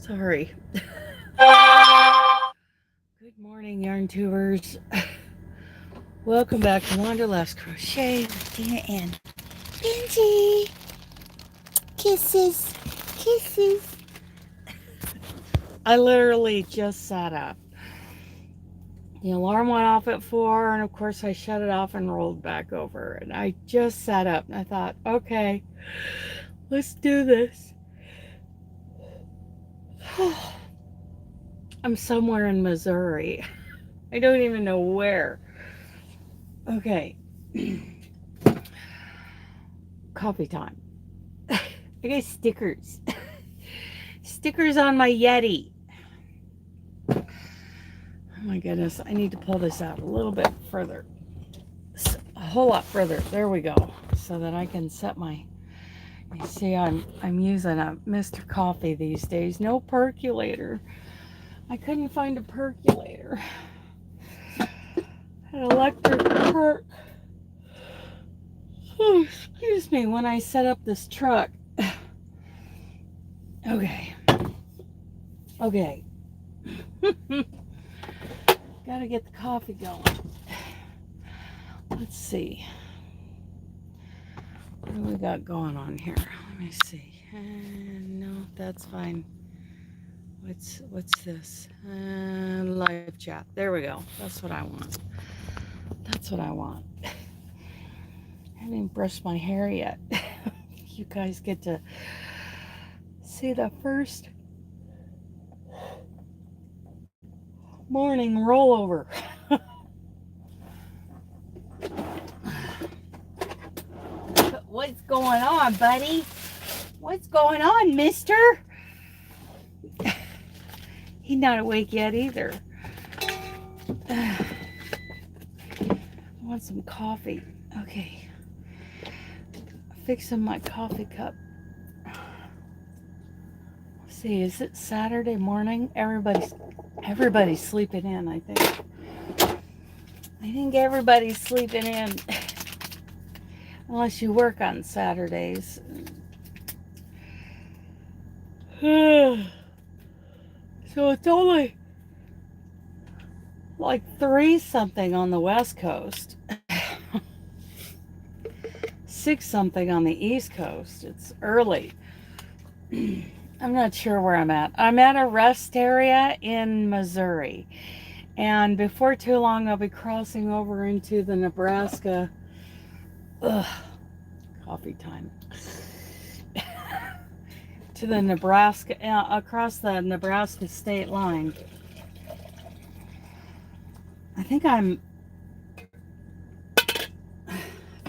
Sorry. Good morning, yarn tubers. Welcome back to Wanderlust Crochet with Dina and Benji. Kisses. Kisses. I literally just sat up. The alarm went off at 4, and of course I shut it off and rolled back over. And I just sat up and I thought, okay, let's do this. I'm somewhere in Missouri. I don't even know where. Okay. Coffee time. I got stickers. Stickers on my Yeti. Oh my goodness. I need to pull this out a little bit further. A whole lot further. There we go. So that I can set my... You see, I'm using a Mr. Coffee these days. No percolator. I couldn't find a percolator. An electric perk. Oh, excuse me, when I set up this truck. Okay. Okay. Gotta get the coffee going. Let's see. What do we got going on here? Let me see. No, that's fine. What's this? Live chat. There we go. That's what I want. That's what I want. I haven't even brushed my hair yet. You guys get to see the first morning rollover. What's going on, buddy? What's going on, mister? He's not awake yet either. I want some coffee. Okay. Fixing my coffee cup. Let's see, is it Saturday morning? Everybody's sleeping in, I think. I think everybody's sleeping in. Unless you work on Saturdays. So it's only like 3 something on the West Coast. 6 something on the East Coast. It's early. I'm not sure where I'm at. I'm at a rest area in Missouri. And before too long, I'll be crossing over into the Nebraska. Coffee time. To the Nebraska, across the Nebraska state line. I think if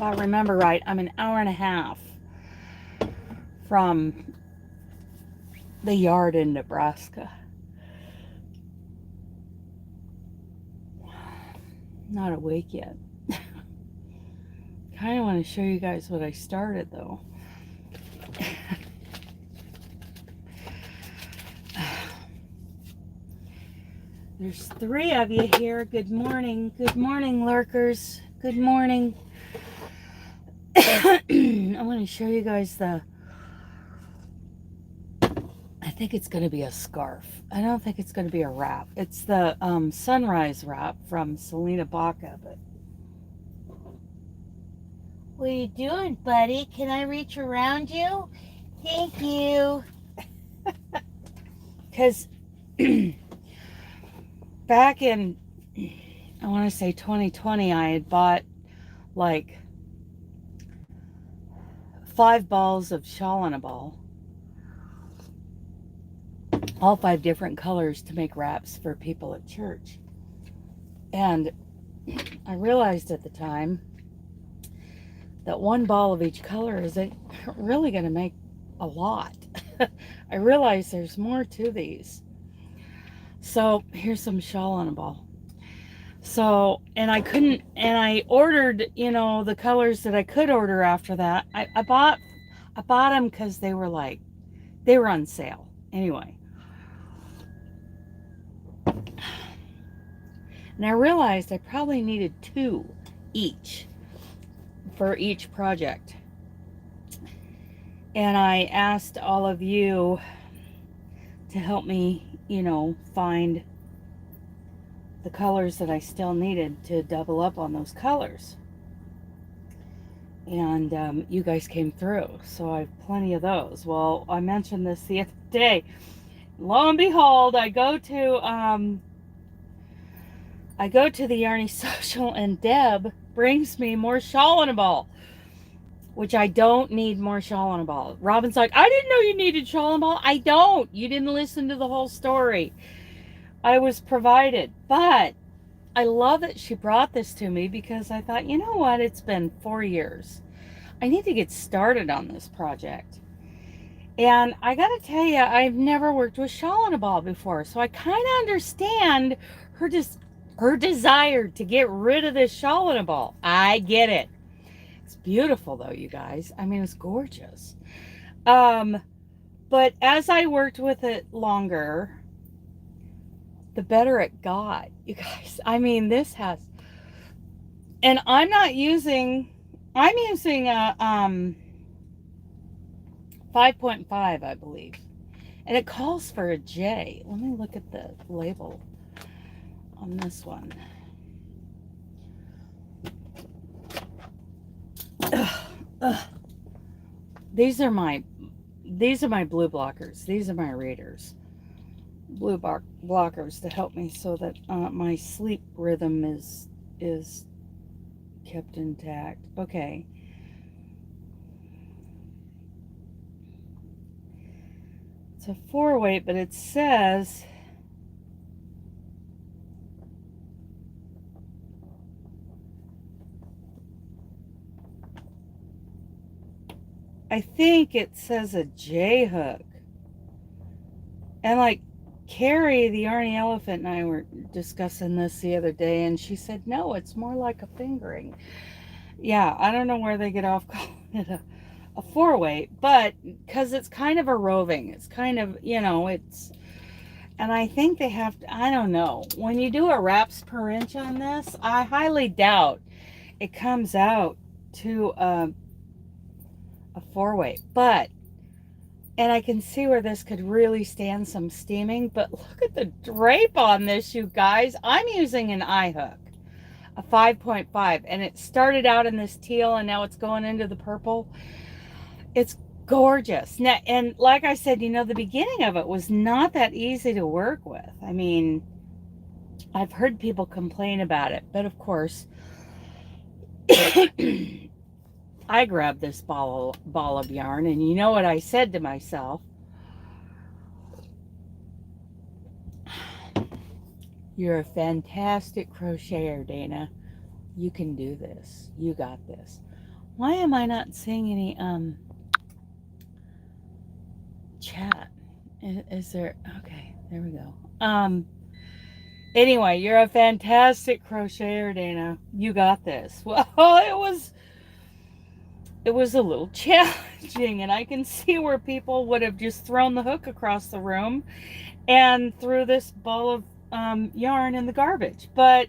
I remember right, I'm an hour and a half from the yard in Nebraska. Not awake yet. Kind of want to show you guys what I started though. There's 3 of you here. Good morning. Good morning, lurkers. Good morning. I want to show you guys I think it's going to be a scarf. I don't think it's going to be a wrap. It's the sunrise wrap from Selena Baca. But what are you doing, buddy? Can I reach around you? Thank you. Because back in, I want to say 2020, I had bought like 5 balls of shawl in a ball. All 5 different colors to make wraps for people at church. And I realized at the time that 1 ball of each color isn't really going to make a lot. I realized there's more to these. So here's some shawl on a ball. So, and I ordered, the colors that I could order after that. I bought them because they were on sale. Anyway. And I realized I probably needed 2 each for each project. And I asked all of you to help me, you know, find the colors that I still needed to double up on those colors. And you guys came through, so I have plenty of those. Well, I mentioned this the other day. Lo and behold, I go to the Yarny Social, and Deb brings me more shawl and a ball, which I don't need more shawl and a ball. Robin's like, I didn't know you needed shawl and ball. I don't. You didn't listen to the whole story. I was provided, but I love that she brought this to me because I thought, you know what? It's been 4 years. I need to get started on this project. And I got to tell you, I've never worked with shawl and a ball before, so I kind of understand her desire to get rid of this shawl and a ball. I get it. It's beautiful though, you guys. I mean, it's gorgeous. But as I worked with it longer, the better it got, you guys. I mean, this has, and I'm using a 5.5, I believe, and it calls for a J. Let me look at the label on this one. These are my blue blockers. These are my readers. Blue blockers to help me so that my sleep rhythm is kept intact. Okay. It's a 4-weight, but it says I think it says a J hook. And like Carrie, the Yarny Elephant, and I were discussing this the other day, and she said, no, it's more like a fingering. Yeah, I don't know where they get off calling it a 4-weight, but because it's kind of a roving. It's kind of, you know, it's, and I think they have to, I don't know. When you do a wraps per inch on this, I highly doubt it comes out to a 4-weight, but, and I can see where this could really stand some steaming, but look at the drape on this, you guys. I'm using an eye hook, a 5.5, and it started out in this teal and now it's going into the purple. It's gorgeous. Now, and like I said, you know, the beginning of it was not that easy to work with. I mean, I've heard people complain about it, but of course, I grabbed this ball of yarn, and you know what I said to myself? You're a fantastic crocheter, Dana. You can do this. You got this. Why am I not seeing any chat? Is there? Okay, there we go. Anyway, you're a fantastic crocheter, Dana. You got this. Well, it was a little challenging, and I can see where people would have just thrown the hook across the room and threw this ball of yarn in the garbage. But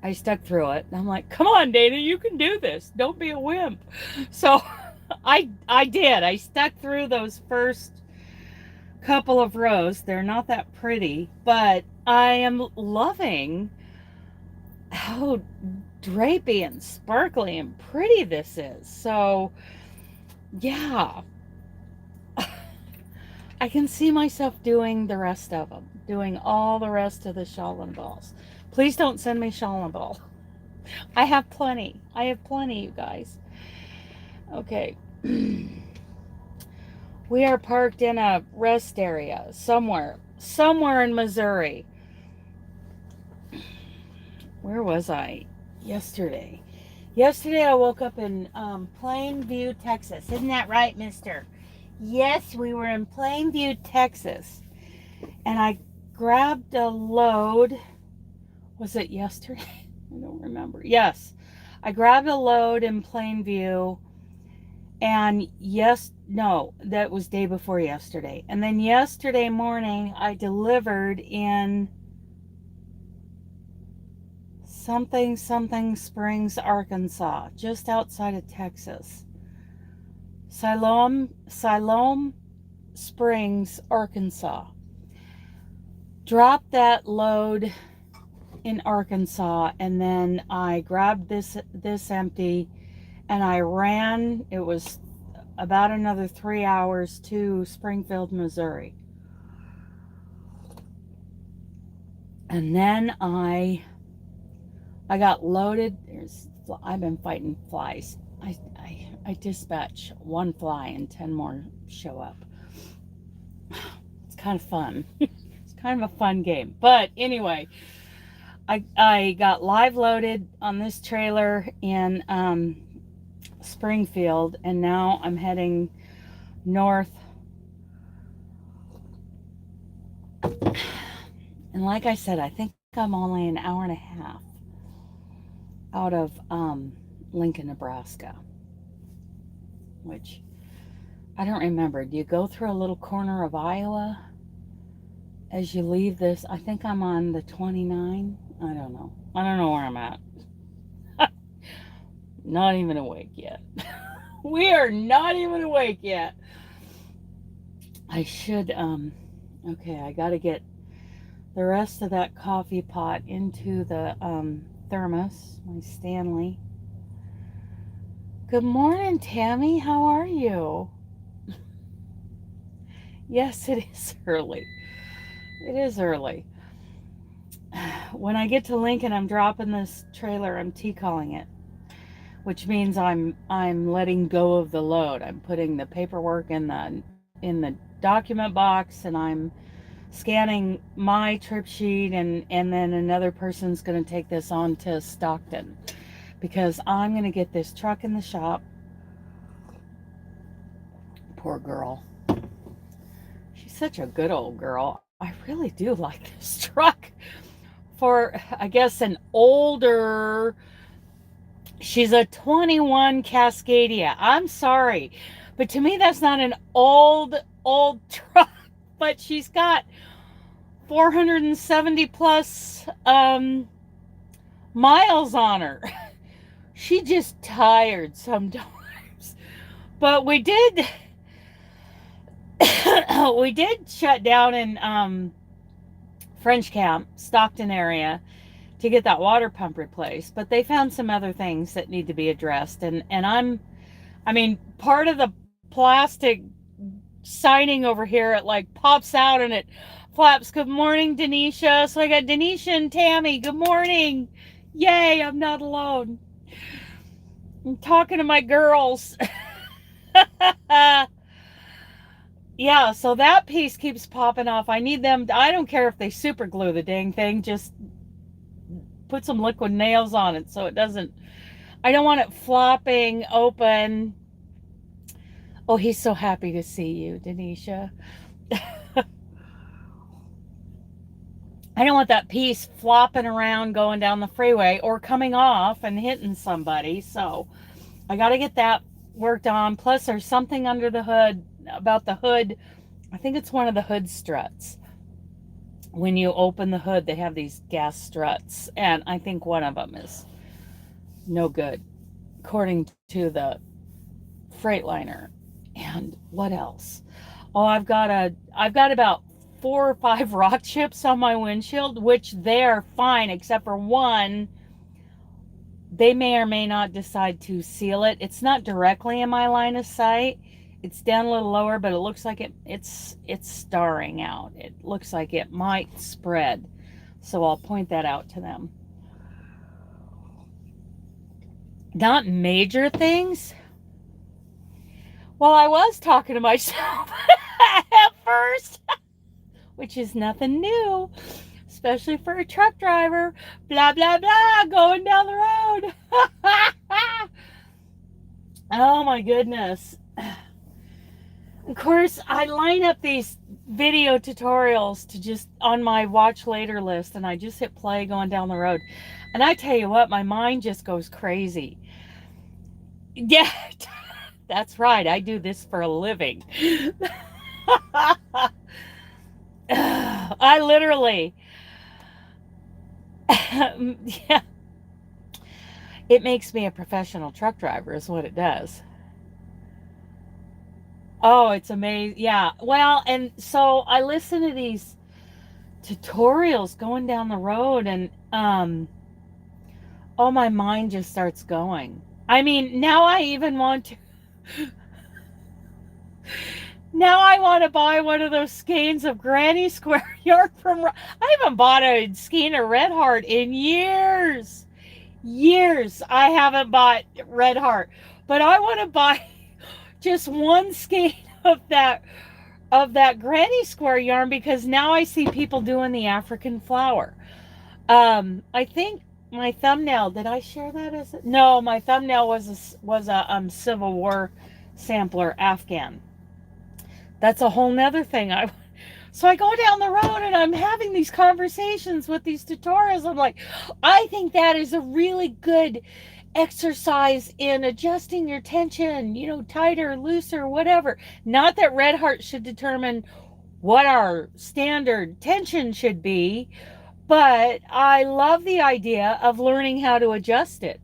I stuck through it, and I'm like, come on, Dana, you can do this. Don't be a wimp. So I did. I stuck through those first couple of rows. They're not that pretty, but I am loving how drapey and sparkly and pretty this is. So yeah, I can see myself doing the rest of them, doing all the rest of the shawl and balls. Please don't send me shawl and ball. I have plenty, you guys. Okay. We are parked in a rest area somewhere in Missouri. Where was I yesterday? Yesterday I woke up in Plainview, Texas. Isn't that right, mister? Yes, we were in Plainview, Texas. And I grabbed a load. Was it yesterday? I don't remember. Yes. I grabbed a load in Plainview. And no, that was day before yesterday. And then yesterday morning I delivered in something Springs, Arkansas, just outside of Texas. Siloam, Springs, Arkansas. Dropped that load in Arkansas, and then I grabbed this empty, and I ran. It was about another 3 hours to Springfield, Missouri. And then I got loaded. I've been fighting flies. I dispatch one fly and 10 more show up. It's kind of fun. It's kind of a fun game. But anyway, I got live loaded on this trailer in Springfield, and now I'm heading north. And like I said, I think I'm only an hour and a half out of Lincoln, Nebraska, which I don't remember. Do you go through a little corner of Iowa as you leave this? I think I'm on the 29. I don't know. I don't know where I'm at. Not even awake yet. We are not even awake yet. I should, okay, I got to get the rest of that coffee pot into the thermos, my Stanley. Good morning, Tammy. How are you? Yes, it is early. It is early. When I get to Lincoln, I'm dropping this trailer. I'm T-calling it, which means I'm letting go of the load. I'm putting the paperwork in the document box, and I'm scanning my trip sheet, and then another person's going to take this on to Stockton, because I'm going to get this truck in the shop. Poor girl. She's such a good old girl. I really do like this truck. For, I guess, an older, she's a 21 Cascadia. I'm sorry, but to me that's not an old truck, but she's got 470 plus miles on her. She just tired sometimes. But we did shut down in French Camp, Stockton area, to get that water pump replaced. But they found some other things that need to be addressed. And I mean, part of the plastic siding over here, it like pops out and it flaps. Good morning, Denisha. So I got Denisha and Tammy. Good morning. Yay, I'm not alone. I'm talking to my girls. Yeah, so that piece keeps popping off. I need them. I don't care if they super glue the dang thing. Just put some liquid nails on it so it doesn't. I don't want it flopping open. Oh, he's so happy to see you, Denisha. I don't want that piece flopping around going down the freeway or coming off and hitting somebody. So I got to get that worked on. Plus, there's something under the hood about the hood. I think it's one of the hood struts. When you open the hood, they have these gas struts, and I think one of them is no good, according to the Freightliner. And what else? Oh, I've got about 4 or 5 rock chips on my windshield, which they're fine, except for one. They may or may not decide to seal it. It's not directly in my line of sight. It's down a little lower, but it looks like it's starring out. It looks like it might spread. So I'll point that out to them. Not major things. Well, I was talking to myself at first, which is nothing new, especially for a truck driver. Blah, blah, blah, going down the road. Oh my goodness. Of course, I line up these video tutorials to just on my watch later list, and I just hit play going down the road. And I tell you what, my mind just goes crazy. Yeah, that's right. I do this for a living. I literally, yeah, it makes me a professional truck driver is what it does. Oh, it's amazing. Yeah. Well, and so I listen to these tutorials going down the road, and oh, my mind just starts going. I mean, now I even want to now I want to buy one of those skeins of Granny Square yarn from I haven't bought a skein of Red Heart in years. Years I haven't bought Red Heart. But I want to buy just one skein of that Granny Square yarn, because now I see people doing the African flower. I think my thumbnail, did I share that as no, my thumbnail was a Civil War sampler Afghan. That's a whole nother thing. So I go down the road and I'm having these conversations with these tutorials. I'm like, I think that is a really good exercise in adjusting your tension, you know, tighter, looser, whatever. Not that Red Heart should determine what our standard tension should be, but I love the idea of learning how to adjust it.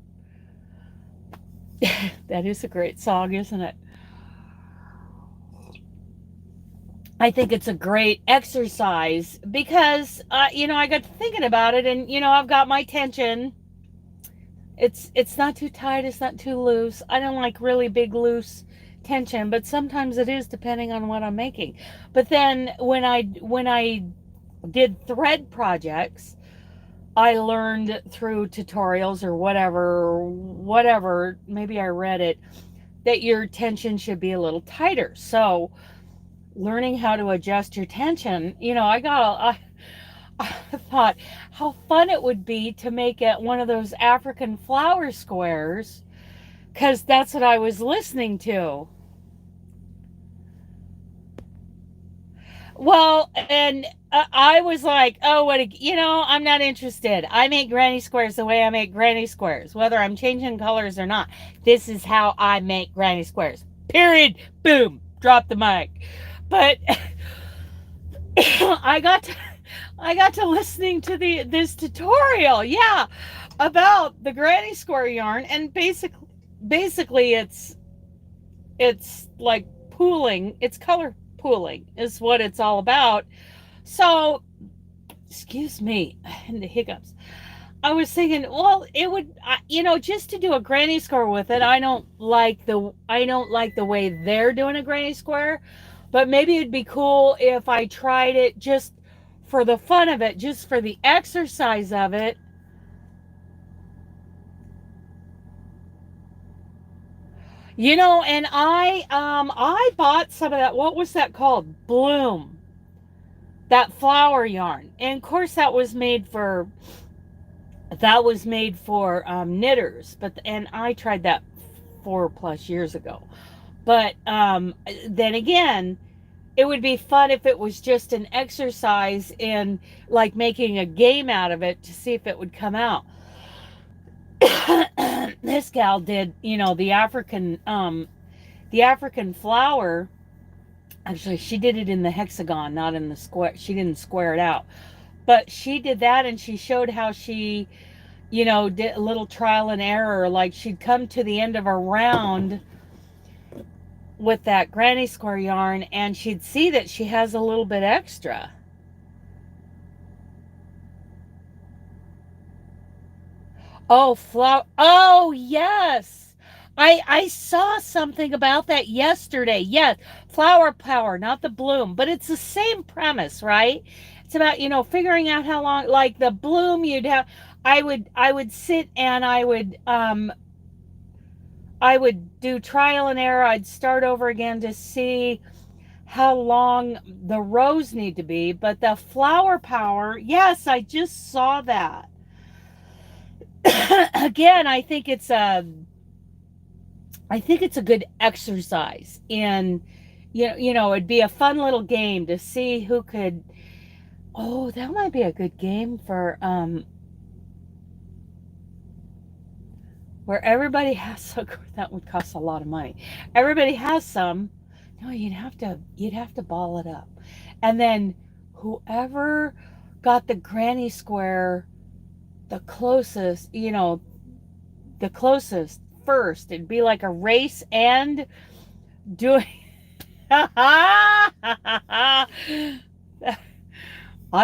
That is a great song, isn't it? I think it's a great exercise because, you know, I got to thinking about it, and, you know, I've got my tension. It's not too tight, it's not too loose. I don't like really big loose tension, but sometimes it is depending on what I'm making. But then when I did thread projects, I learned through tutorials or whatever, maybe I read it, that your tension should be a little tighter. So learning how to adjust your tension, you know, I thought how fun it would be to make it one of those African flower squares, because that's what I was listening to. Well, and I was like, oh, you know, I'm not interested. I make granny squares the way I make granny squares, whether I'm changing colors or not. This is how I make granny squares. Period. Boom. Drop the mic. But I got to listening to this tutorial, yeah, about the granny square yarn, and basically it's like pooling, it's color pooling is what it's all about. So, excuse me, and the hiccups. I was thinking, well, it would, you know, just to do a granny square with it. I don't like the way they're doing a granny square, but maybe it'd be cool if I tried it just for the fun of it, just for the exercise of it. You know, and I bought some of that. What was that called? Bloom. That flower yarn, and of course that was made for knitters, and I tried that 4+ years ago. But then again, it would be fun if it was just an exercise in like making a game out of it to see if it would come out. This gal did, you know, the African flower. Actually, she did it in the hexagon, not in the square. She didn't square it out, but she did that, and she showed how she, you know, did a little trial and error. Like she'd come to the end of a round with that granny square yarn, and she'd see that she has a little bit extra. Oh, flower. Oh, yes. I saw something about that yesterday. Yes, flower power, not the bloom, but it's the same premise, right? It's about, you know, figuring out how long, like the bloom you'd have. I would sit and I would do trial and error. I'd start over again to see how long the rows need to be. But the flower power, yes, I just saw that. Again, I think it's a good exercise, and you know, it'd be a fun little game to see who could. Oh, that might be a good game for where everybody has some. That would cost a lot of money. Everybody has some. No, you'd have to ball it up, and then whoever got the granny square the closest, you know, the closest first, it'd be like a race and doing I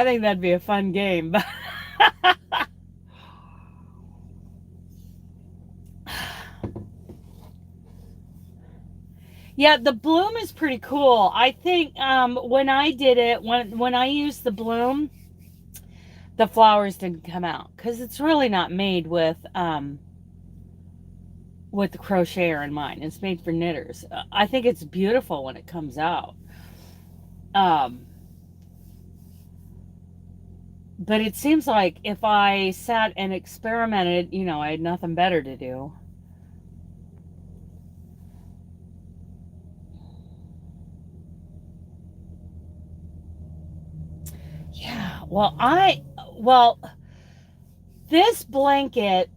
think that'd be a fun game. Yeah, the bloom is pretty cool. I think when I did it, when I used the bloom, the flowers didn't come out because it's really not made with the crocheter in mind. It's made for knitters. I think it's beautiful when it comes out. Um, but it seems like if I sat and experimented, you know, I had nothing better to do. Yeah, well, this blanket,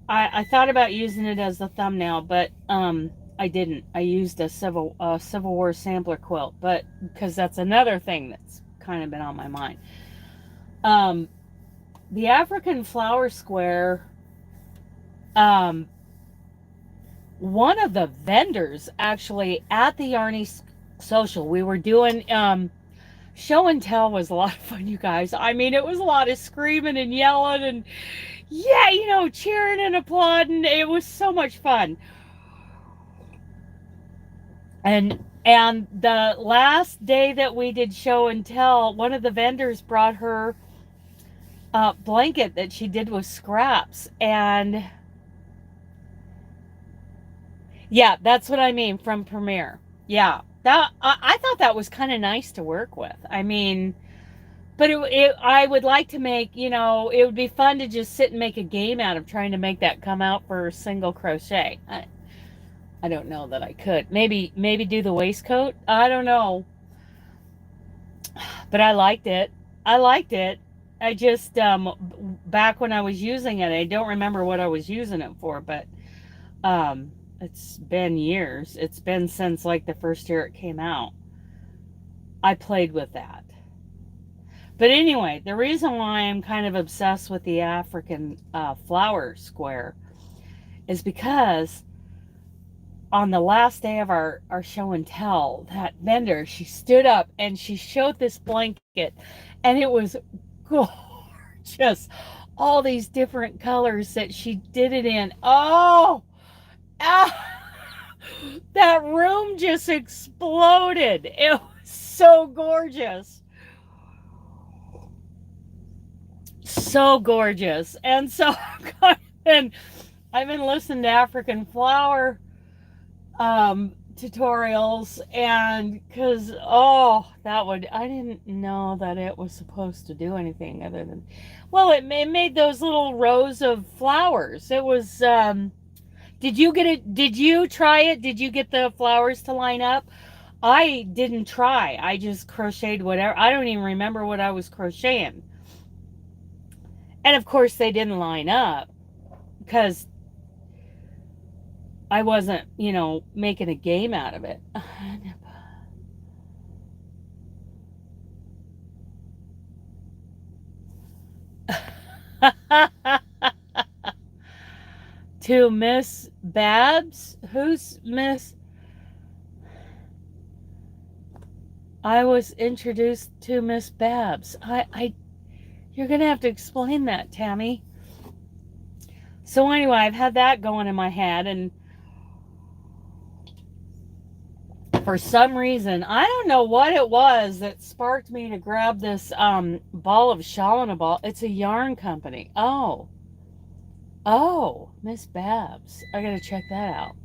I thought about using it as a thumbnail, but I didn't. I used a Civil War sampler quilt, but because that's another thing that's kind of been on my mind. The African flower square, um, one of the vendors actually at the Yarny Social, we were doing show and tell was a lot of fun, you guys. I mean, it was a lot of screaming and yelling and yeah, you know, cheering and applauding. It was so much fun. And the last day that we did show and tell, one of the vendors brought her blanket that she did with scraps, and yeah, that's what I mean from Premiere. Yeah, that I thought that was kind of nice to work with. I mean, but I would like to make, you know, it would be fun to just sit and make a game out of trying to make that come out for single crochet. I don't know that I could. Maybe do the waistcoat. I don't know, but I liked it. I liked it. I just back when I was using it, I don't remember what I was using it for, but it's been years. It's been since like the first year it came out. I played with that. But anyway, the reason why I'm kind of obsessed with the African flower square is because on the last day of our show and tell, that vendor, she stood up and she showed this blanket, and it was gorgeous. All these different colors that she did it in. Oh, that room just exploded. It was so gorgeous. So gorgeous. And so I've been listening to African flower tutorials, and because I didn't know that it was supposed to do anything other than, well, it made those little rows of flowers. It was did you get it? Did you try it? Did you get the flowers to line up? I didn't try. I just crocheted whatever. I don't even remember what I was crocheting. And of course they didn't line up because I wasn't, you know, making a game out of it. To Miss Babs? Who's Miss? I was introduced to Miss Babs. You're gonna have to explain that, Tammy. So anyway, I've had that going in my head, and for some reason, I don't know what it was that sparked me to grab this ball of Shalina ball. It's a yarn company. Oh, Miss Babs. I gotta check that out.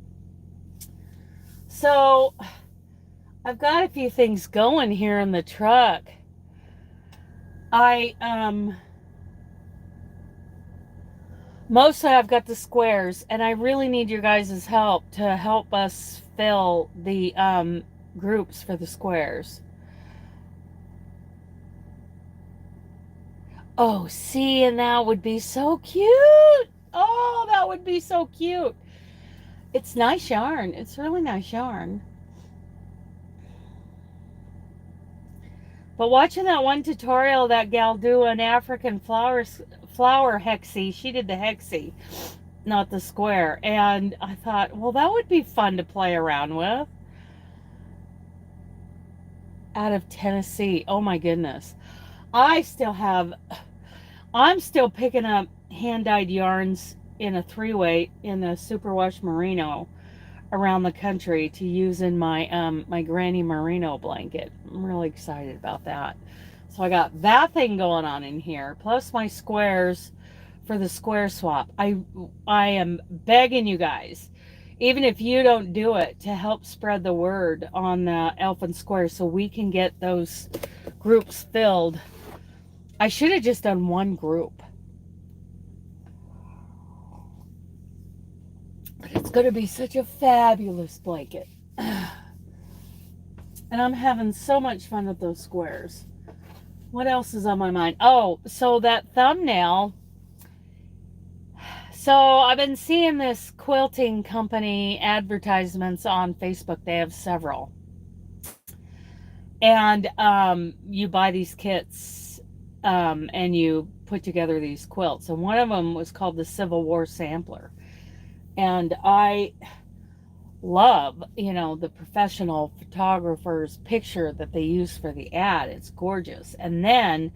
So I've got a few things going here in the truck. Mostly I've got the squares, and I really need your guys' help to help us fill the groups for the squares. Oh, see, and that would be so cute. Oh, that would be so cute. It's nice yarn. It's really nice yarn. But watching that one tutorial, that gal do an African flower hexie. She did the hexie, not the square. And I thought, well, that would be fun to play around with. out of Tennessee. Oh my goodness. I still have, I'm still picking up hand-dyed yarns in a three-way in a superwash merino around the country to use in my granny merino blanket. I'm really excited about that. So I got that thing going on in here, plus my squares for the square swap. I am begging you guys, even if you don't do it, to help spread the word on the Elfin Squares so we can get those groups filled. I should have just done one group. But it's going to be such a fabulous blanket. And I'm having so much fun with those squares. What else is on my mind? Oh, so that thumbnail. So I've been seeing this quilting company advertisements on Facebook. They have several. And you buy these kits and you put together these quilts. And one of them was called the Civil War Sampler. And I love, you know, the professional photographer's picture that they use for the ad. It's gorgeous. And then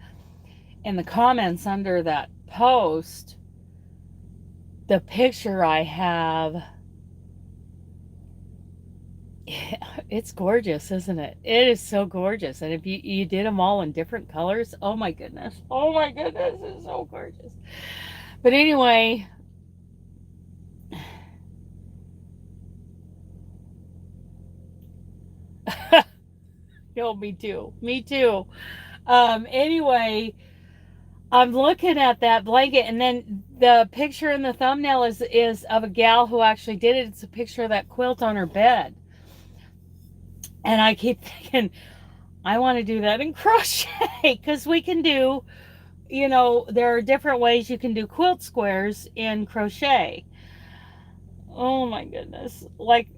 in the comments under that post, the picture I have, it's gorgeous, isn't it? It is so gorgeous. And if you did them all in different colors, oh my goodness, it's so gorgeous. But anyway, yo, me too. Anyway, I'm looking at that blanket, and then the picture in the thumbnail is of a gal who actually did it. It's a picture of that quilt on her bed. And I keep thinking, I want to do that in crochet, because we can do, you know, there are different ways you can do quilt squares in crochet. Oh my goodness. Like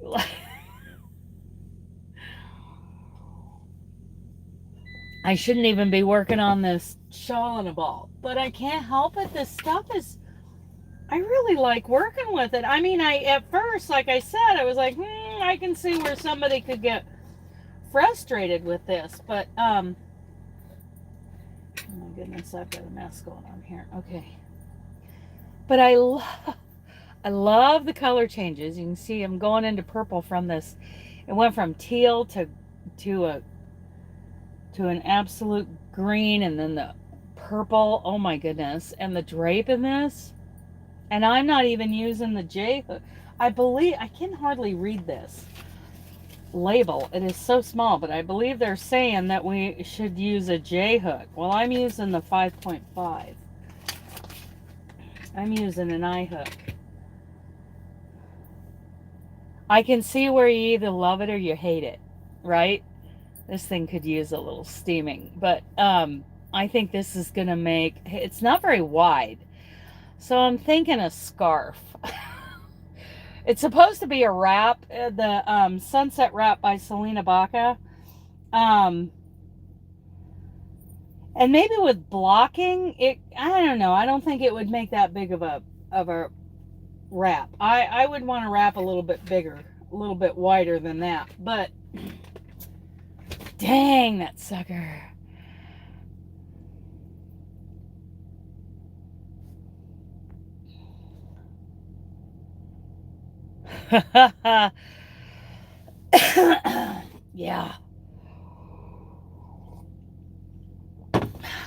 I shouldn't even be working on this shawl in a ball, but I can't help it. This stuff is, I really like working with it. I mean, at first, like I said, I was like, I can see where somebody could get frustrated with this, but oh my goodness, I've got a mess going on here. Okay, but I love the color changes. You can see I'm going into purple from this. It went from teal to an absolute green, and then the purple. Oh my goodness. And the drape in this, and I'm not even using the J hook. I believe, I can hardly read this label, it is so small, but I believe they're saying that we should use a J hook. Well, I'm using the 5.5. I'm using an I hook. I can see where you either love it or you hate it, right? This thing could use a little steaming, but I think this is gonna make, it's not very wide, so I'm thinking a scarf. It's supposed to be a wrap, the Sunset Wrap by Selena Baca. And maybe with blocking, I don't know. I don't think it would make that big of a wrap. I would want to wrap a little bit bigger, a little bit wider than that. But dang, that sucker. Yeah.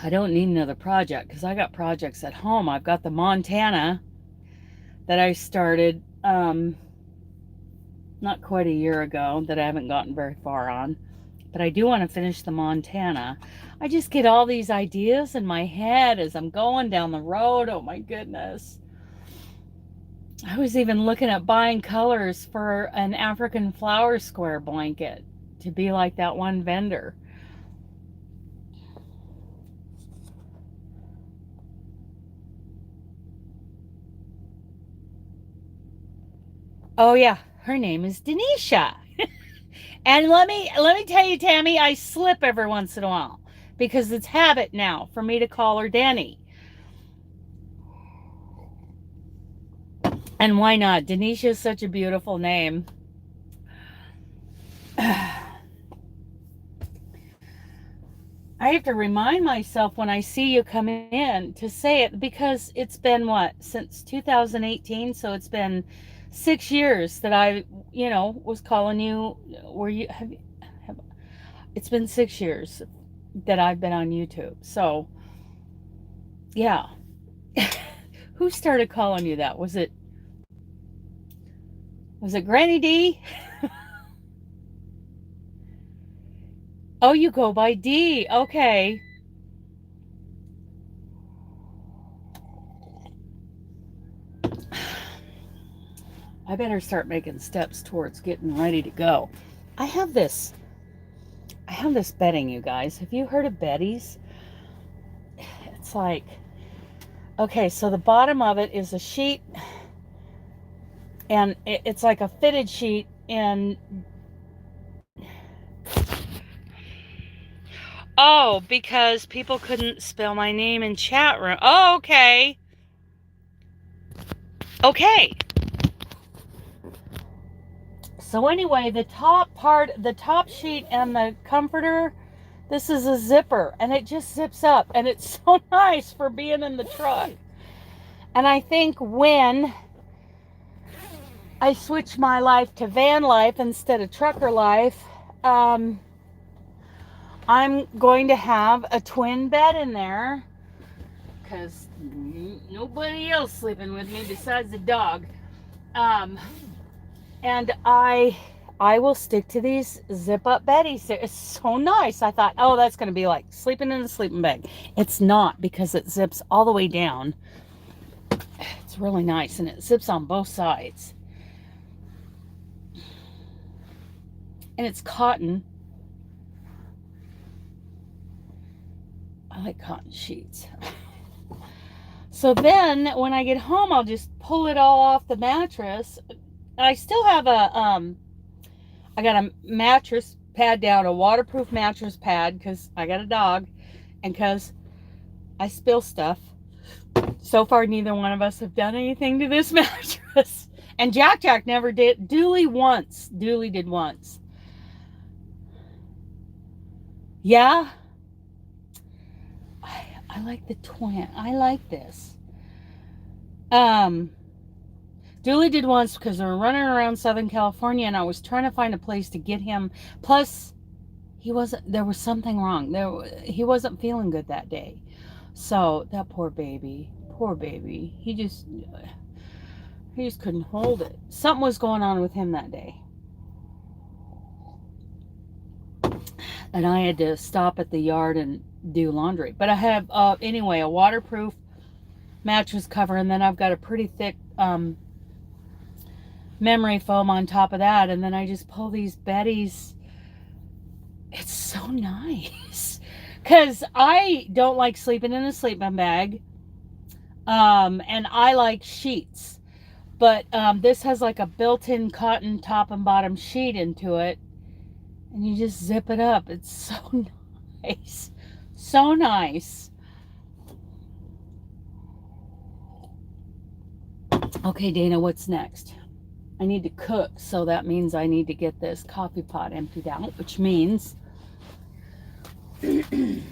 I don't need another project because I got projects at home. I've got the Montana that I started not quite a year ago that I haven't gotten very far on. But I do want to finish the Montana. I just get all these ideas in my head as I'm going down the road. Oh my goodness. I was even looking at buying colors for an African flower square blanket to be like that one vendor. Oh yeah, her name is Denisha. And let me tell you, Tammy, I slip every once in a while because it's habit now for me to call her Danny. And why not? Denisha is such a beautiful name. I have to remind myself when I see you come in to say it, because it's been what, since 2018, so it's been 6 years that I, was calling you. Were you have it's been 6 years that I've been on YouTube. So, yeah. Who started calling you that? Was it Granny D? Oh, you go by D. Okay. I better start making steps towards getting ready to go. I have this bedding, you guys. Have you heard of beddies? It's like, okay, so the bottom of it is a sheet, and it's like a fitted sheet, and oh, because people couldn't spell my name in chat room. Oh, okay. Okay. So anyway, the top sheet and the comforter, this is a zipper, and it just zips up, and it's so nice for being in the truck. And I think when I switch my life to van life instead of trucker life, I'm going to have a twin bed in there, because nobody else sleeping with me besides the dog. And I will stick to these zip-up beddies. It's so nice. I thought, oh, that's going to be like sleeping in a sleeping bag. It's not, because it zips all the way down. It's really nice, and it zips on both sides. And it's cotton. I like cotton sheets. So then when I get home, I'll just pull it all off the mattress. I still have I got a mattress pad down, a waterproof mattress pad, because I got a dog, and because I spill stuff. So far, neither one of us have done anything to this mattress. And Jack never did. Dooley did once. Yeah. I like the twin. I like this. Dooley did once, because we were running around Southern California, and I was trying to find a place to get him. Plus, there was something wrong. He wasn't feeling good that day. So that poor baby, he just couldn't hold it. Something was going on with him that day. And I had to stop at the yard and do laundry. But I have, anyway, a waterproof mattress cover, and then I've got a pretty thick memory foam on top of that, and then I just pull these beddies. It's so nice, because I don't like sleeping in a sleeping bag, and I like sheets, but this has like a built-in cotton top and bottom sheet into it, and you just zip it up. It's so nice, so nice. Okay, Dana, what's next? I need to cook, so that means I need to get this coffee pot emptied out, which means I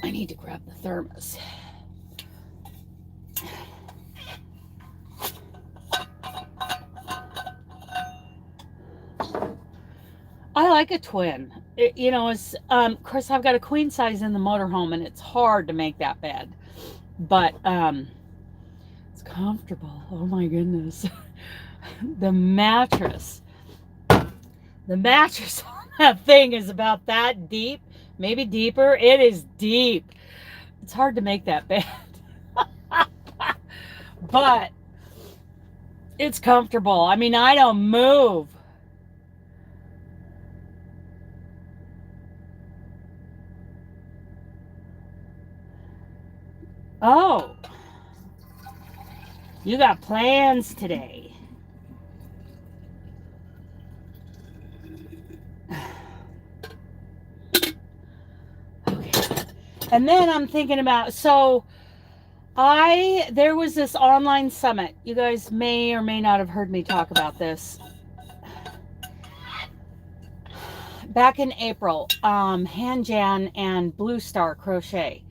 need to grab the thermos. I like a twin. It's of course I've got a queen size in the motorhome, and it's hard to make that bed, but it's comfortable. Oh my goodness. The mattress on that thing is about that deep, maybe deeper. It is deep. It's hard to make that bed. But it's comfortable. I mean, I don't move. Oh, you got plans today. And then I'm thinking about, there was this online summit. You guys may or may not have heard me talk about this. back in April, Hanjan and Blue Star Crochet,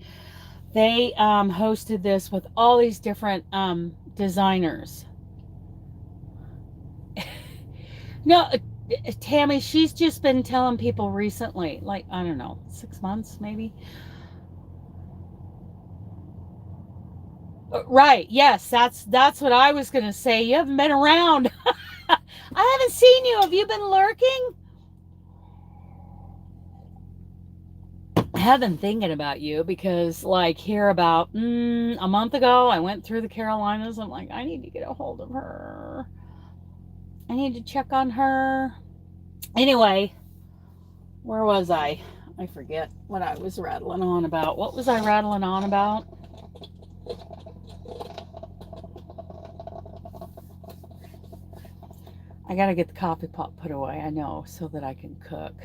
they hosted this with all these different designers. No, Tammy, she's just been telling people recently, like, I don't know, 6 months maybe. Right, yes, that's what I was going to say. You haven't been around. I haven't seen you. Have you been lurking? I have been thinking about you because, like, here about a month ago, I went through the Carolinas. I'm like, I need to get a hold of her. I need to check on her. Anyway, where was I? I forget what I was rattling on about. What was I rattling on about? I gotta get the coffee pot put away, I know, so that I can cook.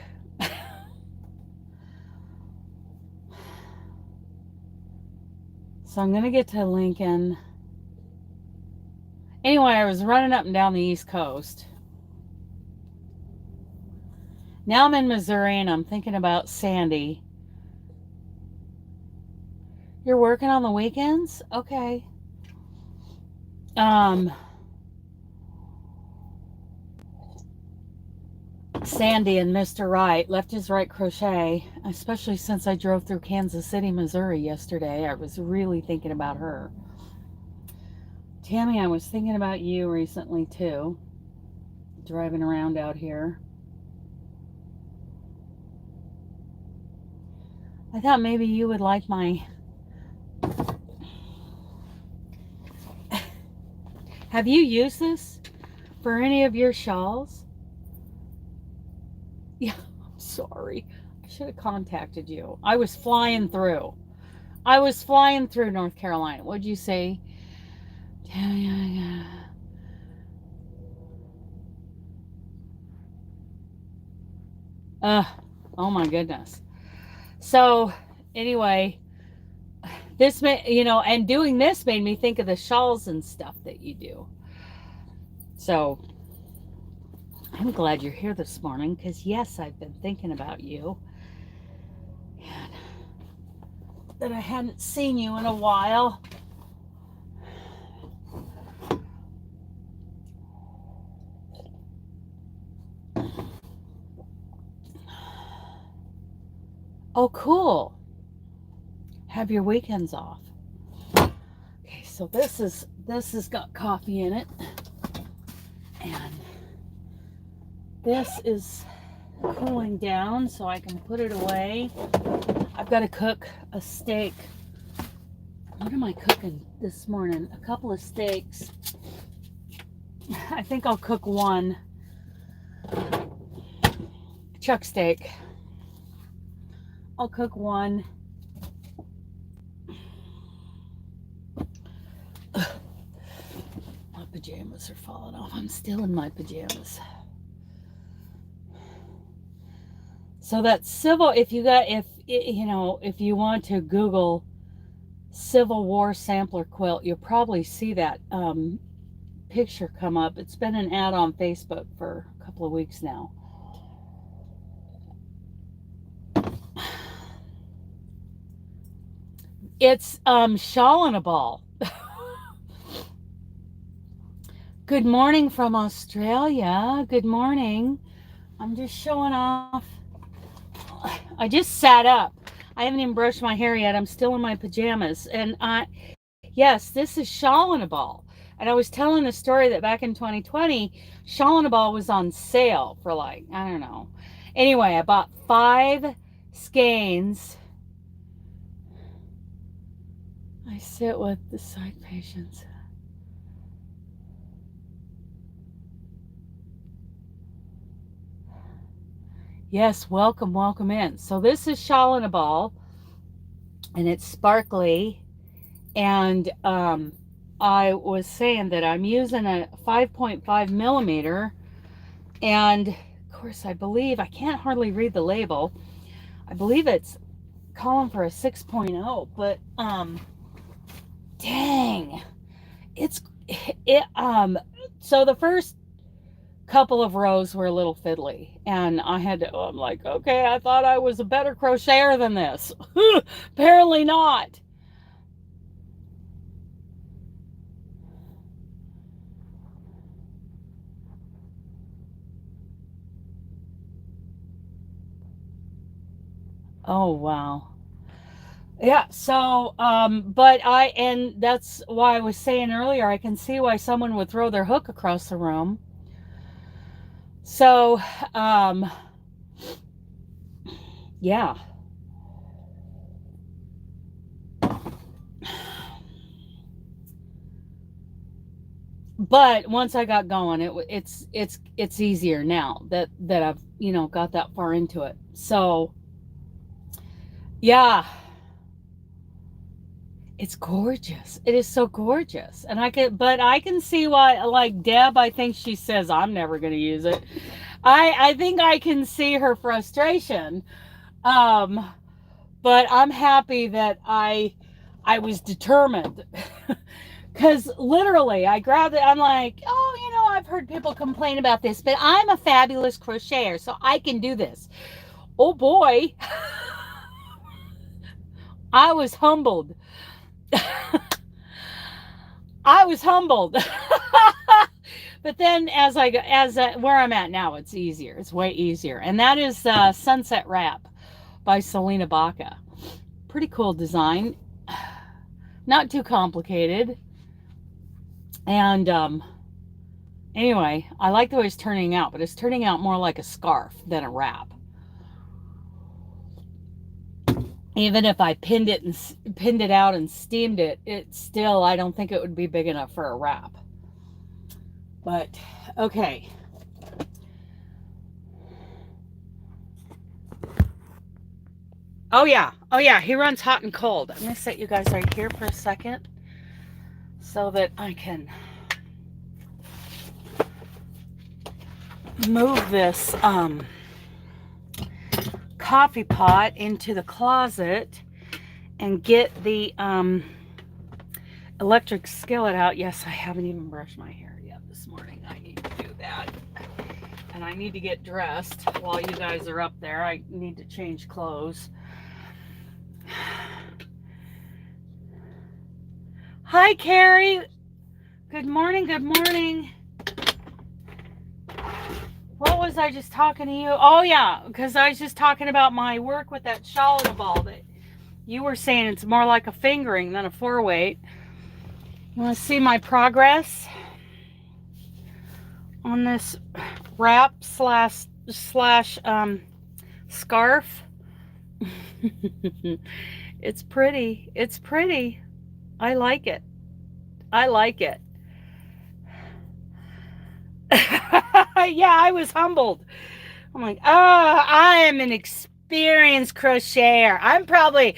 So I'm gonna get to Lincoln. Anyway, I was running up and down the East Coast. Now I'm in Missouri and I'm thinking about Sandy. You're working on the weekends? Okay. Sandy and Mr. Right, Left is Right Crochet, especially since I drove through Kansas City, Missouri yesterday. I was really thinking about her. Tammy, I was thinking about you recently too, driving around out here. I thought maybe you would like my... Have you used this for any of your shawls? Yeah, I'm sorry. I should have contacted you. I was flying through. North Carolina. What'd you say? Oh my goodness. So anyway, this and doing this made me think of the shawls and stuff that you do. So I'm glad you're here this morning because, yes, I've been thinking about you and that I hadn't seen you in a while. Oh, cool. Have your weekends off. Okay, so this has got coffee in it. And this is cooling down so I can put it away. I've got to cook a steak. What am I cooking this morning? A couple of steaks. I think I'll cook one chuck steak. I'll cook one. My pajamas are falling off. I'm still in my pajamas. So that's civil. If you want to Google Civil War sampler quilt, you'll probably see that picture come up. It's been an ad on Facebook for a couple of weeks now. It's shawl and a ball. Good morning from Australia. Good morning. I'm just showing off. I just sat up. I haven't even brushed my hair yet. I'm still in my pajamas. And yes, this is shawl and a ball. And I was telling a story that back in 2020, shawl and a ball was on sale for like, I don't know. Anyway, I bought 5 skeins. I sit with the sight patients. Yes, welcome in. So this is shawl and a ball, and it's sparkly. And I was saying that I'm using a 5.5 millimeter, and of course I believe, I can't hardly read the label. I believe it's calling for a 6.0, but dang, so the first couple of rows were a little fiddly, and I had to, I'm like, okay, I thought I was a better crocheter than this. Apparently not. Oh, wow. Yeah, so, and that's why I was saying earlier, I can see why someone would throw their hook across the room. So, yeah. But once I got going, it's easier now that I've, got that far into it. So, yeah. It's gorgeous. It is so gorgeous. And I can see why, like Deb, I think she says I'm never going to use it. I think I can see her frustration. But I'm happy that I was determined. Because literally, I grabbed it. I'm like, oh, I've heard people complain about this, but I'm a fabulous crocheter, so I can do this. Oh boy. I was humbled. I was humbled. But then where I'm at now, it's easier. It's way easier. And that is Sunset Wrap by Selena Baca. Pretty cool design. Not too complicated. And anyway, I like the way it's turning out, but it's turning out more like a scarf than a wrap. Even if I pinned it out and steamed it, I don't think it would be big enough for a wrap. But okay. Oh yeah, he runs hot and cold. I'm gonna set you guys right here for a second so that I can move this coffee pot into the closet and get the electric skillet out. Yes, I haven't even brushed my hair yet this morning. I need to do that. And I need to get dressed while you guys are up there. I need to change clothes. Hi, Carrie. Good morning, good morning. What was I just talking to you? Oh, yeah, because I was just talking about my work with that shawl and a ball that you were saying it's more like a fingering than a 4-weight. You want to see my progress on this wrap slash scarf? It's pretty. It's pretty. I like it. I like it. Yeah, I was humbled. I'm like, I am an experienced crocheter. I'm probably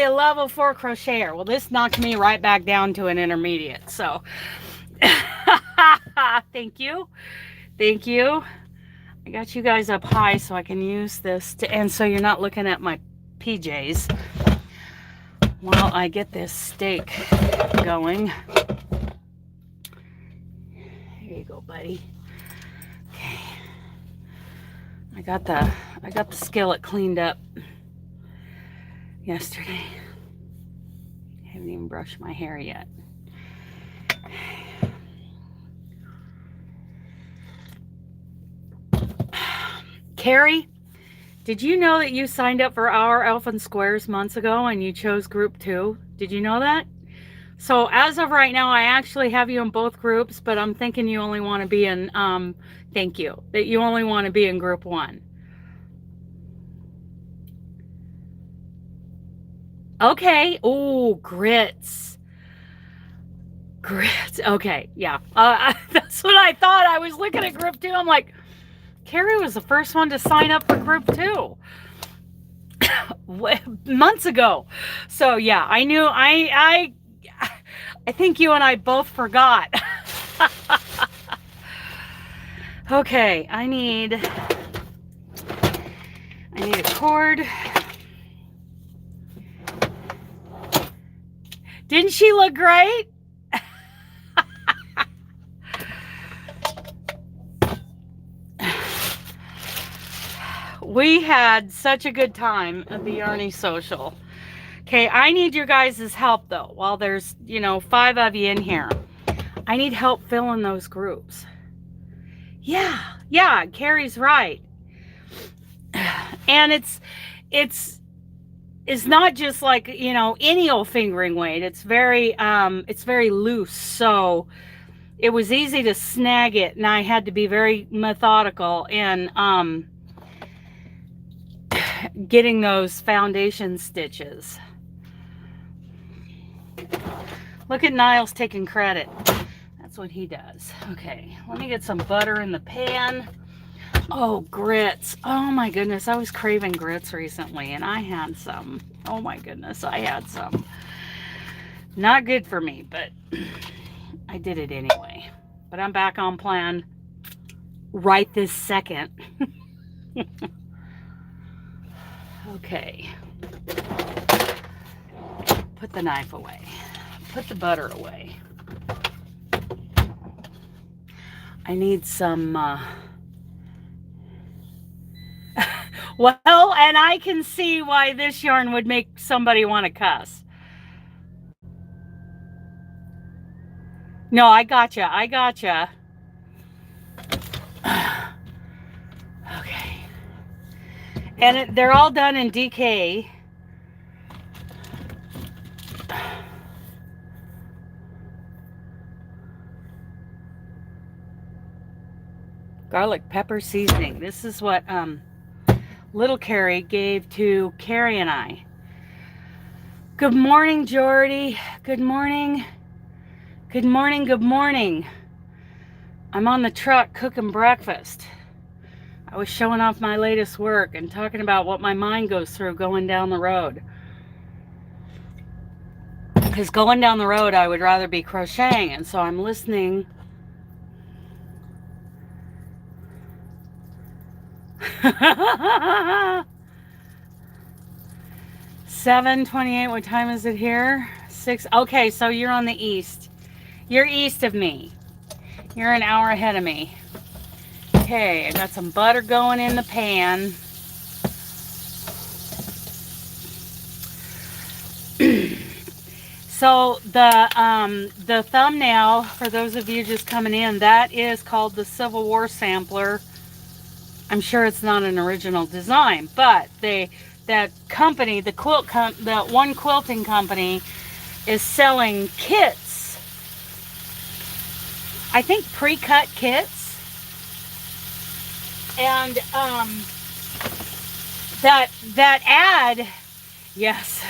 a level 4 crocheter. Well, this knocked me right back down to an intermediate. So, thank you. Thank you. I got you guys up high so I can use this and so you're not looking at my PJs while I get this steak going. Here you go, buddy. Okay. I got the skillet cleaned up yesterday. I haven't even brushed my hair yet. Carrie, did you know that you signed up for our Elfin Squares months ago and you chose group 2? Did you know that? So as of right now, I actually have you in both groups, but I'm thinking you only want to be in, thank you, that you only want to be in group 1. Okay. Oh, grits. Grits. Okay. Yeah. That's what I thought. I was looking at group 2. I'm like, Carrie was the first one to sign up for group 2 months ago. So yeah, I knew. I think you and I both forgot. Okay, I need a cord. Didn't she look great? We had such a good time at the Yarny Social. Okay, I need your guys' help though. While there's, 5 of you in here, I need help filling those groups. Yeah, Carrie's right. And it's not just like, any old fingering weight. It's very loose. So it was easy to snag it, and I had to be very methodical in getting those foundation stitches. Look at Niles taking credit. That's what he does. Okay, let me get some butter in the pan. Oh, grits. Oh my goodness, I was craving grits recently, and I had some. Oh my goodness, I had some. Not good for me, but I did it anyway. But I'm back on plan right this second. Okay. Put the knife away. Put the butter away. I need some, well, and I can see why this yarn would make somebody want to cuss. No, I gotcha. Okay. And they're all done in DK. Garlic pepper seasoning. This is what little Carrie gave to Carrie and I. Good morning, Jordy. Good morning. Good morning. I'm on the truck cooking breakfast. I was showing off my latest work and talking about what my mind goes through going down the road. Because going down the road, I would rather be crocheting, and so I'm listening. 7:28. What time is it here? 6. Okay, so you're on the east. You're east of me. You're an hour ahead of me. Okay, I got some butter going in the pan. So the thumbnail, for those of you just coming in, that is called the Civil War Sampler. I'm sure it's not an original design, but that company, the one quilting company, is selling kits. I think pre-cut kits. And that ad, yes,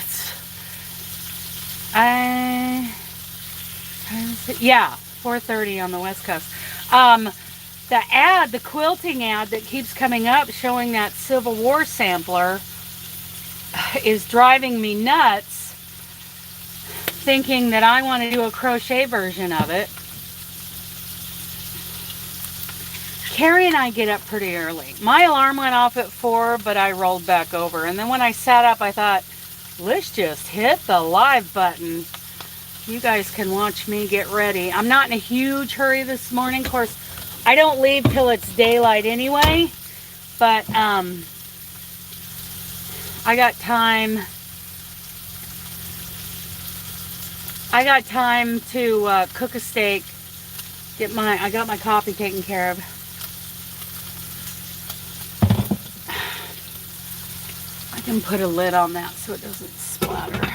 yeah, 4:30 on the West Coast. The ad, the quilting ad that keeps coming up showing that Civil War sampler is driving me nuts, thinking that I want to do a crochet version of it. Carrie and I get up pretty early. My alarm went off at 4, but I rolled back over. And then when I sat up, I thought, let's just hit the live button. You guys can watch me get ready. I'm not in a huge hurry this morning. Of course, I don't leave till it's daylight anyway. But I got time. I got time to cook a steak. I got my coffee taken care of. I can put a lid on that so it doesn't splatter.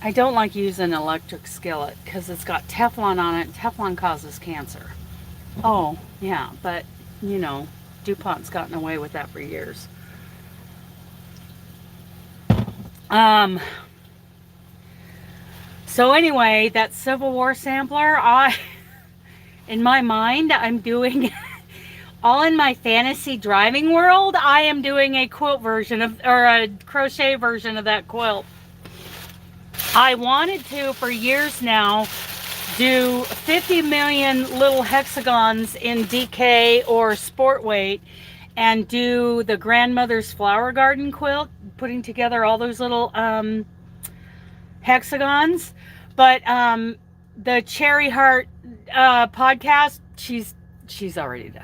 I don't like using an electric skillet because it's got Teflon on it. Teflon causes cancer. Oh, yeah, but, DuPont's gotten away with that for years. So anyway, that Civil War sampler, in my mind, I'm doing... all in my fantasy driving world, I am doing a quilt version or a crochet version of that quilt. I wanted to, for years now, do 50 million little hexagons in DK or sport weight and do the grandmother's flower garden quilt, putting together all those little hexagons. But the Cherry Heart podcast, she's already done.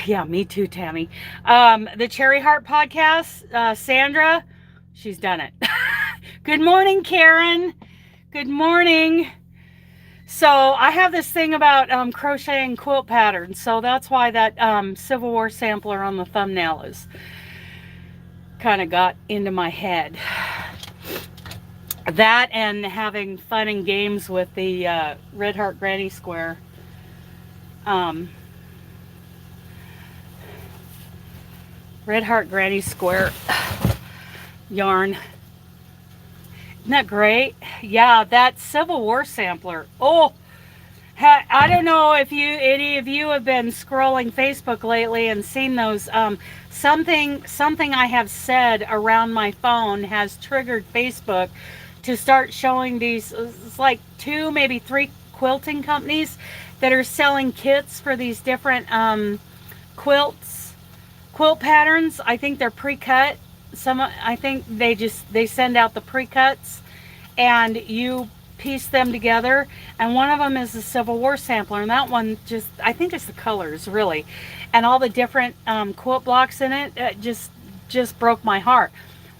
Yeah, me too, Tammy. The Cherry Heart podcast, Sandra, she's done it. Good morning, Karen. Good morning. So I have this thing about crocheting quilt patterns, so that's why that Civil War sampler on the thumbnail is kind of got into my head. That and having fun and games with the Red Heart Granny Square. Red Heart Granny Square yarn. Isn't that great? Yeah, that Civil War sampler. Oh, I don't know if any of you have been scrolling Facebook lately and seen those. Something I have said around my phone has triggered Facebook to start showing these. It's like 2, maybe 3 quilting companies that are selling kits for these different quilt patterns. I think they're pre-cut. I think they send out the pre-cuts and you piece them together, and one of them is the Civil War sampler, and that one I think it's the colors really, and all the different quilt blocks in it, just broke my heart.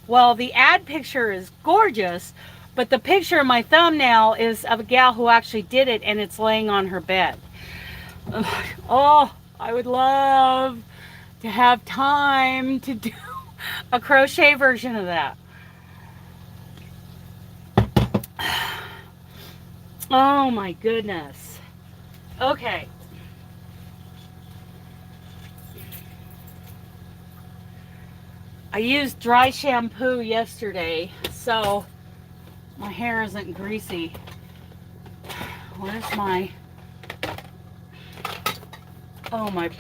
Well, the ad picture is gorgeous, but the picture in my thumbnail is of a gal who actually did it, and it's laying on her bed. Oh, I would love to have time to do a crochet version of that. Oh my goodness. Okay. I used dry shampoo yesterday, so my hair isn't greasy. Where's my... Oh my...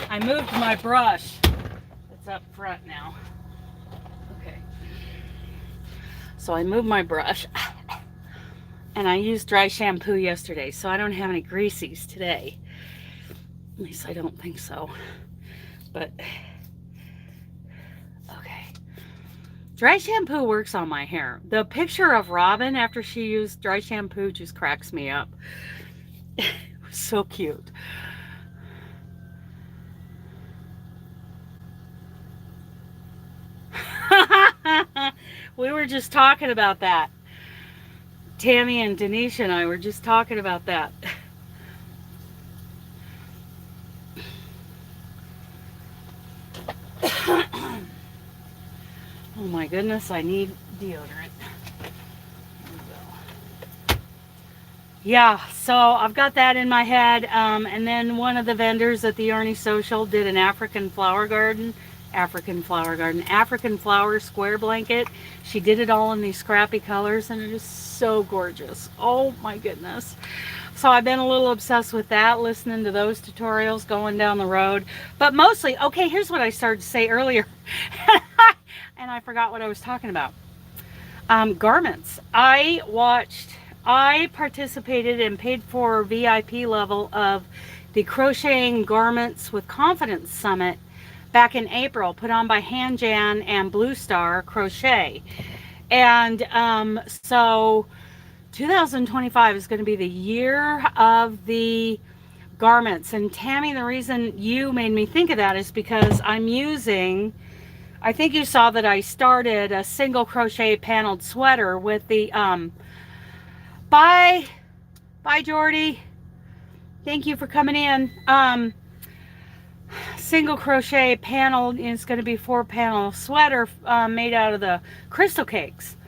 I moved my brush. It's up front now. Okay. So I moved my brush. And I used dry shampoo yesterday, so I don't have any greasies today. At least I don't think so. But, okay. Dry shampoo works on my hair. The picture of Robin after she used dry shampoo just cracks me up. It was so cute. We were just talking about that. Tammy and Denisha and I were just talking about that. Oh my goodness, I need deodorant. Yeah, so I've got that in my head. And then one of the vendors at the Yarny Social did an African flower square blanket. She did it all in these scrappy colors, and it is so gorgeous. Oh my goodness. So I've been a little obsessed with that, listening to those tutorials, going down the road. But mostly, okay, here's what I started to say earlier. And I forgot what I was talking about. Garments. I participated and paid for VIP level of the Crocheting Garments with Confidence Summit back in April, put on by HandJan and Blue Star Crochet. And so 2025 is going to be the year of the garments. And Tammy, the reason you made me think of that is because I'm using, I think you saw that I started a single crochet paneled sweater with the bye Jordy, thank you for coming in. Single crochet panel, it's going to be 4-panel sweater made out of the crystal cakes,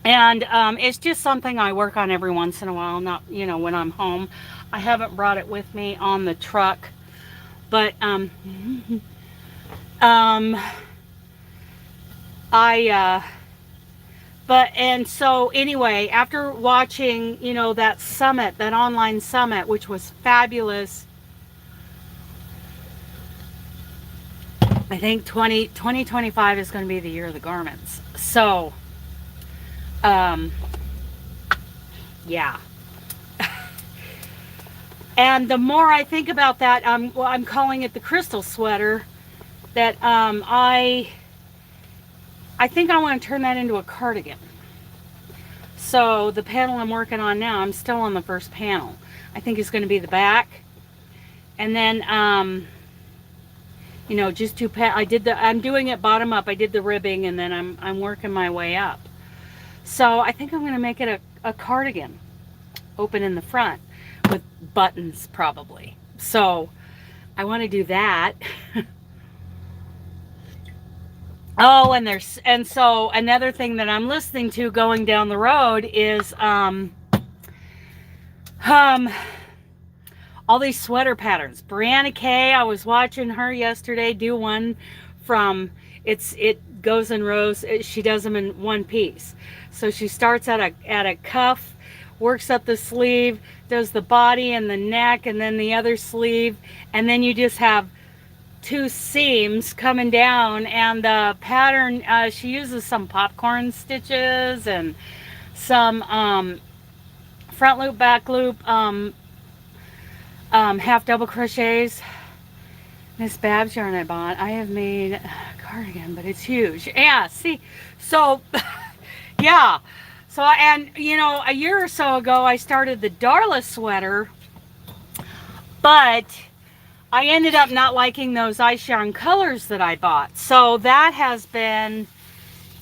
and it's just something I work on every once in a while, not when I'm home. I haven't brought it with me on the truck, but and so anyway, after watching that summit, that online summit, which was fabulous, I think 2025 is going to be the year of the garments. So, yeah. And the more I think about that, I'm calling it the crystal sweater. That I think I want to turn that into a cardigan. So the panel I'm working on now, I'm still on the first panel. I think it's going to be the back, and then you know, just to I'm doing it bottom up. I did the ribbing, and then I'm working my way up. So I think I'm going to make it a cardigan, open in the front with buttons probably. So I want to do that. Oh, and so another thing that I'm listening to going down the road is all these sweater patterns. Brianna Kay, I was watching her yesterday do one from it goes in rows. She does them in one piece. So she starts at a cuff, works up the sleeve, does the body and the neck, and then the other sleeve, and then you just have two seams coming down. And the pattern, she uses some popcorn stitches and some front loop, back loop, half double crochets. Miss Babs yarn I bought. I have made a cardigan, but it's huge. Yeah, see, so yeah. So, and you know, a year or so ago I started the Darla sweater, but I ended up not liking those ice yarn colors that I bought. So that has been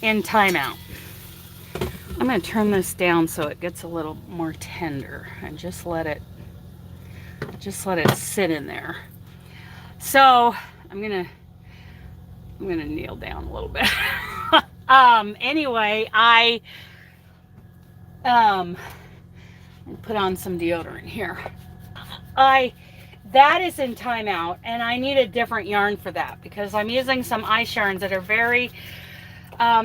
in timeout. I'm going to turn this down so it gets a little more tender and just let it sit in there. So I'm going to kneel down a little bit. Anyway, I put on some deodorant here. That is in timeout, and I need a different yarn for that because I'm using some ice yarns that are very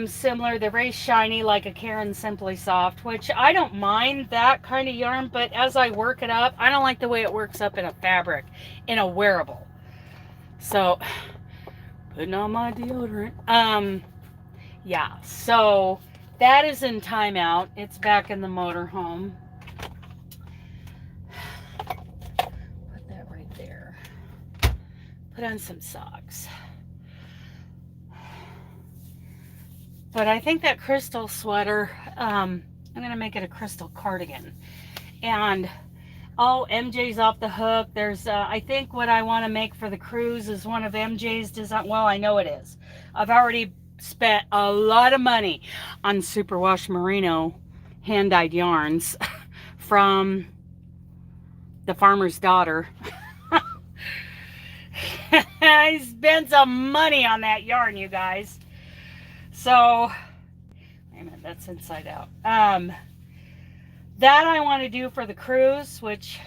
similar. They're very shiny, like a Karen Simply Soft, which I don't mind that kind of yarn, but as I work it up, I don't like the way it works up in a fabric, in a wearable. So, putting on my deodorant. Yeah, so that is in timeout. It's back in the motorhome. Put on some socks. But I think that crystal sweater, I'm going to make it a crystal cardigan. And, oh, MJ's off the hook. There's, I think what I want to make for the cruise is one of MJ's design. Well, I know it is. I've already spent a lot of money on superwash merino hand-dyed yarns from the farmer's daughter. I spent some money on that yarn, you guys. So, wait a minute, that's inside out. That I want to do for the cruise, which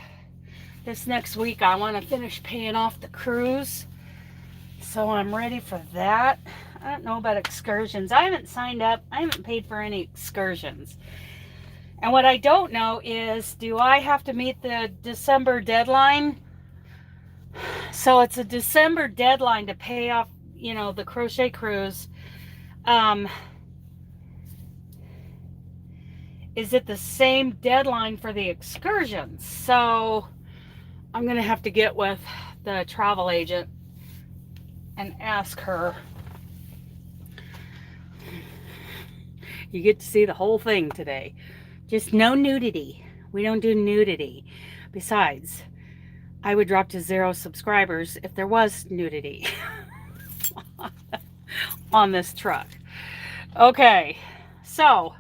this next week I want to finish paying off the cruise. So I'm ready for that. I don't know about excursions. I haven't signed up. I haven't paid for any excursions. And what I don't know is, do I have to meet the December deadline? So it's a December deadline to pay off, you know, the crochet cruise. Is it the same deadline for the excursions? So I'm going to have to get with the travel agent and ask her. You get to see the whole thing today. Just no nudity. We don't do nudity. Besides, I would drop to 0 subscribers if there was nudity on this truck. Okay, so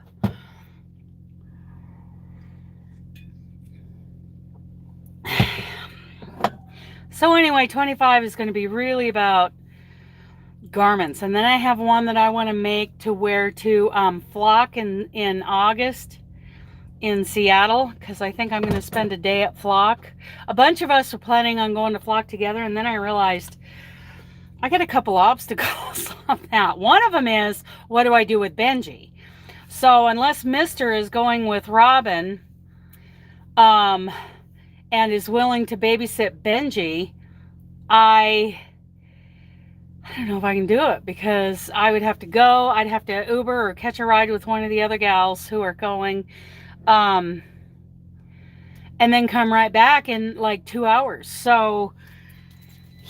anyway, 25 is going to be really about garments. And then I have one that I want to make to wear to Flock in August in Seattle, because I think I'm going to spend a day at Flock. A bunch of us are planning on going to Flock together, and then I realized I got a couple obstacles on that. One of them is, what do I do with Benji? So unless Mr. is going with Robin and is willing to babysit Benji, I don't know if I can do it, because I would have to go. I'd have to Uber or catch a ride with one of the other gals who are going. And then come right back in like 2 hours. So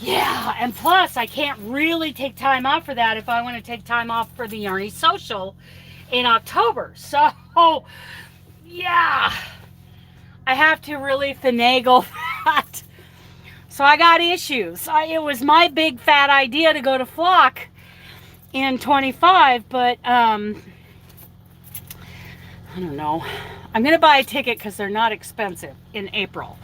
yeah, and plus I can't really take time off for that if I want to take time off for the Yarny Social in October. So yeah, I have to really finagle that. So I got issues. It was my big fat idea to go to Flock in 25, but I don't know. I'm going to buy a ticket because they're not expensive in April.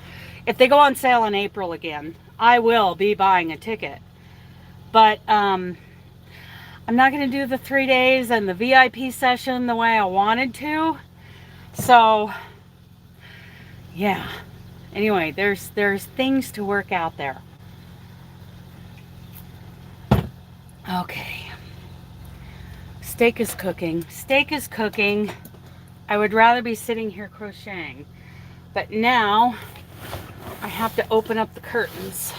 If they go on sale in April again, I will be buying a ticket. But I'm not going to do the 3 days and the VIP session the way I wanted to. So, yeah. Anyway, there's things to work out there. Okay. Steak is cooking. Steak is cooking. I would rather be sitting here crocheting. But now I have to open up the curtains.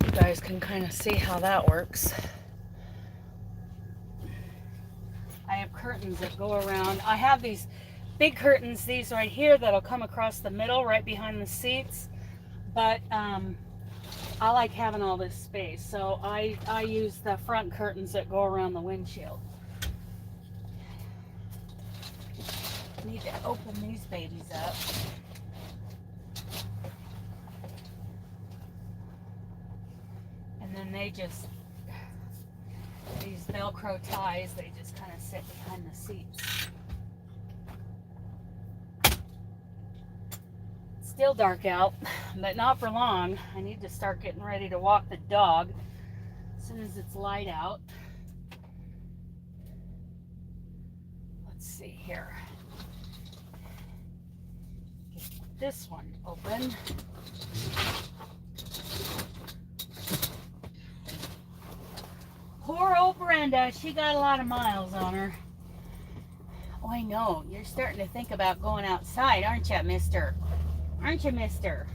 You guys can kind of see how that works. I have curtains that go around. I have these big curtains, these right here, that'll come across the middle right behind the seats. But I like having all this space, so I use the front curtains that go around the windshield. Need to open these babies up. And then they just, these Velcro ties, they just kind of sit behind the seats. It's still dark out, but not for long. I need to start getting ready to walk the dog as soon as it's light out. Let's see here. Get this one open. Poor old Brenda, she got a lot of miles on her. Oh, I know. You're starting to think about going outside, aren't you, mister? Aren't you, mister?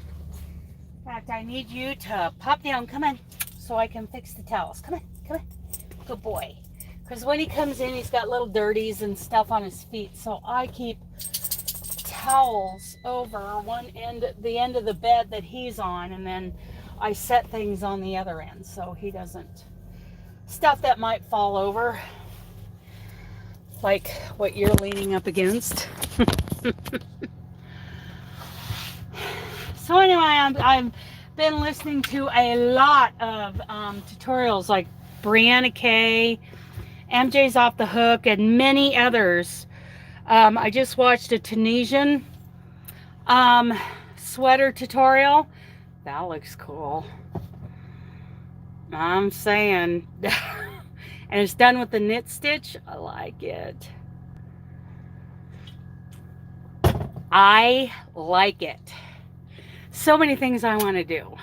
In fact, I need you to pop down. Come on, so I can fix the towels. Come on, come on. Good boy. Because when he comes in, he's got little dirties and stuff on his feet. So I keep towels over one end, the end of the bed that he's on, and then I set things on the other end so he doesn't, stuff that might fall over, like what you're leaning up against. So anyway, I've been listening to a lot of tutorials like Brianna Kay, MJ's Off the Hook, and many others. I just watched a Tunisian sweater tutorial. That looks cool. I'm saying. And it's done with the knit stitch. I like it. I like it. So many things I want to do.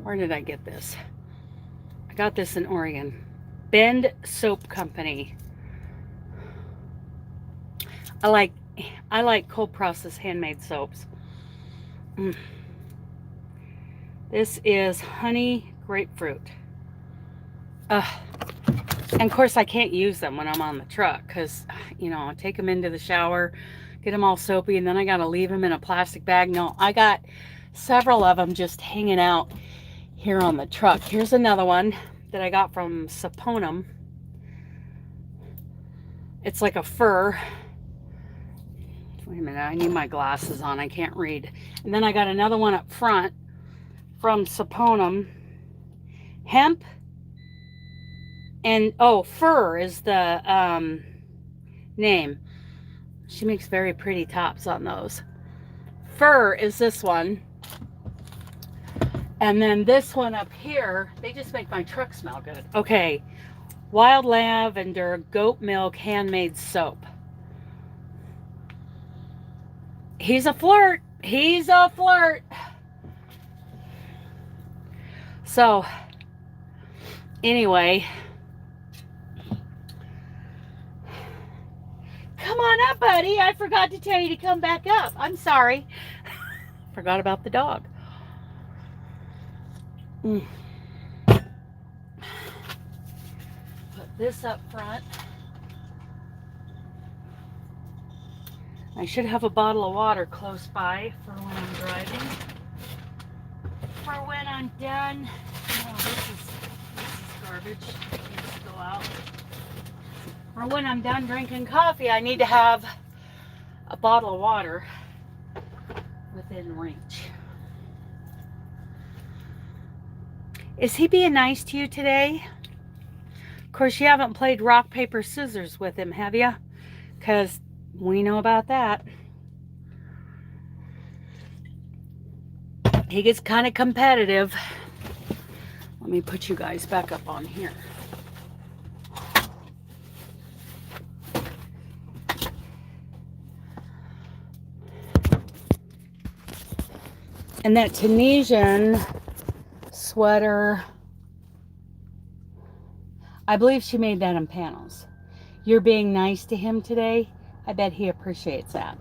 Where did I get this? I got this in Oregon. Bend Soap Company. I like cold process handmade soaps. This is honey grapefruit. And of course I can't use them when I'm on the truck because, you know, I take them into the shower, get them all soapy, and then I got to leave them in a plastic bag. No, I got several of them just hanging out here on the truck. Here's another one that I got from Saponum. It's like a fur. Wait a minute, I need my glasses on. I can't read. And then I got another one up front from Saponum. Hemp and, oh, fur is the name. She makes very pretty tops on those. Fur is this one. And then this one up here, they just make my truck smell good. Okay, Wild Lavender Goat Milk Handmade Soap. He's a flirt. He's a flirt. So, anyway. Come on up, buddy. I forgot to tell you to come back up. I'm sorry. Forgot about the dog. Put this up front. I should have a bottle of water close by for when I'm driving. For when I'm done. Oh, this is garbage. It needs to go out. For when I'm done drinking coffee, I need to have a bottle of water within reach. Is he being nice to you today? Of course, you haven't played rock, paper, scissors with him, have you? Because we know about that. He gets kind of competitive. Let me put you guys back up on here. And that Tunisian sweater, I believe she made that in panels. You're being nice to him today. I bet he appreciates that.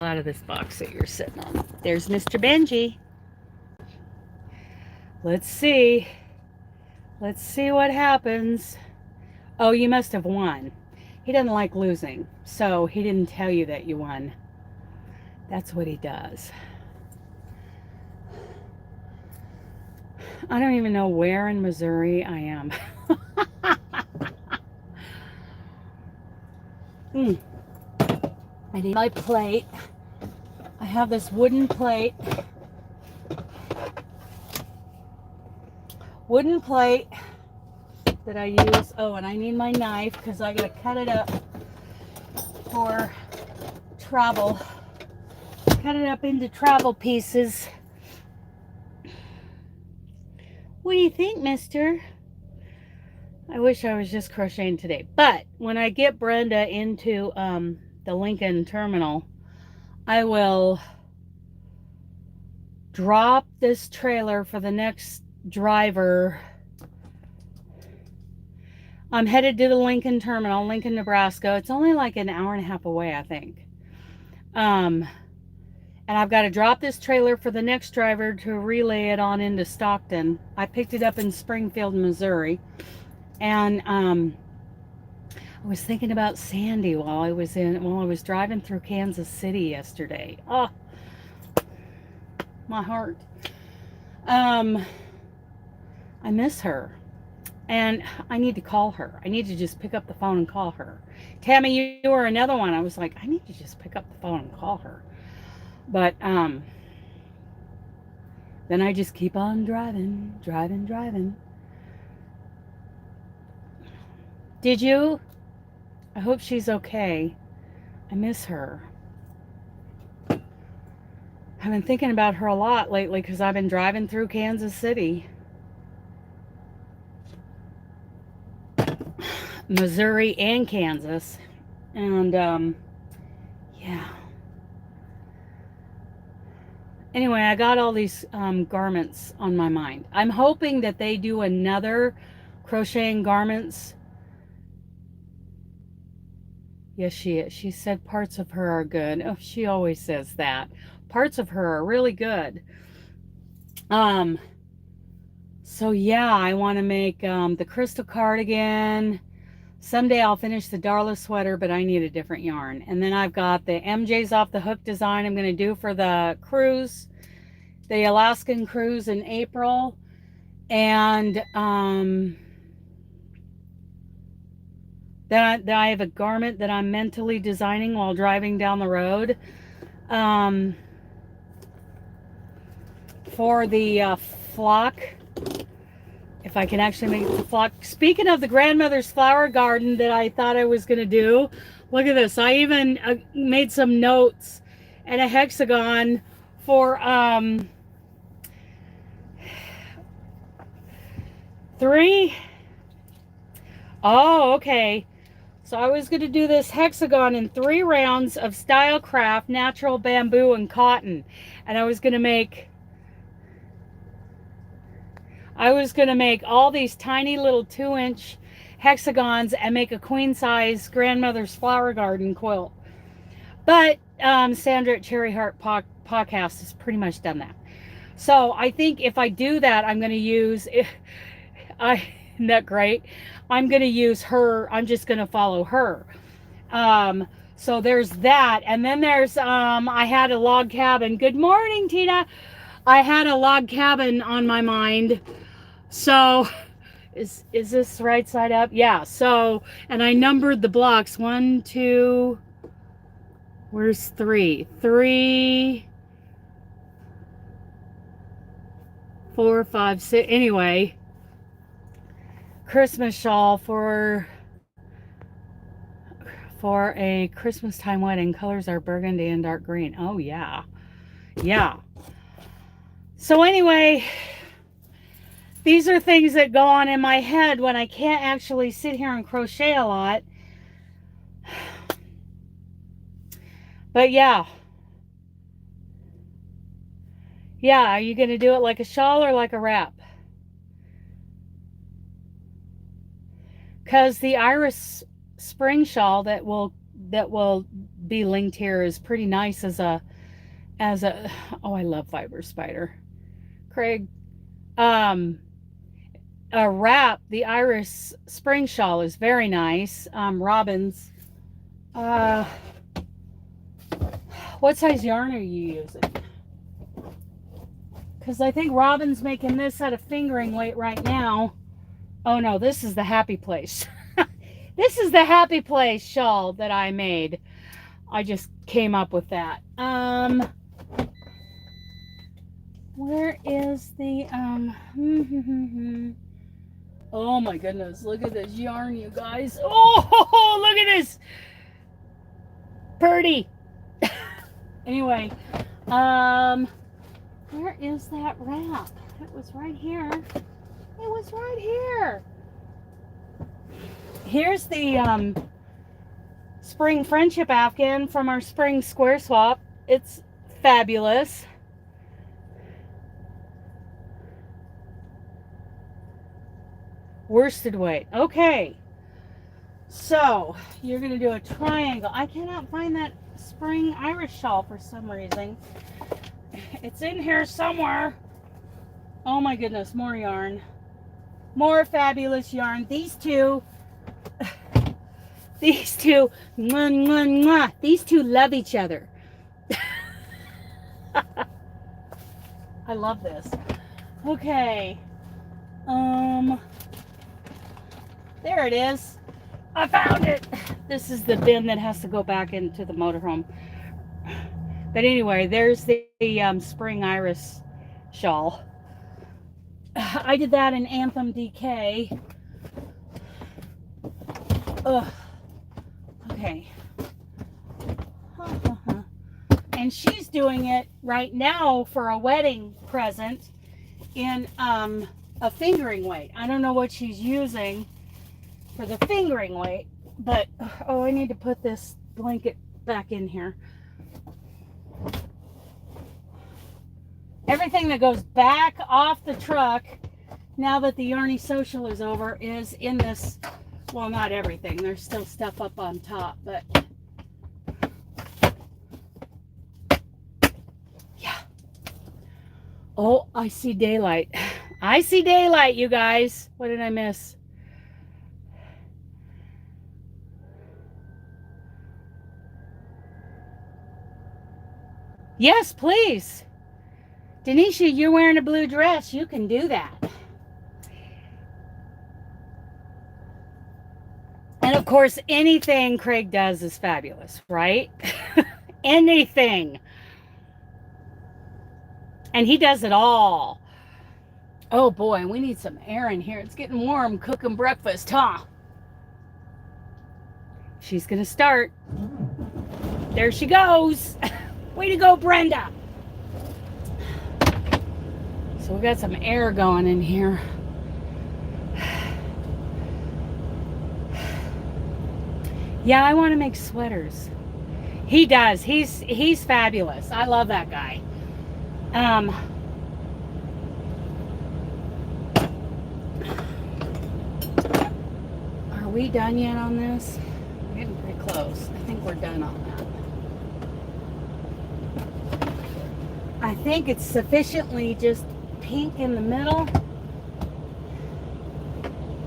Out of this box that you're sitting on. There's Mr. Benji. Let's see. Let's see what happens. Oh, you must have won. He doesn't like losing, so he didn't tell you that you won. That's what he does. I don't even know where in Missouri I am. I need my plate. I have this wooden plate. Wooden plate that I use. Oh, and I need my knife because I gotta cut it up for travel. Cut it up into travel pieces. What do you think, mister? I wish I was just crocheting today. But when I get Brenda into the Lincoln terminal, I will drop this trailer for the next driver. I'm headed to the Lincoln terminal, Lincoln, Nebraska. It's only like an hour and a half away, I think. And I've got to drop this trailer for the next driver to relay it on into Stockton. I picked it up in Springfield, Missouri. And I was thinking about Sandy while I was driving through Kansas City yesterday. Oh, my heart. I miss her. And I need to call her. I need to just pick up the phone and call her. Tammy, you were another one. I was like, I need to just pick up the phone and call her. But then I just keep on driving. Did you? I hope she's okay. I miss her. I've been thinking about her a lot lately because I've been driving through Kansas City, Missouri, and Kansas. And yeah. Anyway, I got all these garments on my mind. I'm hoping that they do another crocheting garments. Yes, she is. She said parts of her are good. Oh, she always says that. Parts of her are really good. So yeah, I want to make the crystal cardigan. Someday I'll finish the Darla sweater, but I need a different yarn. And then I've got the MJ's Off the Hook design I'm going to do for the cruise, the Alaskan cruise in April. And then I have a garment that I'm mentally designing while driving down the road for the flock. If I can actually make the flock. Speaking of the grandmother's flower garden that I thought I was going to do, look at this. I even made some notes and a hexagon for 3. Oh, okay. So I was going to do this hexagon in 3 rounds of Stylecraft, natural bamboo, and cotton. And I was going to make all these tiny little 2-inch hexagons and make a queen size grandmother's flower garden quilt. But Sandra at Cherry Heart Podcast has pretty much done that. So I think if I do that, I'm going to use, isn't that great? I'm going to use her. I'm just going to follow her. So there's that. And then there's, I had a log cabin. Good morning, Tina. I had a log cabin on my mind. So is this right side up? Yeah. So, and I numbered the blocks. 1, 2, where's 3? 3, 4, 5, 6. Anyway, Christmas shawl for a Christmas time wedding. Colors are burgundy and dark green. Oh yeah. Yeah. So anyway, these are things that go on in my head when I can't actually sit here and crochet a lot. But yeah. Yeah, are you going to do it like a shawl or like a wrap? Because the iris spring shawl that will be linked here is pretty nice as a oh, I love fiber spider, Craig. A wrap, the iris spring shawl is very nice. Robin's, what size yarn are you using? Because I think Robin's making this at a fingering weight right now. Oh no, this is the Happy Place. This is the Happy Place shawl that I made. I just came up with that. Where is the, oh my goodness, look at this yarn, you guys. Oh, look at this. Purdy. Anyway, where is that wrap? It was right here. It was right here. Here's the spring friendship afghan from our spring square swap. It's fabulous. Worsted weight. Okay. So you're going to do a triangle. I cannot find that spring iris shawl for some reason. It's in here somewhere. Oh my goodness, more yarn. More fabulous yarn. These two, these two, mwah, mwah, mwah. These two love each other. I love this. Okay. There it is. I found it. This is the bin that has to go back into the motorhome. But anyway, there's the spring iris shawl. I did that in Anthem DK. Ugh. Okay. And she's doing it right now for a wedding present in a fingering weight. I don't know what she's using for the fingering weight, but oh, I need to put this blanket back in here. Everything that goes back off the truck now that the Yarny Social is over is in this. Well, not everything. There's still stuff up on top, but yeah. Oh, I see daylight. I see daylight, you guys. What did I miss? Yes, please. Denisha, you're wearing a blue dress. You can do that. And of course, anything Craig does is fabulous, right? Anything. And he does it all. Oh boy, we need some air in here. It's getting warm cooking breakfast, huh? She's gonna start. There she goes. Way to go, Brenda. So we got some air going in here. Yeah, I want to make sweaters. He does. He's fabulous. I love that guy. Are we done yet on this? We're getting pretty close. I think we're done on that. I think it's sufficiently just pink in the middle,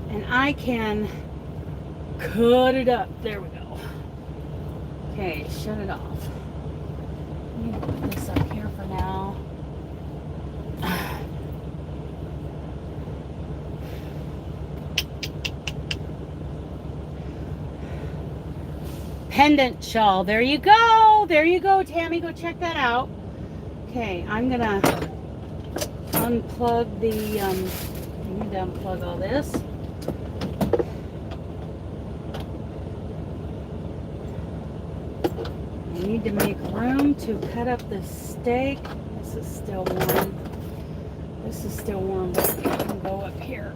and I can cut it up. There we go. Okay, shut it off. I'm gonna put this up here for now. Pendant shawl. There you go. There you go, Tammy. Go check that out. Okay, I'm gonna unplug the, I need to unplug all this. I need to make room to cut up the steak. This is still warm. This is still warm, but it can go up here.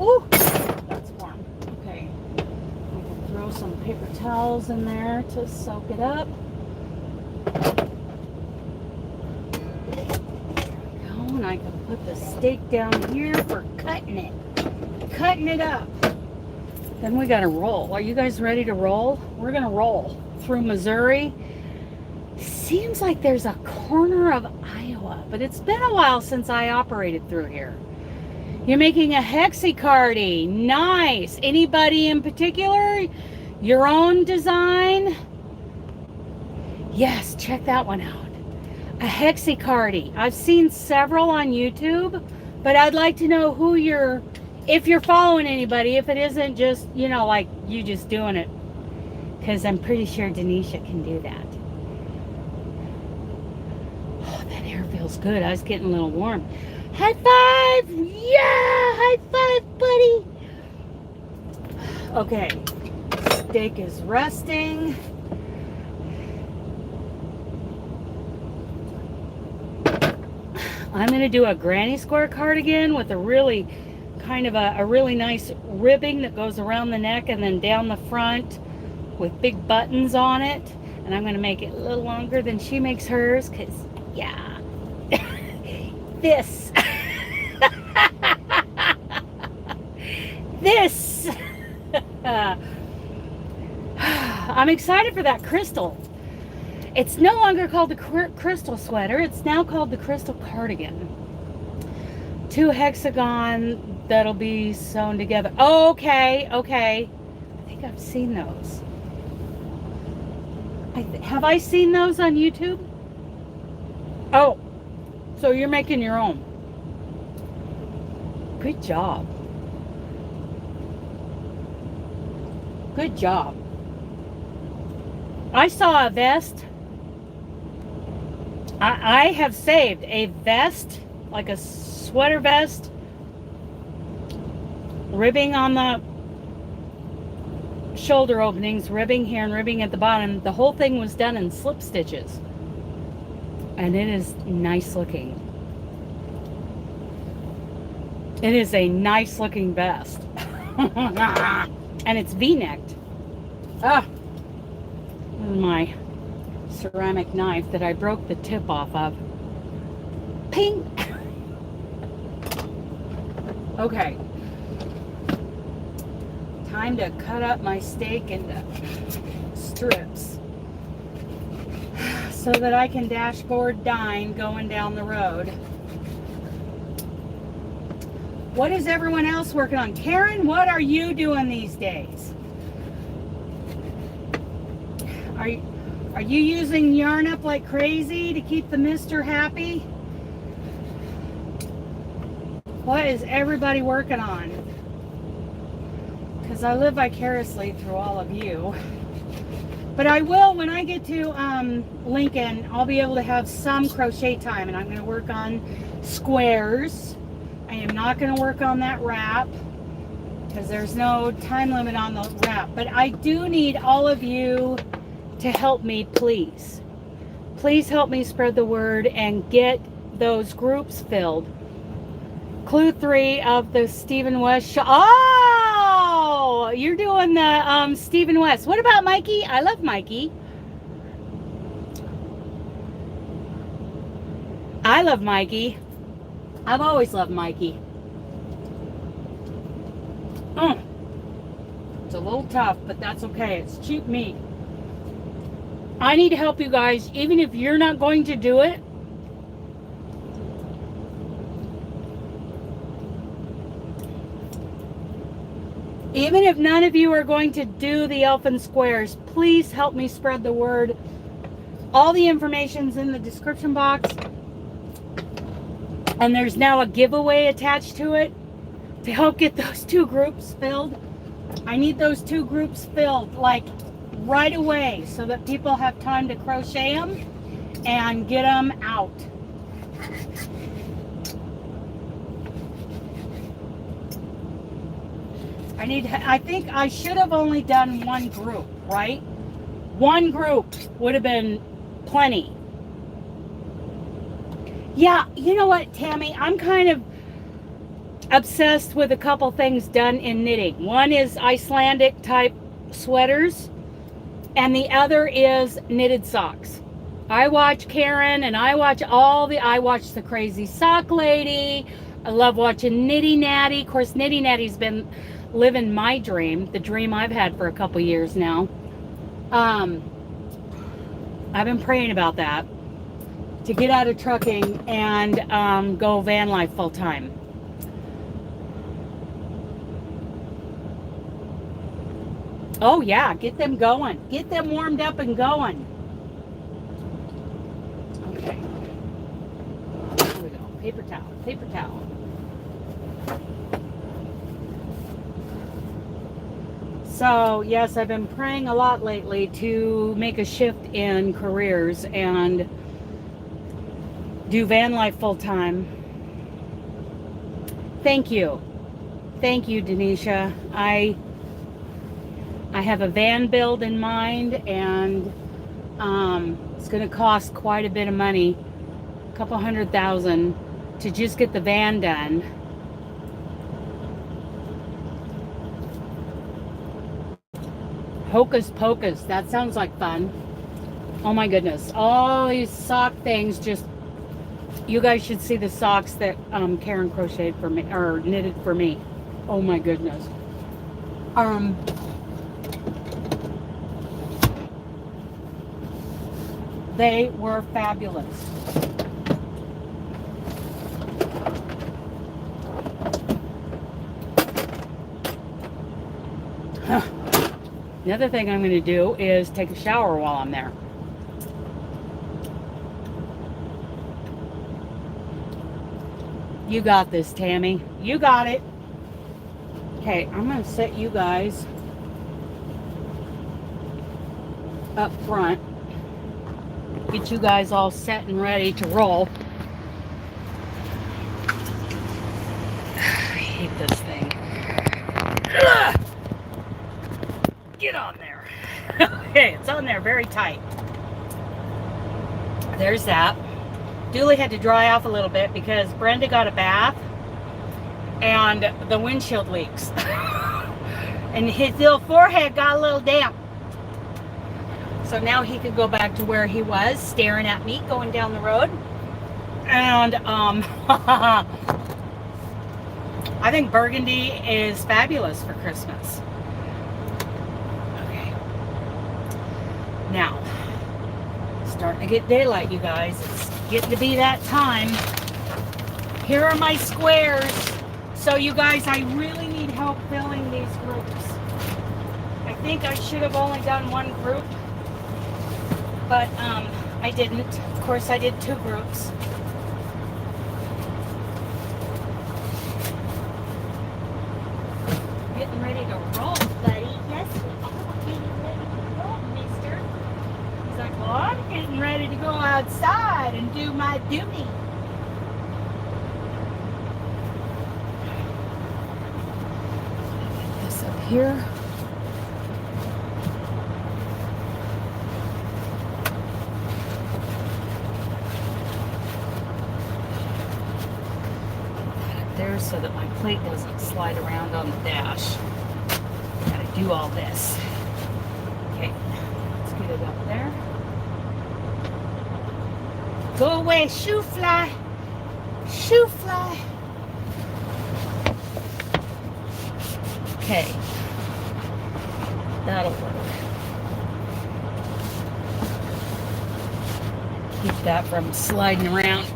Ooh, that's warm. Okay, I can throw some paper towels in there to soak it up. And I can put the steak down here for cutting it up. Then we gotta roll. Are you guys ready to roll? We're gonna roll through Missouri. Seems like there's a corner of Iowa, but it's been a while since I operated through here. You're making a hexicardy. Nice. Anybody in particular? Your own design? Yes, check that one out. A hexicardy. I've seen several on YouTube, but I'd like to know who you're, if you're following anybody, if it isn't just, you know, like you just doing it. Because I'm pretty sure Denisha can do that. Oh, that air feels good. I was getting a little warm. High five! Yeah! High five, buddy! Okay. Steak is resting. I'm going to do a granny square cardigan with a really kind of a really nice ribbing that goes around the neck and then down the front with big buttons on it. And I'm going to make it a little longer than she makes hers because, yeah, this. This. I'm excited for that crystal. It's no longer called the crystal sweater. It's now called the crystal cardigan. 2 hexagon that'll be sewn together. Oh, okay. I think I've seen those. Have I seen those on YouTube? Oh, so you're making your own. Good job. Good job. I saw a vest. I have saved a vest, like a sweater vest, ribbing on the shoulder openings, ribbing here and ribbing at the bottom. The whole thing was done in slip stitches. And it is nice looking. It is a nice looking vest. And it's V-necked. Ah, this is my ceramic knife that I broke the tip off of. Ping! Okay. Time to cut up my steak into strips so that I can dashboard dine going down the road. What is everyone else working on? Karen, what are you doing these days? Are you using yarn up like crazy to keep the mister happy? What is everybody working on? Because I live vicariously through all of you. But I will, when I get to Lincoln, I'll be able to have some crochet time, and I'm going to work on squares. I am not going to work on that wrap because there's no time limit on the wrap. But I do need all of you to help me, please. Please help me spread the word and get those groups filled. Clue 3 of the Stephen West show. Oh, you're doing the Stephen West. What about Mikey? I love Mikey. I love Mikey. I've always loved Mikey. It's a little tough, but that's okay. It's cheap meat. I need to help you guys, even if you're not going to do it. Even if none of you are going to do the Elfin Squares, please help me spread the word. All the information's in the description box. And there's now a giveaway attached to it to help get those 2 groups filled. I need those 2 groups filled like right away so that people have time to crochet them and get them out. I think I should have only done 1 group, right? 1 group would have been plenty. Yeah, you know what, Tammy? I'm kind of obsessed with a couple things done in knitting. One is Icelandic type sweaters, and the other is knitted socks. I watch Karen, and I watch the Crazy Sock Lady. I love watching Nitty Natty. Of course, Nitty Natty's been living my dream, the dream I've had for a couple years now. I've been praying about that, to get out of trucking and go van life full time. Oh yeah, get them going. Get them warmed up and going. Okay. Here we go. Paper towel, paper towel. So yes, I've been praying a lot lately to make a shift in careers and do van life full time. Thank you, Denisha. I have a van build in mind, and it's going to cost quite a bit of money, a couple $100,000 to just get the van done. Hocus pocus, that sounds like fun. Oh my goodness, all these sock things, just, you guys should see the socks that Karen crocheted for me, or knitted for me. Oh my goodness. They were fabulous. The other thing I'm going to do is take a shower while I'm there. You got this, Tammy. You got it. Okay, I'm going to set you guys up front. Get you guys all set and ready to roll. I hate this thing. Get on there. Okay, it's on there very tight. There's that. Dooley had to dry off a little bit because Brenda got a bath and the windshield leaks. And his little forehead got a little damp. So now he could go back to where he was, staring at me going down the road. And I think burgundy is fabulous for Christmas. Okay. Now, starting to get daylight, you guys. It's getting to be that time. Here are my squares. So you guys, I really need help filling these groups. I think I should have only done 1 group, but I didn't. Of course, I did 2 groups. Getting ready to roll, buddy. Yes, we are getting ready to roll, mister. He's like, well, I'm getting ready to go outside and do my duty. Get this up here. So that my plate doesn't slide around on the dash. Gotta do all this. Okay, let's get it up there. Go away, shoe fly. Shoe fly. Okay, that'll work. Keep that from sliding around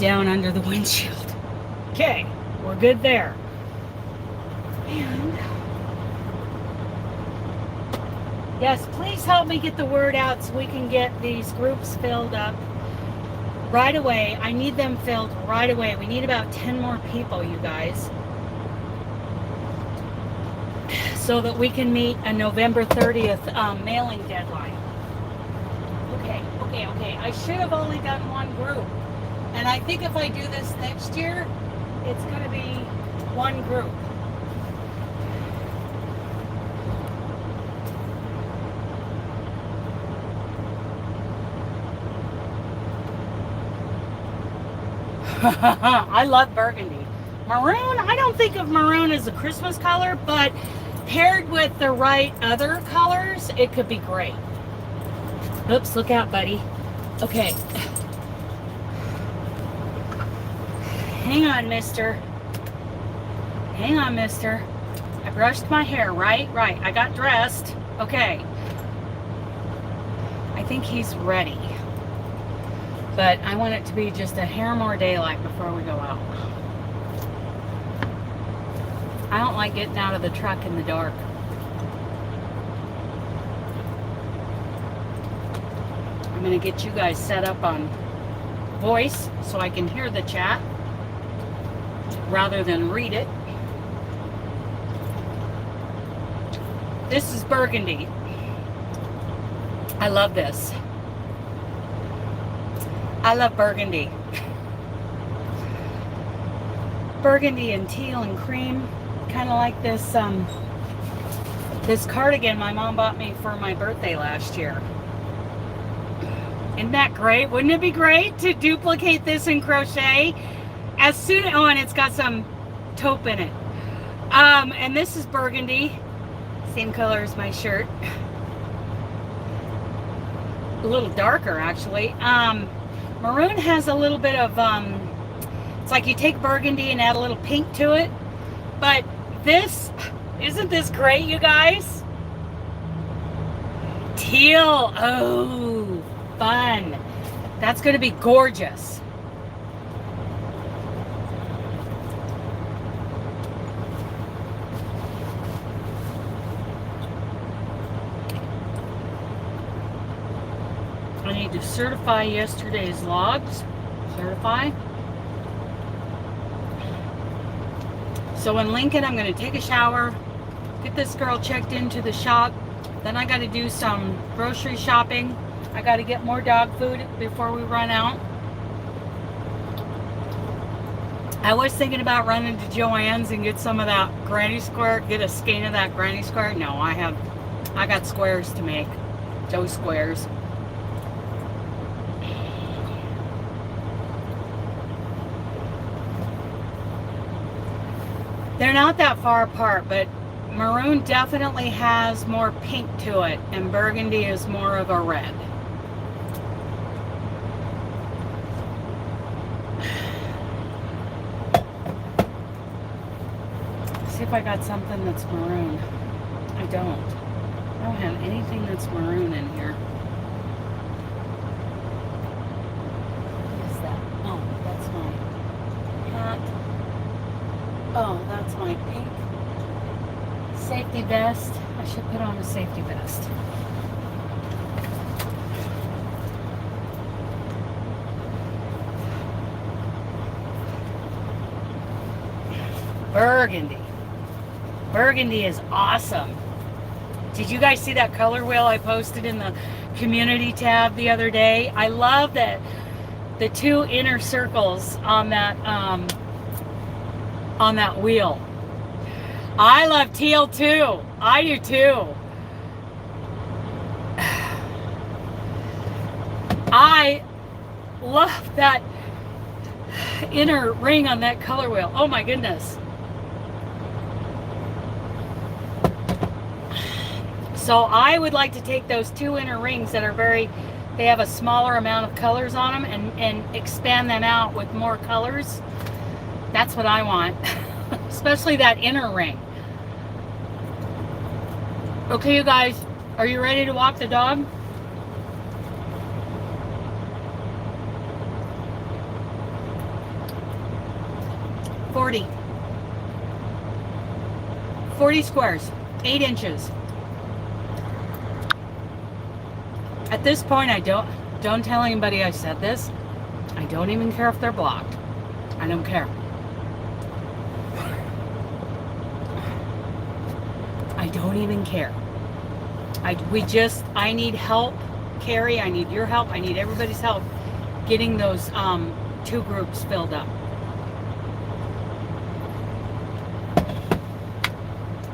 down under the windshield. Okay, we're good there. And yes, please help me get the word out so we can get these groups filled up right away. I need them filled right away. We need about 10 more people, you guys, so that we can meet a November 30th mailing deadline. Okay. I should have only done one group. And I think if I do this next year, it's going to be one group. I love burgundy. Maroon, I don't think of maroon as a Christmas color, but paired with the right other colors, it could be great. Oops, look out, buddy. Okay. Hang on, mister. Hang on, mister. I brushed my hair, right? Right. I got dressed. Okay. I think he's ready. But I want it to be just a hair more daylight before we go out. I don't like getting out of the truck in the dark. I'm going to get you guys set up on voice so I can hear the chat rather than read it. This is burgundy. I love this. I love burgundy. Burgundy and teal and cream. Kind of like this this cardigan my mom bought me for my birthday last year. Isn't that great? Wouldn't it be great to duplicate this in crochet? As soon as, oh, and it's got some taupe in it. And this is burgundy. Same color as my shirt. A little darker, actually. Maroon has a little bit of, it's like you take burgundy and add a little pink to it. But this, isn't this great, you guys? Teal. Oh, fun. That's going to be gorgeous. I need to certify yesterday's logs. Certify. So in Lincoln, I'm going to take a shower, get this girl checked into the shop. Then I got to do some grocery shopping. I got to get more dog food before we run out. I was thinking about running to Joann's and get some of that granny square, get a skein of that granny square. No, I got squares to make. Joe squares. They're not that far apart, but maroon definitely has more pink to it, and burgundy is more of a red. See if I got something that's maroon. I don't have anything that's maroon in here. What is that? Oh, that's my hat. Oh, that's my pink safety vest. I should put on a safety vest. Burgundy. Burgundy is awesome. Did you guys see that color wheel I posted in the community tab the other day? I love that the two inner circles on that wheel. I love teal too. I do too. I love that inner ring on that color wheel. Oh my goodness. So I would like to take those two inner rings that are they have a smaller amount of colors on them and expand them out with more colors. That's what I want. Especially that inner ring. Okay, you guys, are you ready to walk the dog? 40 squares, 8 inches. At this point, don't tell anybody I said this. I don't even care if they're blocked. I don't care. I don't even care. I need help, Carrie. I need your help. I need everybody's help getting those 2 groups filled up.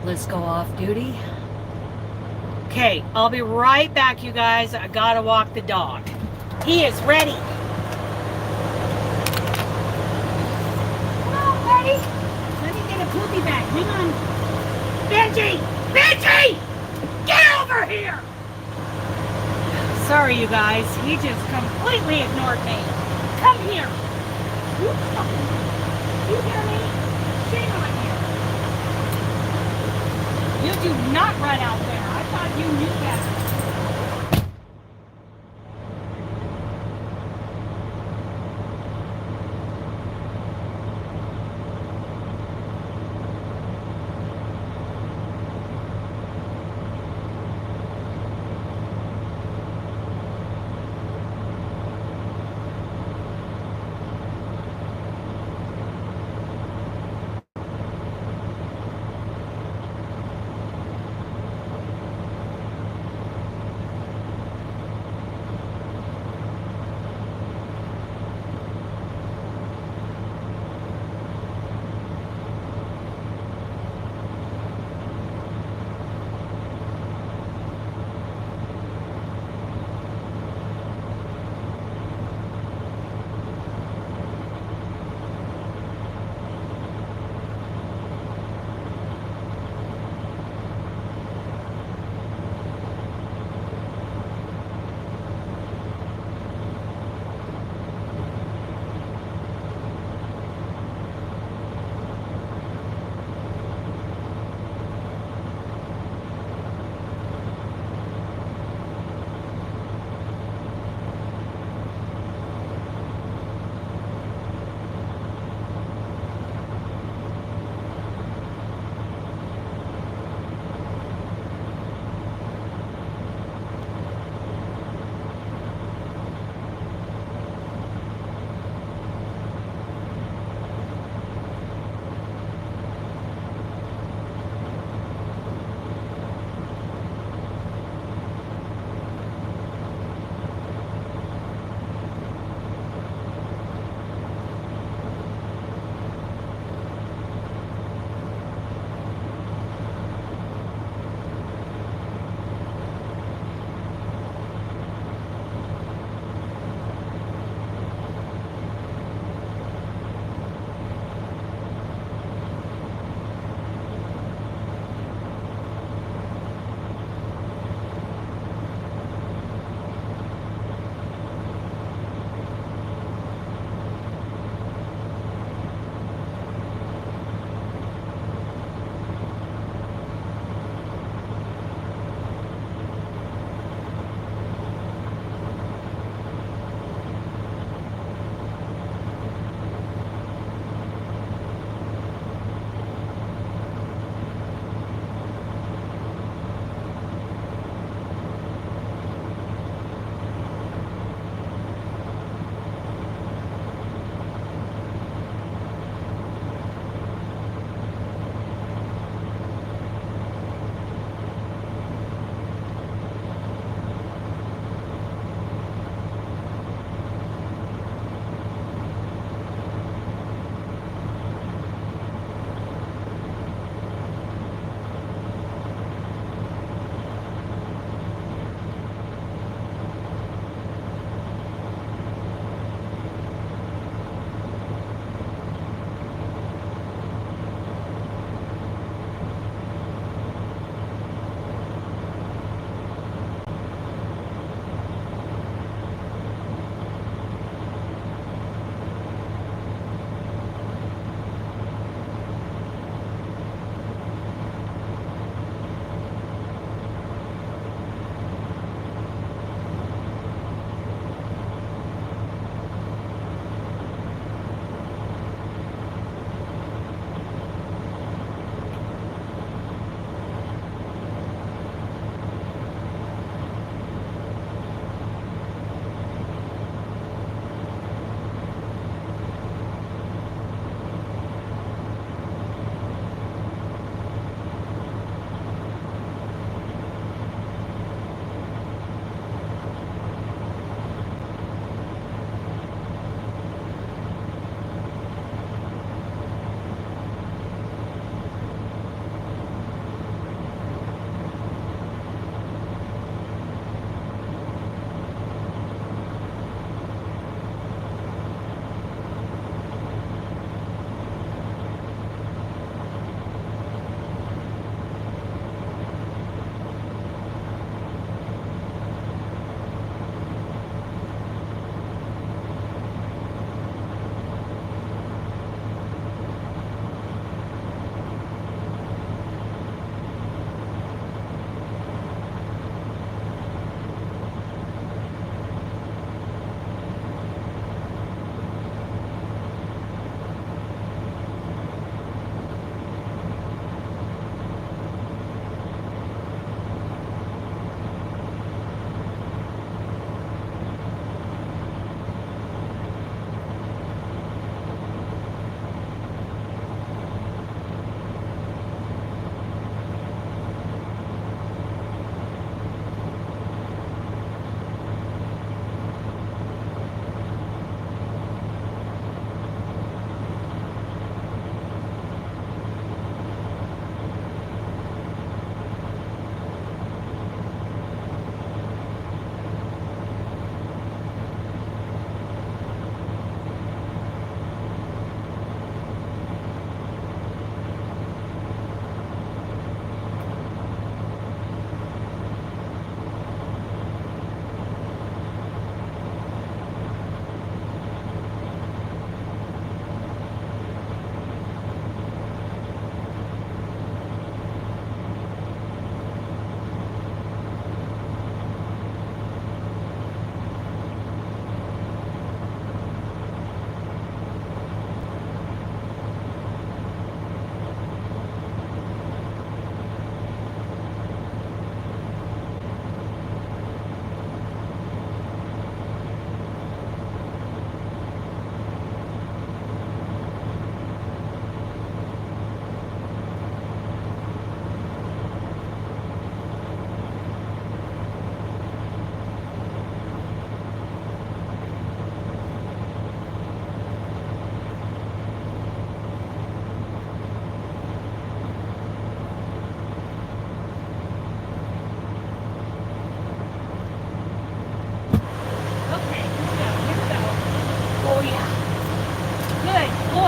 Let's go off duty. Okay, I'll be right back, you guys. I gotta walk the dog. He is ready. Come on, buddy. Let me get a poopy bag. Hang on. Benji! Benji! Get over here! Sorry, you guys. He just completely ignored me. Come here. You hear me? Shame on you. You do not run out there. I thought you knew better.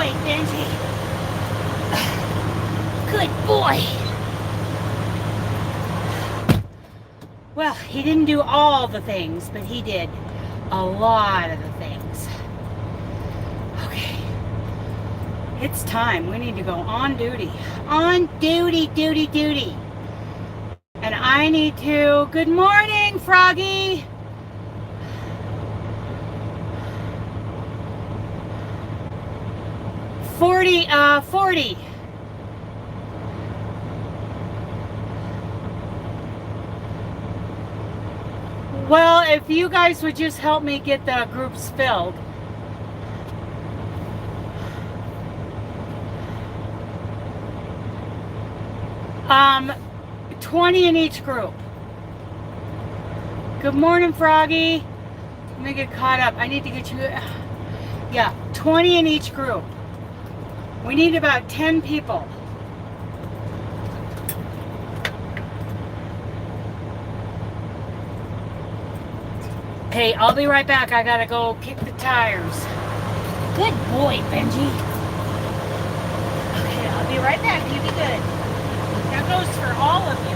boy, Benji. Good boy. Well, he didn't do all the things, but he did a lot of the things. Okay. It's time. We need to go on duty. On duty, duty, duty. And I need to... Good morning, Froggy. Forty. Well, if you guys would just help me get the groups filled. Um, 20 in each group. Good morning, Froggy. Let me get caught up. I need to get you... Yeah, 20 in each group. We need about 10 people. Hey, I'll be right back. I gotta go kick the tires. Good boy, Benji. Okay, I'll be right back. You be good. That goes for all of you.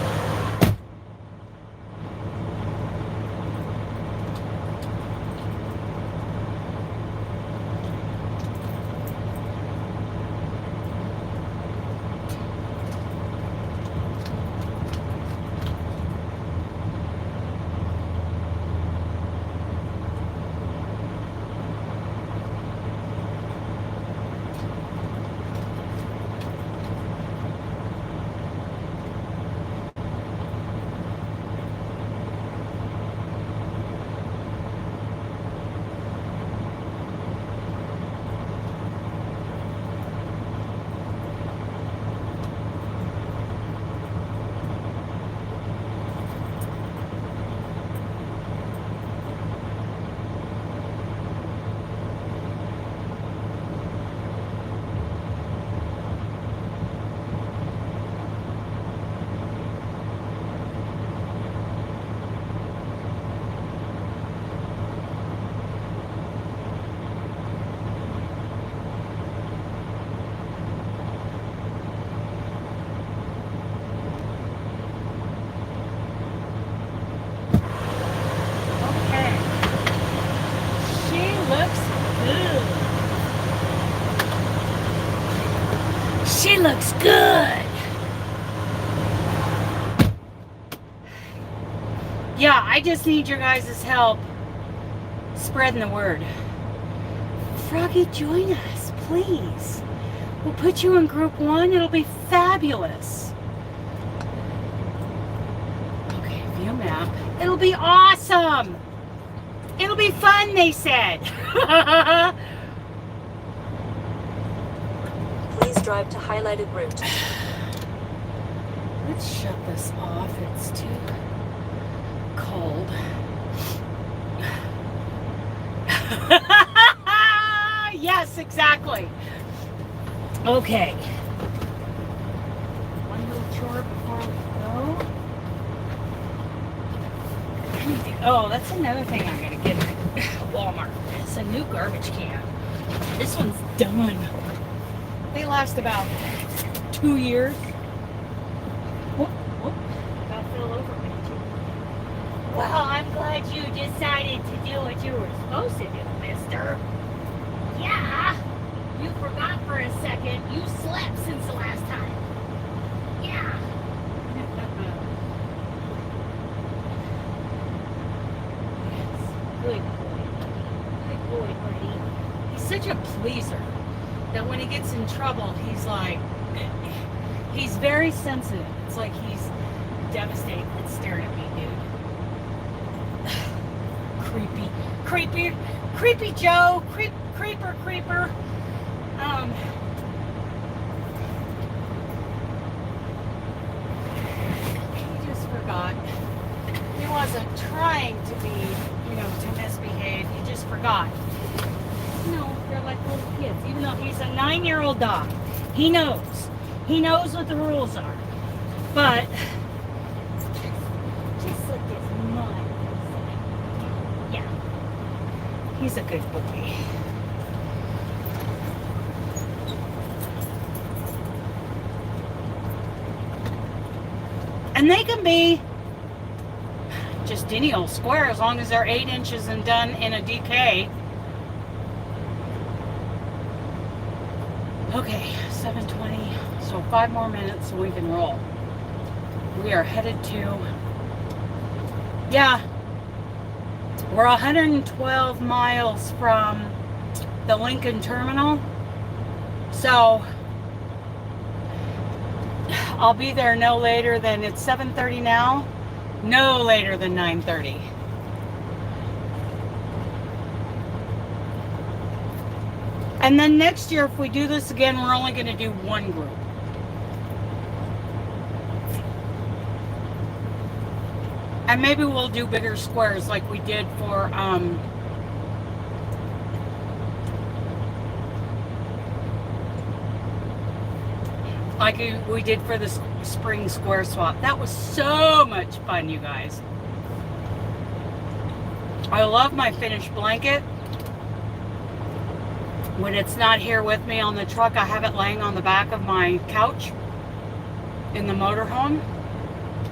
She looks good. Yeah, I just need your guys' help spreading the word. Froggy, join us, please. We'll put you in group 1. It'll be fabulous. Okay, view map. It'll be awesome. It'll be fun, they said. Please drive to highlighted route. Let's shut this off. It's too cold. Yes, exactly. Okay. One little chore before we go. Oh, that's another thing I'm gonna get at Walmart. It's a new garbage can. This one's done. They last about 2 years. Whoop, whoop. About fell over me. Well, I'm glad you decided to do what you were supposed to do, mister. Yeah. You forgot for a second. You slept since the last time. Yeah. Yes. Good boy. Good boy, buddy. He's such a pleaser that when he gets in trouble, he's very sensitive. It's like he's devastated and staring at me, dude. Creepy Joe, creeper. He just forgot. He wasn't trying to be, to misbehave. He just forgot. No, they're like little kids. Even though he's a 9-year-old dog, he knows. He knows what the rules are. But just like this mud. Yeah. He's a good boy. And they can be just any old square as long as they're 8 inches and done in a DK. Okay, 7:20. So 5 more minutes so we can roll. We are headed to, yeah, we're 112 miles from the Lincoln Terminal. So I'll be there no later than, it's 7:30 now, no later than 9:30. And then next year, if we do this again, we're only going to do 1 group. And maybe we'll do bigger squares like we did for the spring square swap. That was so much fun, you guys. I love my finished blanket. When it's not here with me on the truck, I have it laying on the back of my couch in the motorhome.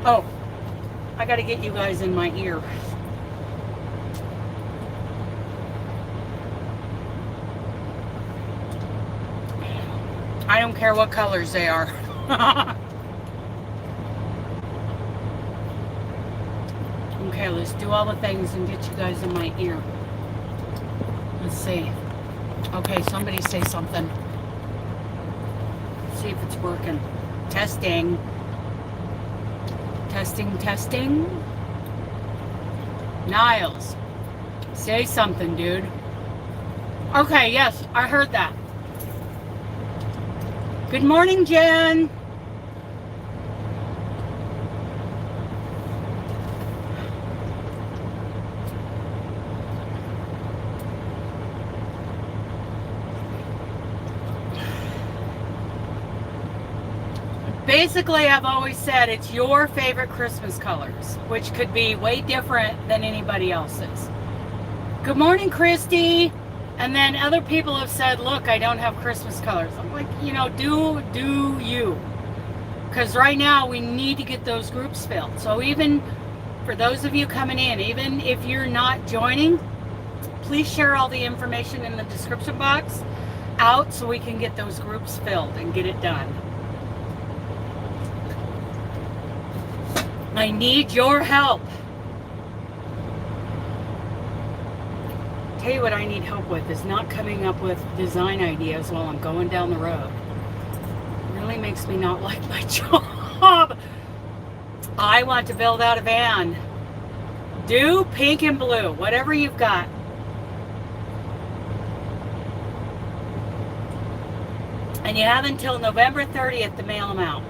Oh, I got to get you guys in my ear. I don't care what colors they are. Okay, let's do all the things and get you guys in my ear. Let's see. Okay, somebody say something. Let's see if it's working. Testing. Testing, testing. Niles, say something, dude. Okay, yes, I heard that. Good morning, Jen. Basically, I've always said it's your favorite Christmas colors, which could be way different than anybody else's. Good morning, Christy. And then other people have said, look, I don't have Christmas colors. I'm like, you know, do you. Because right now we need to get those groups filled. So even for those of you coming in, even if you're not joining, please share all the information in the description box out so we can get those groups filled and get it done. I need your help. Tell you what I need help with is not coming up with design ideas while I'm going down the road. It really makes me not like my job. I want to build out a van. Do pink and blue, whatever you've got. And you have until November 30th to mail them out.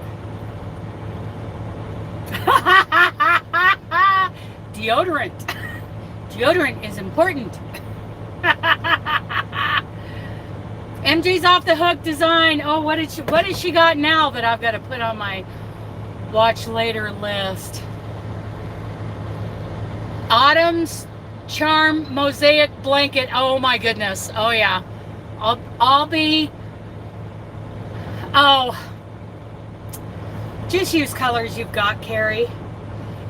Deodorant. Deodorant is important. MJ's off the hook design. Oh, what has she got now that I've got to put on my watch later list? Autumn's Charm Mosaic Blanket. Oh my goodness. Oh yeah. I'll be. Oh. Just use colors you've got, Carrie.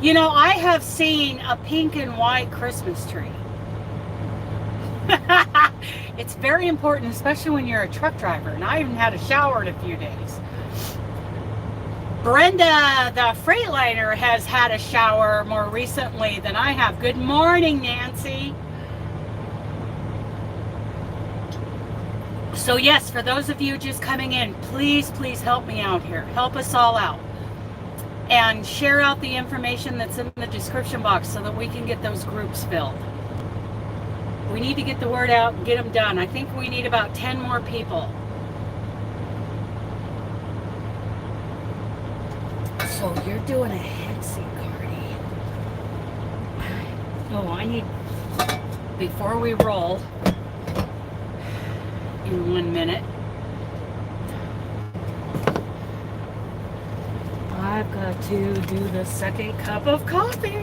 You know, I have seen a pink and white Christmas tree. It's very important, especially when you're a truck driver. And I haven't had a shower in a few days. Brenda, the Freightliner, has had a shower more recently than I have. Good morning, Nancy. So yes, for those of you just coming in, please help me out here. Help us all out. And share out the information that's in the description box so that we can get those groups filled. We need to get the word out and get them done. I think we need about 10 more people. So you're doing a Hexie cardi. Oh, I need, before we roll in 1 minute, I've got to do the second cup of coffee.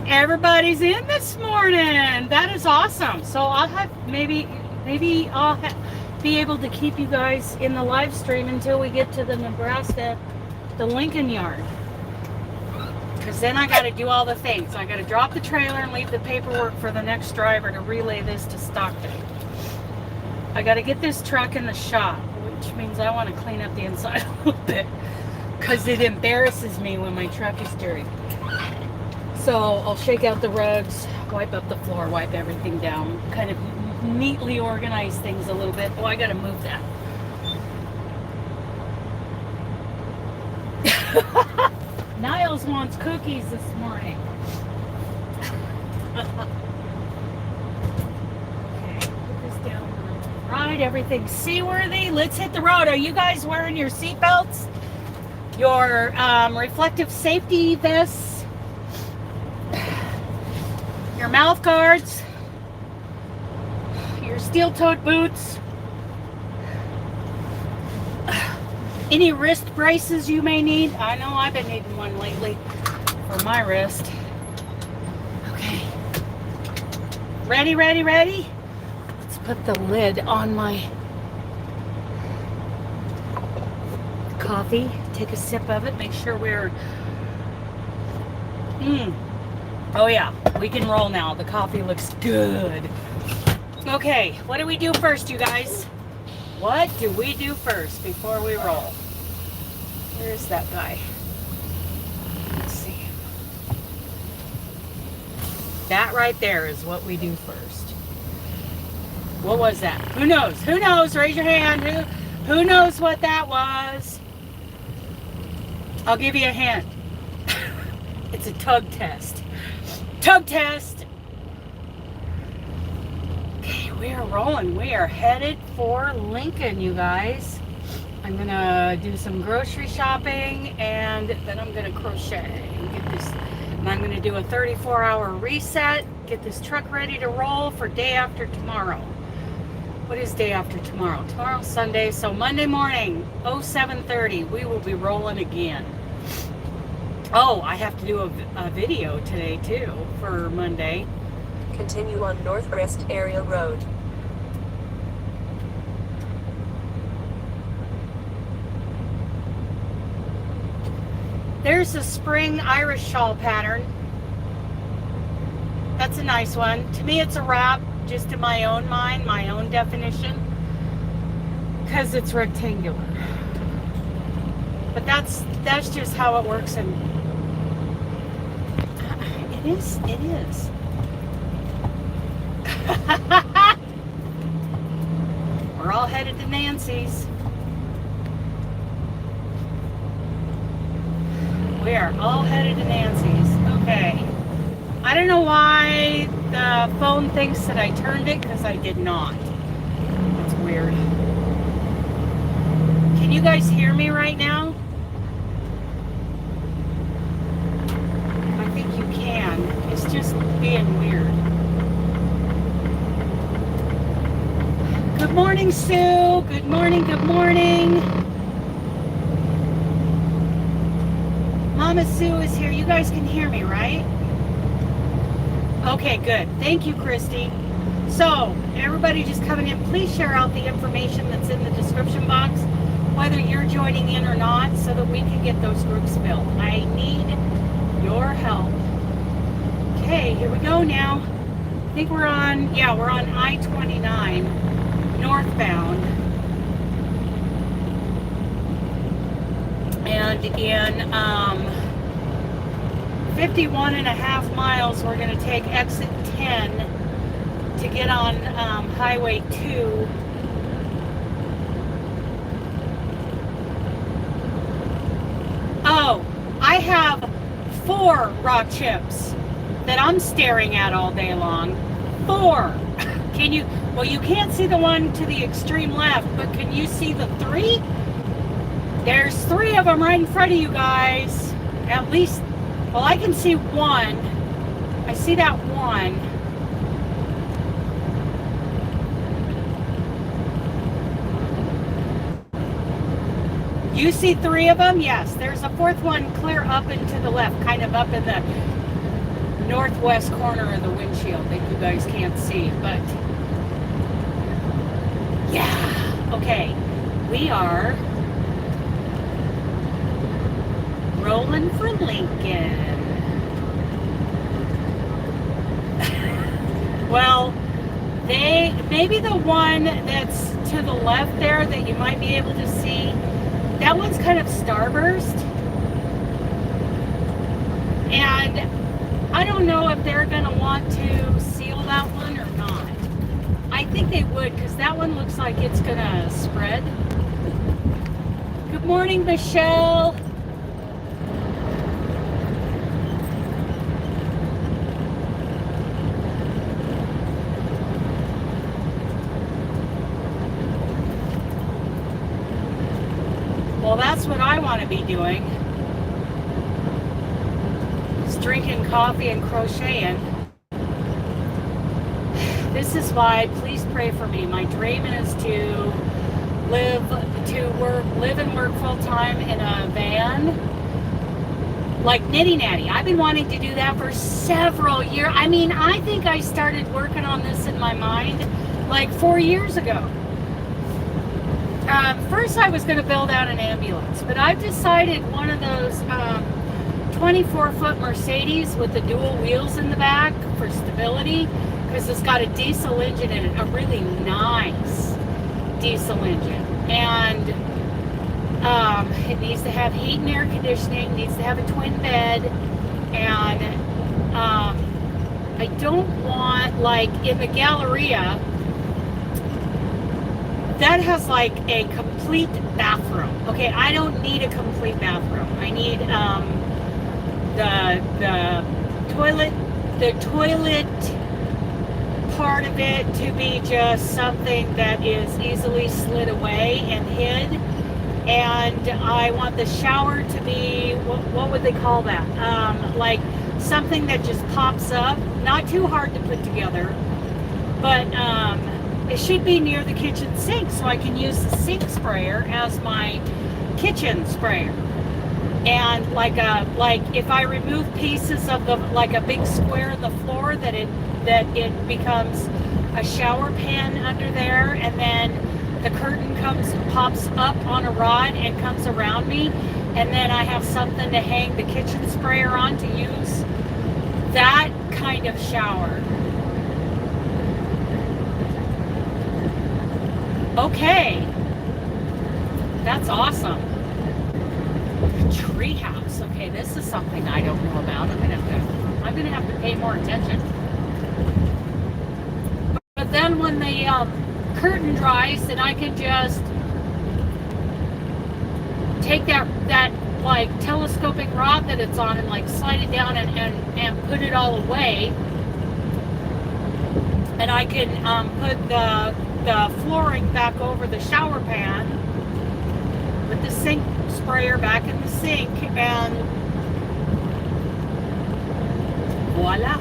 Everybody's in this morning. That is awesome. So I'll have maybe I'll be able to keep you guys in the live stream until we get to the Nebraska the Lincoln yard. Because then I got to do all the things. I got to drop the trailer and leave the paperwork for the next driver to relay this to Stockton. I got to get this truck in the shop, which means I want to clean up the inside a little bit. Because it embarrasses me when my truck is dirty. So I'll shake out the rugs, wipe up the floor, wipe everything down, kind of neatly organize things a little bit. Oh, I got to move that. Niles wants cookies this morning. Okay, put this down. Right, everything's seaworthy. Let's hit the road. Are you guys wearing your seatbelts? Your reflective safety vests? Your mouth guards? Your steel-toed boots? Any wrist braces you may need? I know I've been needing one lately for my wrist. Okay. Ready, ready, ready? Let's put the lid on my coffee. Take a sip of it. Make sure we're... Oh yeah, we can roll now. The coffee looks good. Okay, what do we do first, you guys? What do we do first before we roll? Where's that guy? Let's see. That right there is what we do first. What was that? Who knows? Who knows? Raise your hand. Who knows what that was? I'll give you a hint. It's a tug test. Tug test! Okay, we are rolling. We are headed for Lincoln, you guys. I'm gonna do some grocery shopping and then I'm gonna crochet and get this. And I'm gonna do a 34-hour reset, get this truck ready to roll for day after tomorrow. What is day after tomorrow? Tomorrow's Sunday, so Monday morning, 07:30, we will be rolling again. Oh, I have to do a video today too for Monday. Continue on Northwest Area Road. There's a spring Irish shawl pattern. That's a nice one. To me, it's a wrap, just in my own mind, my own definition, because it's rectangular. But that's just how it works, and it is. We're all headed to Nancy's. We are all headed to Nancy's. Okay. I don't know why the phone thinks that I turned it, because I did not. That's weird. Can you guys hear me right now? I think you can. It's just being weird. Good morning, Sue. Good morning, good morning. Mama Sue is here. You guys can hear me, right? Okay, good. Thank you, Christy. So, everybody just coming in, please share out the information that's in the description box, whether you're joining in or not, so that we can get those groups filled. I need your help. Okay, here we go now. I think we're on I-29 northbound. And in 51.5 miles, we're going to take exit 10 to get on Highway 2. Oh, I have 4 rock chips that I'm staring at all day long. 4. Can you, well, you can't see the one to the extreme left, but can you see the 3? There's 3 of them right in front of you guys. At least, well, I can see 1. I see that 1. You see 3 of them? Yes. There's a 4th one clear up and to the left, kind of up in the northwest corner of the windshield that you guys can't see, but yeah. Okay. We are rolling for Lincoln. Well, maybe the one that's to the left there that you might be able to see, that one's kind of starburst. And I don't know if they're going to want to seal that one or not. I think they would, because that one looks like it's going to spread. Good morning, Michelle. Well, that's what I want to be doing. Is drinking coffee and crocheting. This is why, please pray for me. My dream is to live and work full time in a van, like Nitty Natty. I've been wanting to do that for several years. I mean, I think I started working on this in my mind like 4 years ago. First I was going to build out an ambulance, but I've decided one of those 24-foot Mercedes with the dual wheels in the back for stability, because it's got a diesel engine in it, a really nice diesel engine, and it needs to have heat and air conditioning, needs to have a twin bed, and I don't want, like in the Galleria, that has like a complete bathroom. Okay, I don't need a complete bathroom. I need the toilet part of it to be just something that is easily slid away and hid. And I want the shower to be, what would they call that? Like something that just pops up, not too hard to put together, but it should be near the kitchen sink, so I can use the sink sprayer as my kitchen sprayer. And like if I remove pieces of the, like a big square in the floor, that it becomes a shower pan under there, and then the curtain pops up on a rod and comes around me, and then I have something to hang the kitchen sprayer on to use. That kind of shower. Okay, that's awesome. Treehouse. Okay, this is something I don't know about. I'm gonna have to pay more attention. But then when the curtain dries, then I can just take that like telescoping rod that it's on and like slide it down and put it all away, and I can put the flooring back over the shower pan, put the sink sprayer back in the sink, and voila.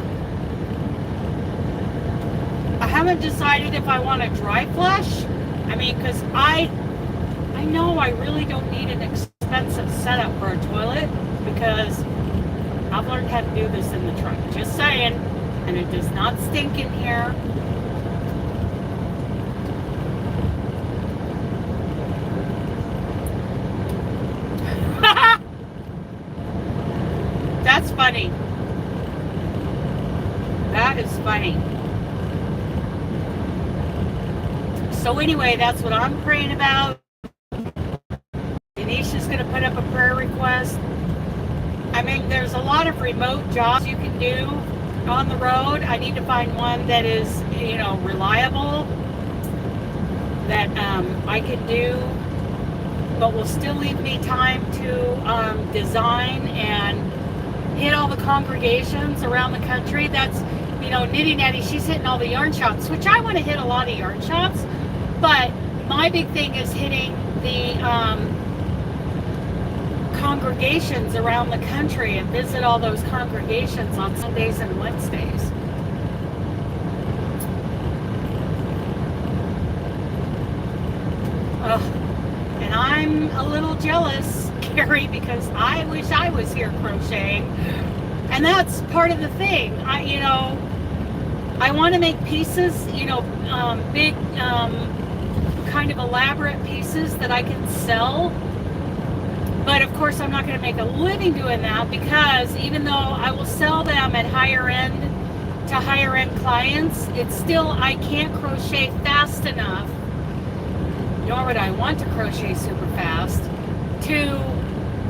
I haven't decided if I want a dry flush. I mean, because I know I really don't need an expensive setup for a toilet, because I've learned how to do this in the truck. Just saying. And it does not stink in here. That's funny. That is funny. So anyway, that's what I'm praying about. Denisha's going to put up a prayer request. I mean, there's a lot of remote jobs you can do on the road. I need to find one that is, you know, reliable, that I can do, but will still leave me time to design and hit all the congregations around the country. That's, you know, Nitty Natty, she's hitting all the yarn shops, which I want to hit a lot of yarn shops, but my big thing is hitting the congregations around the country and visit all those congregations on Sundays and Wednesdays. And I'm a little jealous, Carrie, because I wish I was here crocheting. And that's part of the thing. I want to make pieces, you know, big, kind of elaborate pieces that I can sell But of course, I'm not going to make a living doing that, because even though I will sell them at higher end to higher end clients, it's still, I can't crochet fast enough, nor would I want to crochet super fast, to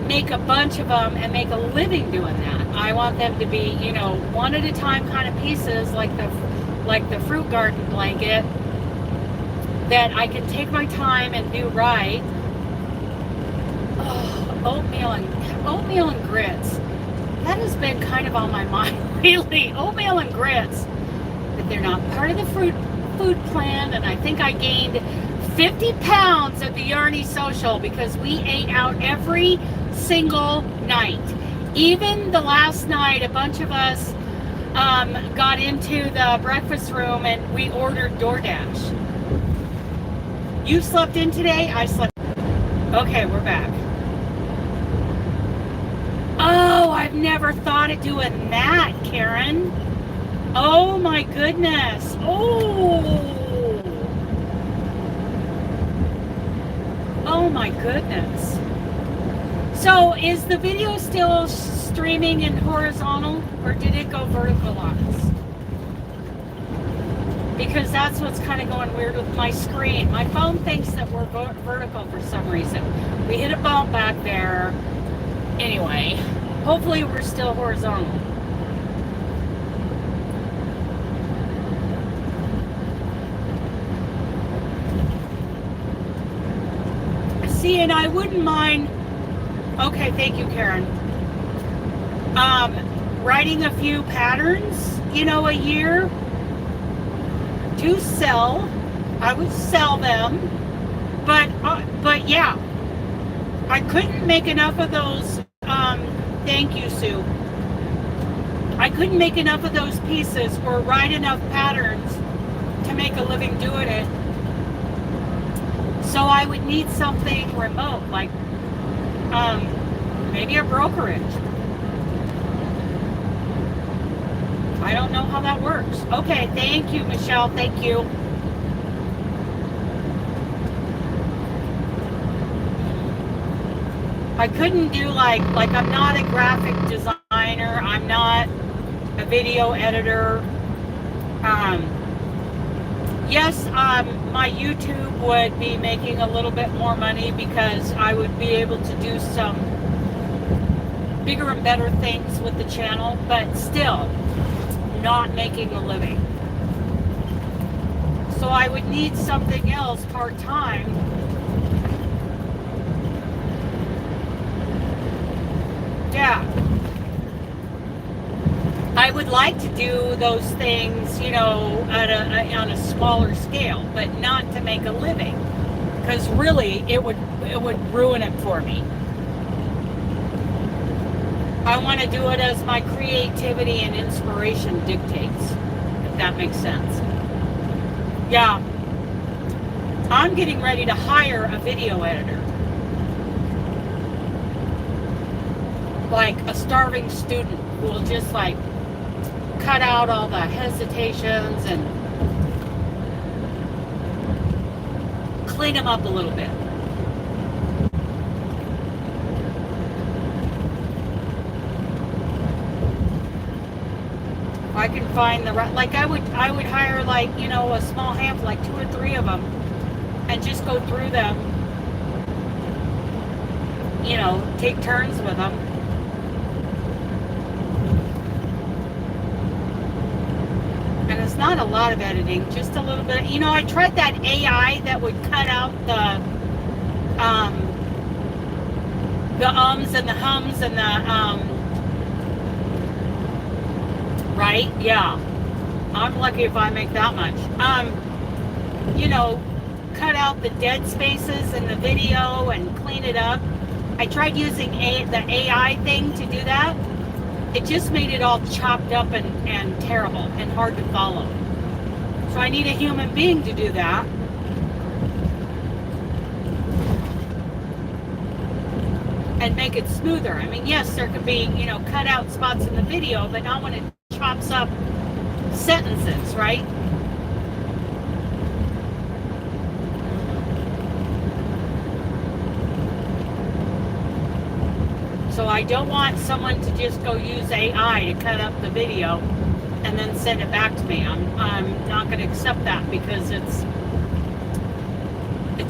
make a bunch of them and make a living doing that. I want them to be, you know, one at a time kind of pieces, like the fruit garden blanket, that I can take my time and do right. Oh, oatmeal and grits. That has been kind of on my mind lately. Oatmeal and grits. But they're not part of the food plan, and I think I gained 50 pounds at the Yarny Social because we ate out every single night. Even the last night, a bunch of us got into the breakfast room and we ordered DoorDash. You slept in today? I slept. Okay, we're back. Oh, I've never thought of doing that, Karen. Oh my goodness. Oh my goodness. So is the video still streaming in horizontal, or did it go vertical on us? Because that's what's kind of going weird with my screen. My phone thinks that we're vertical for some reason. We hit a bump back there. Anyway, hopefully we're still horizontal. See, and I wouldn't mind, okay, thank you, Karen, writing a few patterns, you know, a year to sell. I would sell them, but yeah, I couldn't make enough of those. Thank you, Sue. I couldn't make enough of those pieces or write enough patterns to make a living doing it. So I would need something remote, like maybe a brokerage. I don't know how that works. Okay, thank you, Michelle. Thank you. I couldn't do like I'm not a graphic designer. I'm not a video editor. Yes, my YouTube would be making a little bit more money because I would be able to do some bigger and better things with the channel, but still not making a living. So I would need something else part-time. Yeah. I would like to do those things, you know, on a smaller scale, but not to make a living, because really it would ruin it for me. I want to do it as my creativity and inspiration dictates, if that makes sense. Yeah, I'm getting ready to hire a video editor, like a starving student who will just like cut out all the hesitations and clean them up a little bit. If I can find the right, like I would hire, like, you know, a small handful, like 2 or 3 of them, and just go through them, you know, take turns with them. And it's not a lot of editing, just a little bit. You know, I tried that AI that would cut out the ums and the hums and the right? Yeah. I'm lucky if I make that much. You know, cut out the dead spaces in the video and clean it up. I tried using the AI thing to do that. It just made it all chopped up and terrible and hard to follow. So I need a human being to do that. And make it smoother. I mean, yes, there could be, you know, cut out spots in the video, but not when it chops up sentences, right? So I don't want someone to just go use AI to cut up the video and then send it back to me. I'm not going to accept that because it's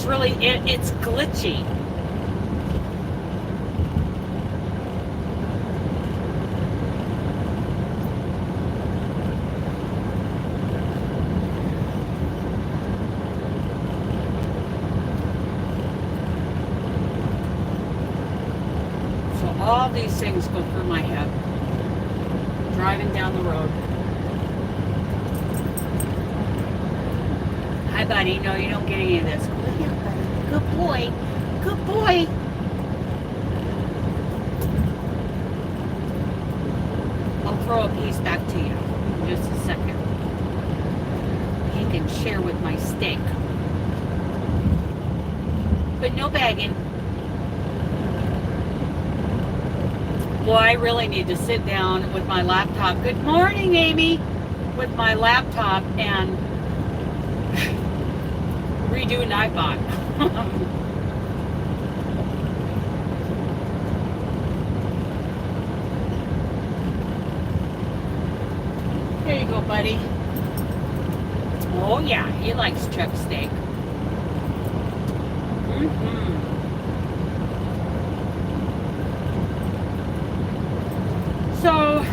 really, it's glitchy. All these things go through my head driving down the road. Hi, buddy. No, you don't get any of this. Good boy. Good boy. I'll throw a piece back to you in just a second. He can share with my steak. But no bagging. Well, I really need to sit down with my laptop. Good morning, Amy. With my laptop and redo Nightbot. There you go, buddy. Oh, yeah, he likes chuck steak. So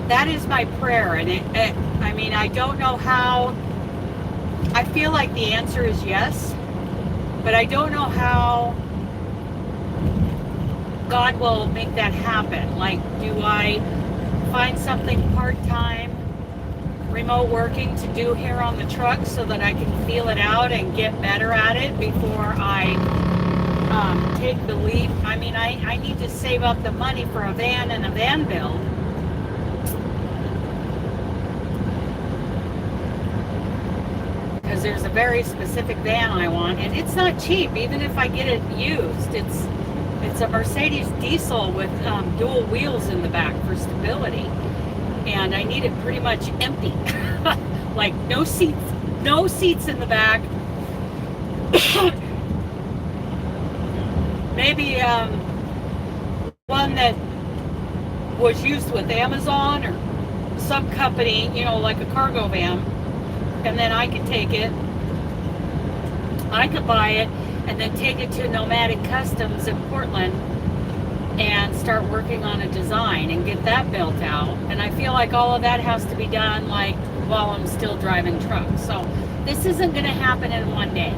that is my prayer, and I mean, I don't know how. I feel like the answer is yes, but I don't know how God will make that happen. Like, do I find something part-time, remote working to do here on the truck so that I can feel it out and get better at it before I take the leap? I mean, I need to save up the money for a van and a van build. Because there's a very specific van I want, and it's not cheap, even if I get it used. It's a Mercedes diesel with dual wheels in the back for stability. And I need it pretty much empty. Like no seats in the back. Maybe one that was used with Amazon or some company, you know, like a cargo van, and then I could take it, I could buy it, and then take it to Nomadic Customs in Portland and start working on a design and get that built out. And I feel like all of that has to be done like while I'm still driving trucks. So this isn't going to happen in one day.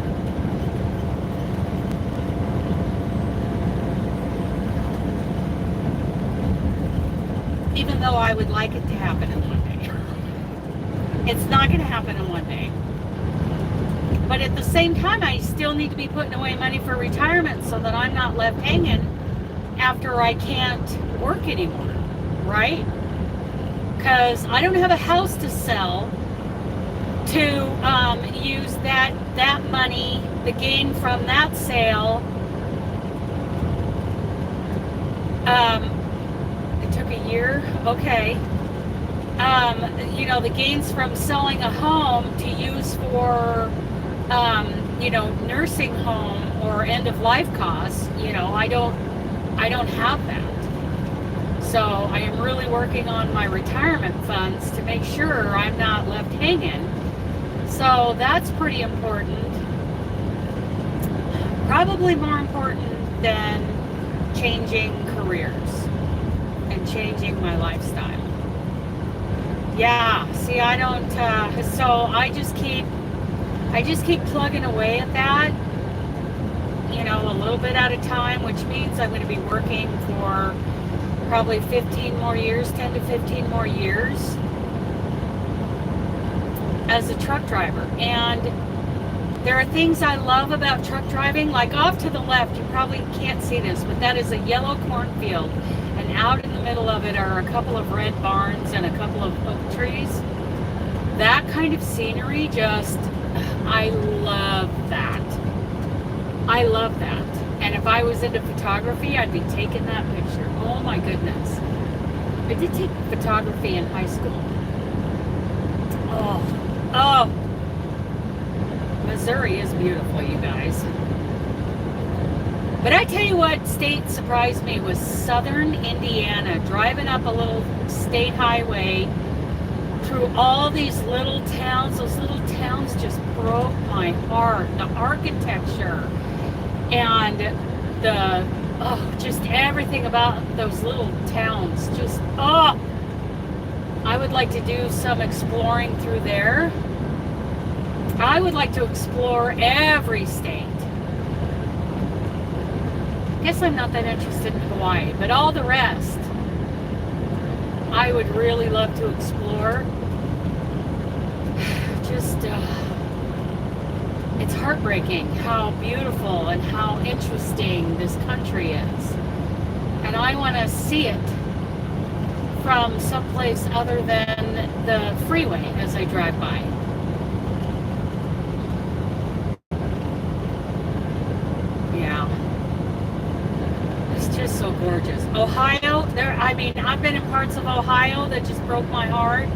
Even though I would like it to happen in one day. It's not going to happen in one day. But at the same time, I still need to be putting away money for retirement so that I'm not left hanging after I can't work anymore, right? Because I don't have a house to sell to use that money, the gain from that sale. It took a year, okay. You know, the gains from selling a home to use for you know, nursing home or end of life costs, you know, I don't have that. So I am really working on my retirement funds to make sure I'm not left hanging. So that's pretty important. Probably more important than changing careers and changing my lifestyle. Yeah, see, I don't, so I just keep plugging away at that, you know, a little bit at a time, which means I'm going to be working for probably 15 more years, 10 to 15 more years as a truck driver. And there are things I love about truck driving, like off to the left, you probably can't see this, but that is a yellow cornfield, and out in the middle of it are a couple of red barns and a couple of oak trees. That kind of scenery, just, I love that. I love that. And if I was into photography, I'd be taking that picture. Oh my goodness. I did take photography in high school. Oh. Missouri is beautiful, you guys. But I tell you what state surprised me was southern Indiana. Driving up a little state highway through all these little towns. Those little towns just broke my heart. The architecture and just everything about those little towns. I would like to do some exploring through there. I would like to explore every state. Guess I'm not that interested in Hawaii, but all the rest I would really love to explore. It's heartbreaking how beautiful and how interesting this country is. And I want to see it from someplace other than the freeway as I drive by. Yeah. It's just so gorgeous. Ohio, I've been in parts of Ohio that just broke my heart.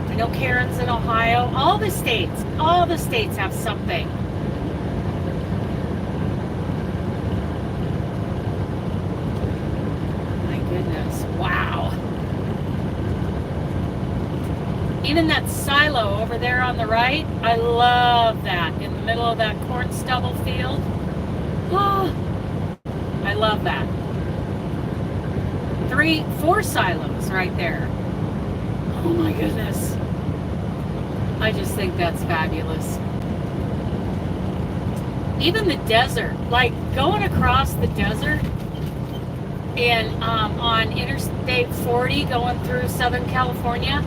I know Karen's in Ohio. All the states have something. My goodness, wow. Even that silo over there on the right, I love that. In the middle of that corn stubble field. Oh, I love that. 4 silos right there. Oh my goodness. I just think that's fabulous. Even the desert, like going across the desert and on Interstate 40 going through Southern California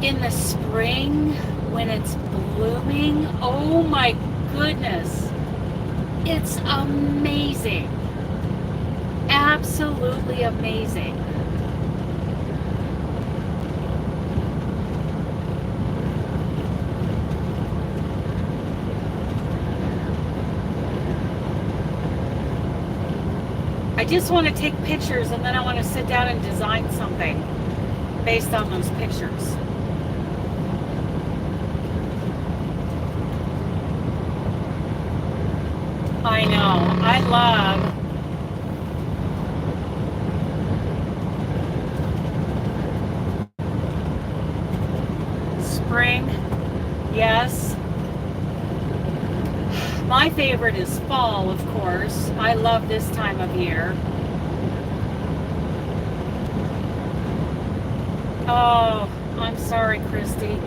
in the spring when it's blooming. Oh my goodness. It's amazing. Absolutely amazing. I just want to take pictures and then I want to sit down and design something based on those pictures. I know. I love spring. Yes. My favorite is fall, of course. I love this time of year. Oh, I'm sorry, Christy.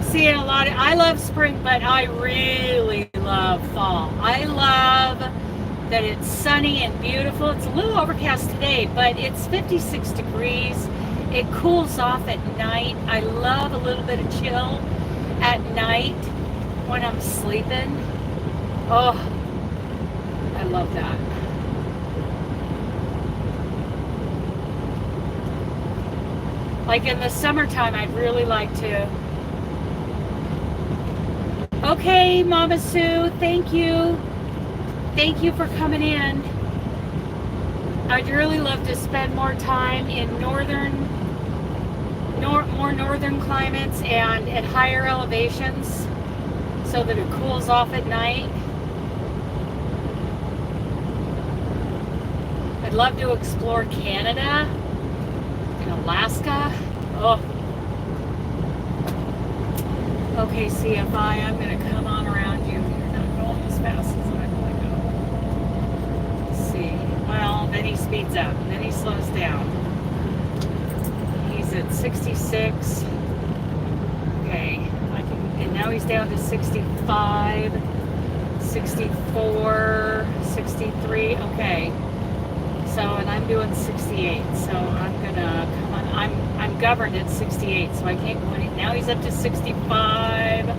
Seeing a lot of, I love spring, but I really love fall. I love that it's sunny and beautiful. It's a little overcast today, but it's 56 degrees. It cools off at night. I love a little bit of chill at night when I'm sleeping. Oh, I love that. Like in the summertime, I'd really like to. Okay, Mama Sue, thank you. Thank you for coming in. I'd really love to spend more time in more northern climates and at higher elevations so that it cools off at night. I'd love to explore Canada and Alaska. Oh. Okay, CFI, I'm going to come on around you. You're not going as fast as I want to go. Let's see. Well, then he speeds up. Then he slows down. He's at 66. Okay. And now he's down to 65, 64, 63. Okay. So, and I'm doing 68. So I'm going to come on. I'm governed at 68, so I can't go any. Now he's up to 65.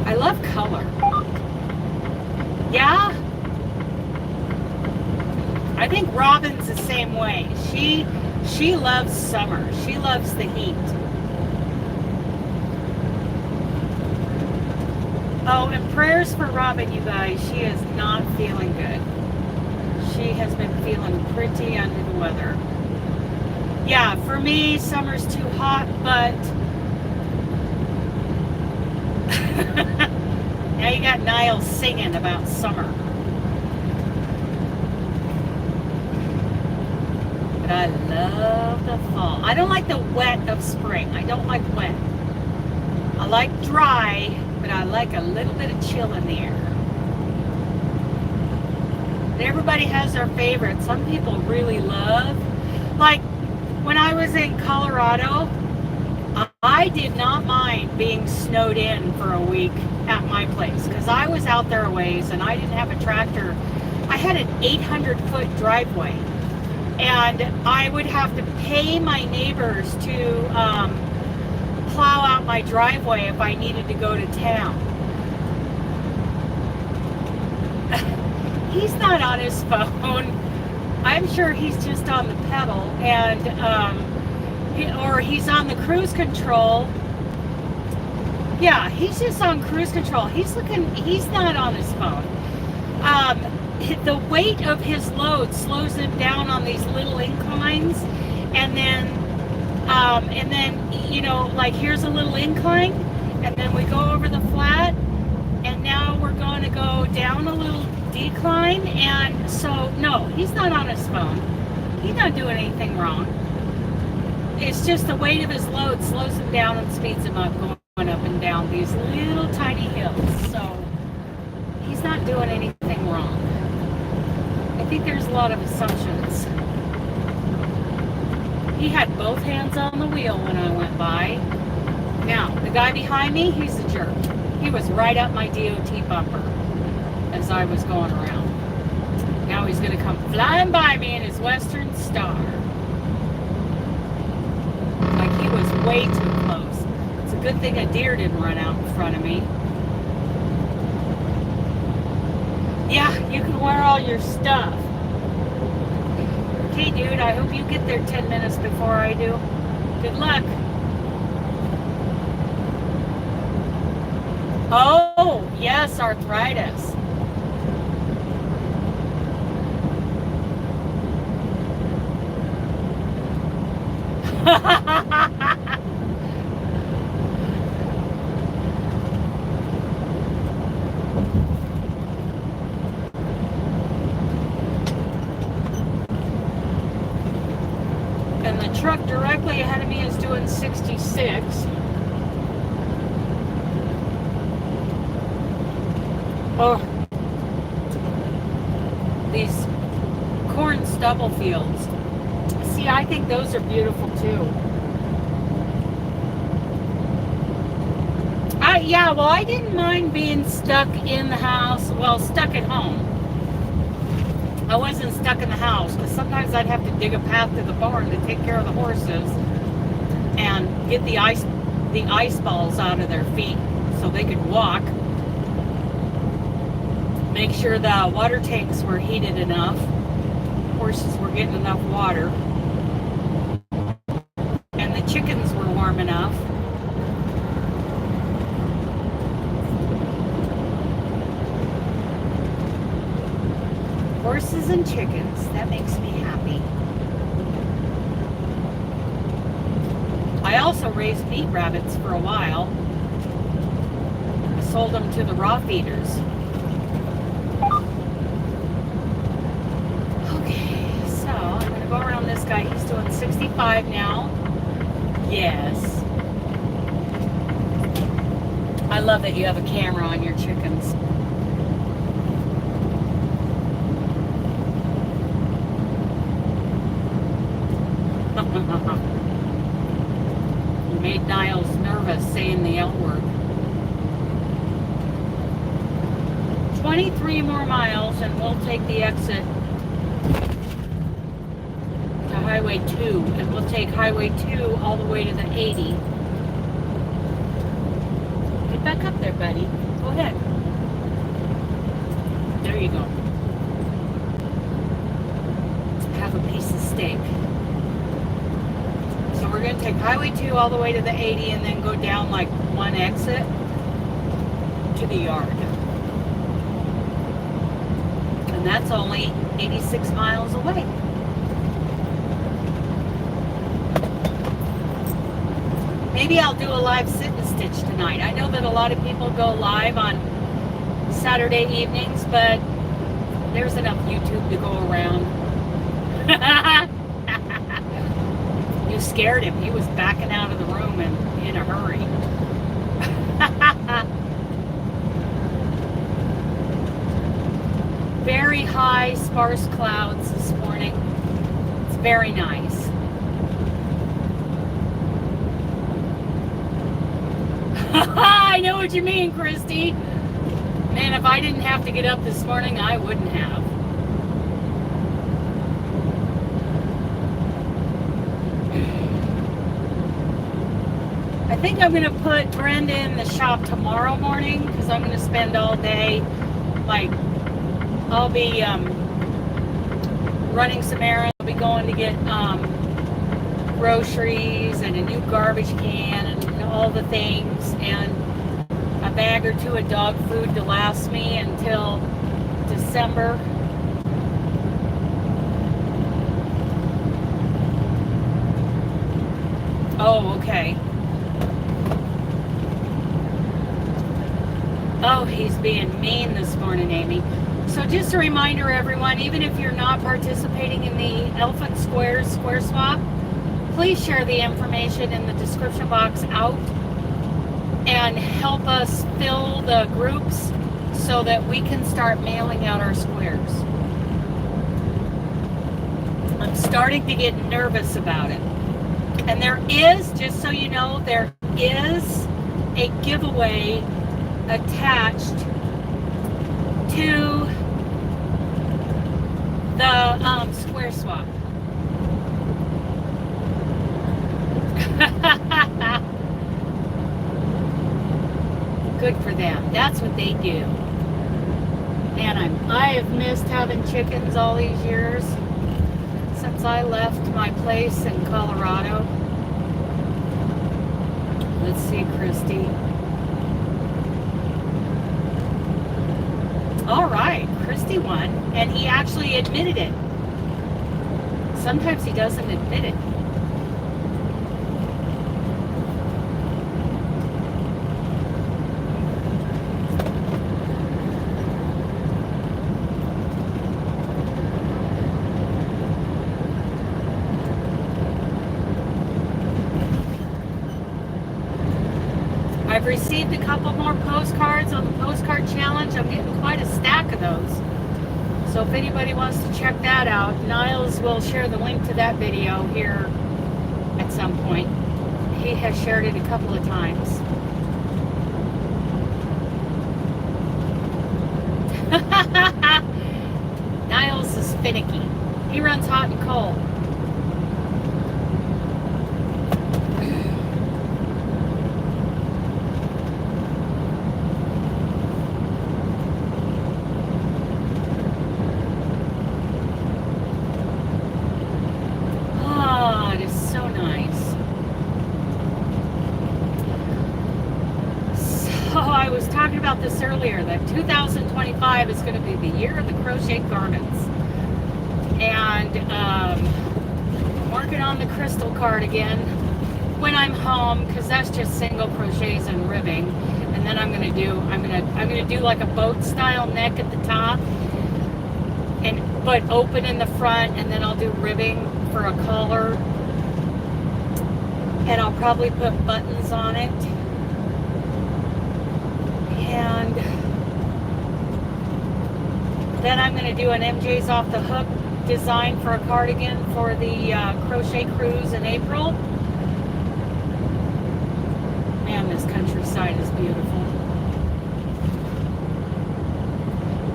I love color. Yeah? I think Robin's the same way. She loves summer. She loves the heat. Oh, and prayers for Robin, you guys. She is not feeling good. She has been feeling pretty under the weather. Yeah, for me, summer's too hot, but now you got Niall singing about summer. But I love the fall. I don't like the wet of spring. I don't like wet. I like dry, but I like a little bit of chill in the air. And everybody has their favorite. Some people really love, like when I was in Colorado, I did not mind being snowed in for a week at my place because I was out there a ways and I didn't have a tractor. I had an 800-foot driveway, and I would have to pay my neighbors to plow out my driveway if I needed to go to town. He's not on his phone. I'm sure he's just on the pedal, and or he's on the cruise control. Yeah, he's just on cruise control. He's not on his phone. The weight of his load slows him down on these little inclines, and then you know, like here's a little incline, and then we go over the flat, and now we're going to go down a little decline. And so no, he's not on his phone. He's not doing anything wrong. It's just the weight of his load slows him down and speeds him up going up and down these little tiny hills. So he's not doing anything wrong. I think there's a lot of assumptions. He had both hands on the wheel when I went by. Now, the guy behind me, he's a jerk. He was right up my DOT bumper as I was going around. Now he's going to come flying by me in his Western Star. Like he was way too close. It's a good thing a deer didn't run out in front of me. Yeah, you can wear all your stuff. Okay, dude, I hope you get there 10 minutes before I do. Good luck. Oh, yes, arthritis. And the truck directly ahead of me is doing 66. Oh, these corn stubble fields. See, I think those are beautiful too. Yeah, well, I didn't mind being stuck in the house. Well, stuck at home. I wasn't stuck in the house because sometimes I'd have to dig a path to the barn to take care of the horses and get the ice balls out of their feet so they could walk. Make sure the water tanks were heated enough. Horses were getting enough water. And the chickens were warm enough. Horses and chickens, that makes me happy. I also raised meat rabbits for a while. I sold them to the raw feeders. Okay, so I'm going to go around this guy. He's doing 65 now. Yes. I love that you have a camera on your chickens. You made Niles nervous saying the L word. 23 more miles and we'll take the exit to Highway 2, and we'll take Highway 2 all the way to the 80. Get back up there, buddy. Go ahead. There you go. Have a piece of steak. So we're going to take Highway 2 all the way to the 80 and then go down like one exit to the yard. And that's only 86 miles away. Maybe I'll do a live sit and stitch tonight. I know that a lot of people go live on Saturday evenings, but there's enough YouTube to go around. You scared him. He was backing out of the room in a hurry. Very high, sparse clouds this morning. It's very nice. I know what you mean, Christy. Man, if I didn't have to get up this morning, I wouldn't have. I think I'm going to put Brenda in the shop tomorrow morning because I'm going to spend all day, like, I'll be running some errands. I'll be going to get groceries and a new garbage can and all the things and a bag or two of dog food to last me until December. Oh, okay. Oh, he's being mean this morning, Amy. So just a reminder, everyone, even if you're not participating in the Elfin Squares Square Swap, please share the information in the description box out and help us fill the groups so that we can start mailing out our squares. I'm starting to get nervous about it. And there is, just so you know, there is a giveaway attached to the square swap. Good for them. That's what they do. Man, I have missed having chickens all these years since I left my place in Colorado. Let's see, Christy. All right, Christy won, and he actually admitted it. Sometimes he doesn't admit it. I've received a couple more postcards on the postcard challenge. I'm getting quite a stack of those. So if anybody wants to check that out, Niles will share the link to that video here at some point. He has shared it a couple of times. Niles is finicky. He runs hot and cold. This earlier, that 2025 is going to be the year of the crochet garments, and I'm working on the crystal cardigan when I'm home, because that's just single crochets and ribbing, and then I'm going to do like a boat style neck at the top but open in the front, and then I'll do ribbing for a collar, and I'll probably put buttons on it. And then I'm going to do an MJ's Off the Hook design for a cardigan for the crochet cruise in April. Man, this countryside is beautiful.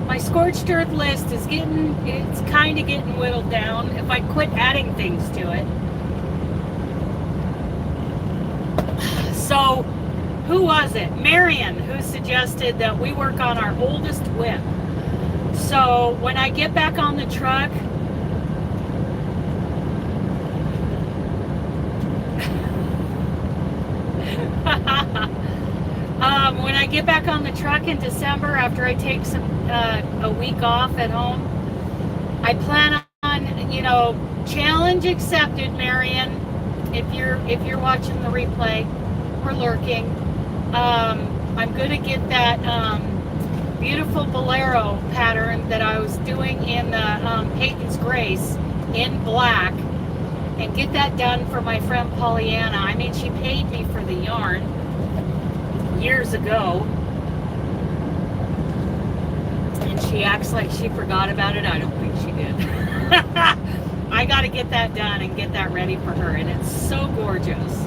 My scorched earth list is it's kind of getting whittled down if I quit adding things to it. So, who was it? Marion, who suggested that we work on our oldest whip. So when I get back on the truck, when I get back on the truck in December after I take a week off at home, I plan on, challenge accepted, Marion. If you're watching the replay. were lurking. I'm going to get that beautiful bolero pattern that I was doing in the Peyton's Grace in black and get that done for my friend Pollyanna. I mean, she paid me for the yarn years ago, and she acts like she forgot about it. I don't think she did. I got to get that done and get that ready for her, and it's so gorgeous.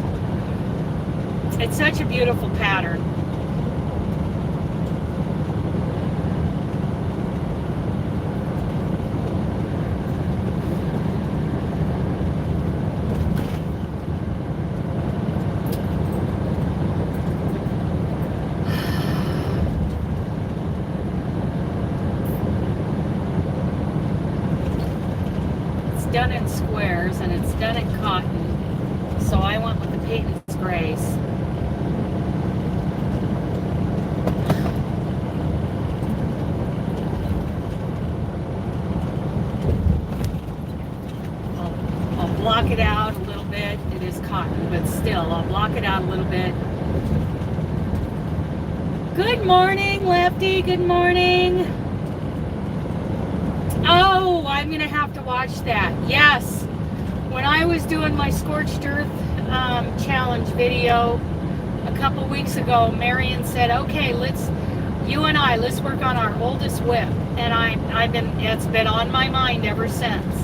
It's such a beautiful pattern. Done in squares and it's done in cotton, so I went with the Peyton's Grace. I'll block it out a little bit. It is cotton, but still I'll block it out a little bit. Good morning, Lefty. Good morning. Oh, I'm gonna have to watch that. Yes, when I was doing my Scorched Earth challenge video a couple weeks ago, Marion said, "Okay, you and I, let's work on our oldest whip," and it's been on my mind ever since.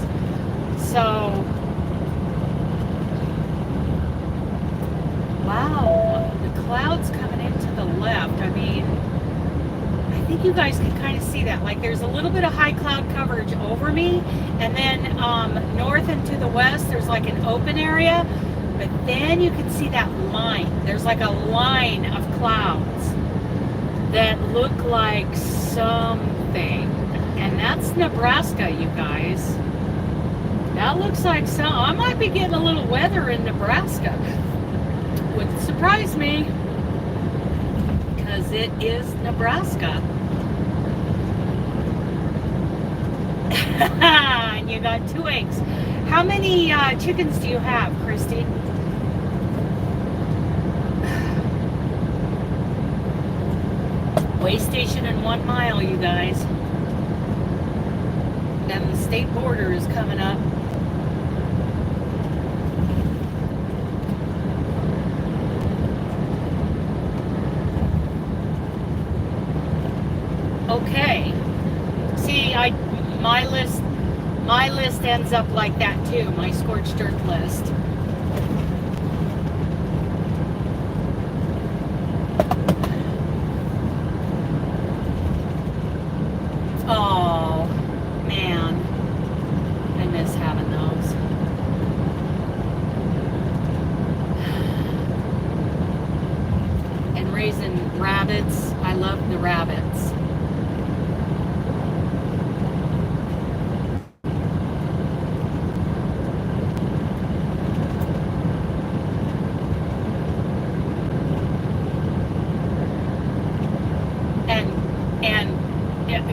So, wow, the clouds coming into the left. I mean, I think you guys can kind of see that. Like there's a little bit of high cloud coverage over me, and then north and to the west there's like an open area, but then you can see that line. There's like a line of clouds that look like something, and that's Nebraska, you guys. That looks like some. I might be getting a little weather in Nebraska. Wouldn't surprise me, because it is Nebraska. And you got 2 eggs. How many chickens do you have, Christy? Way station in 1 mile, you guys. And the state border is coming up. Okay. See, my list ends up like that too, my Scorched Earth list. Oh, man. I miss having those. And raising rabbits. I love the rabbits.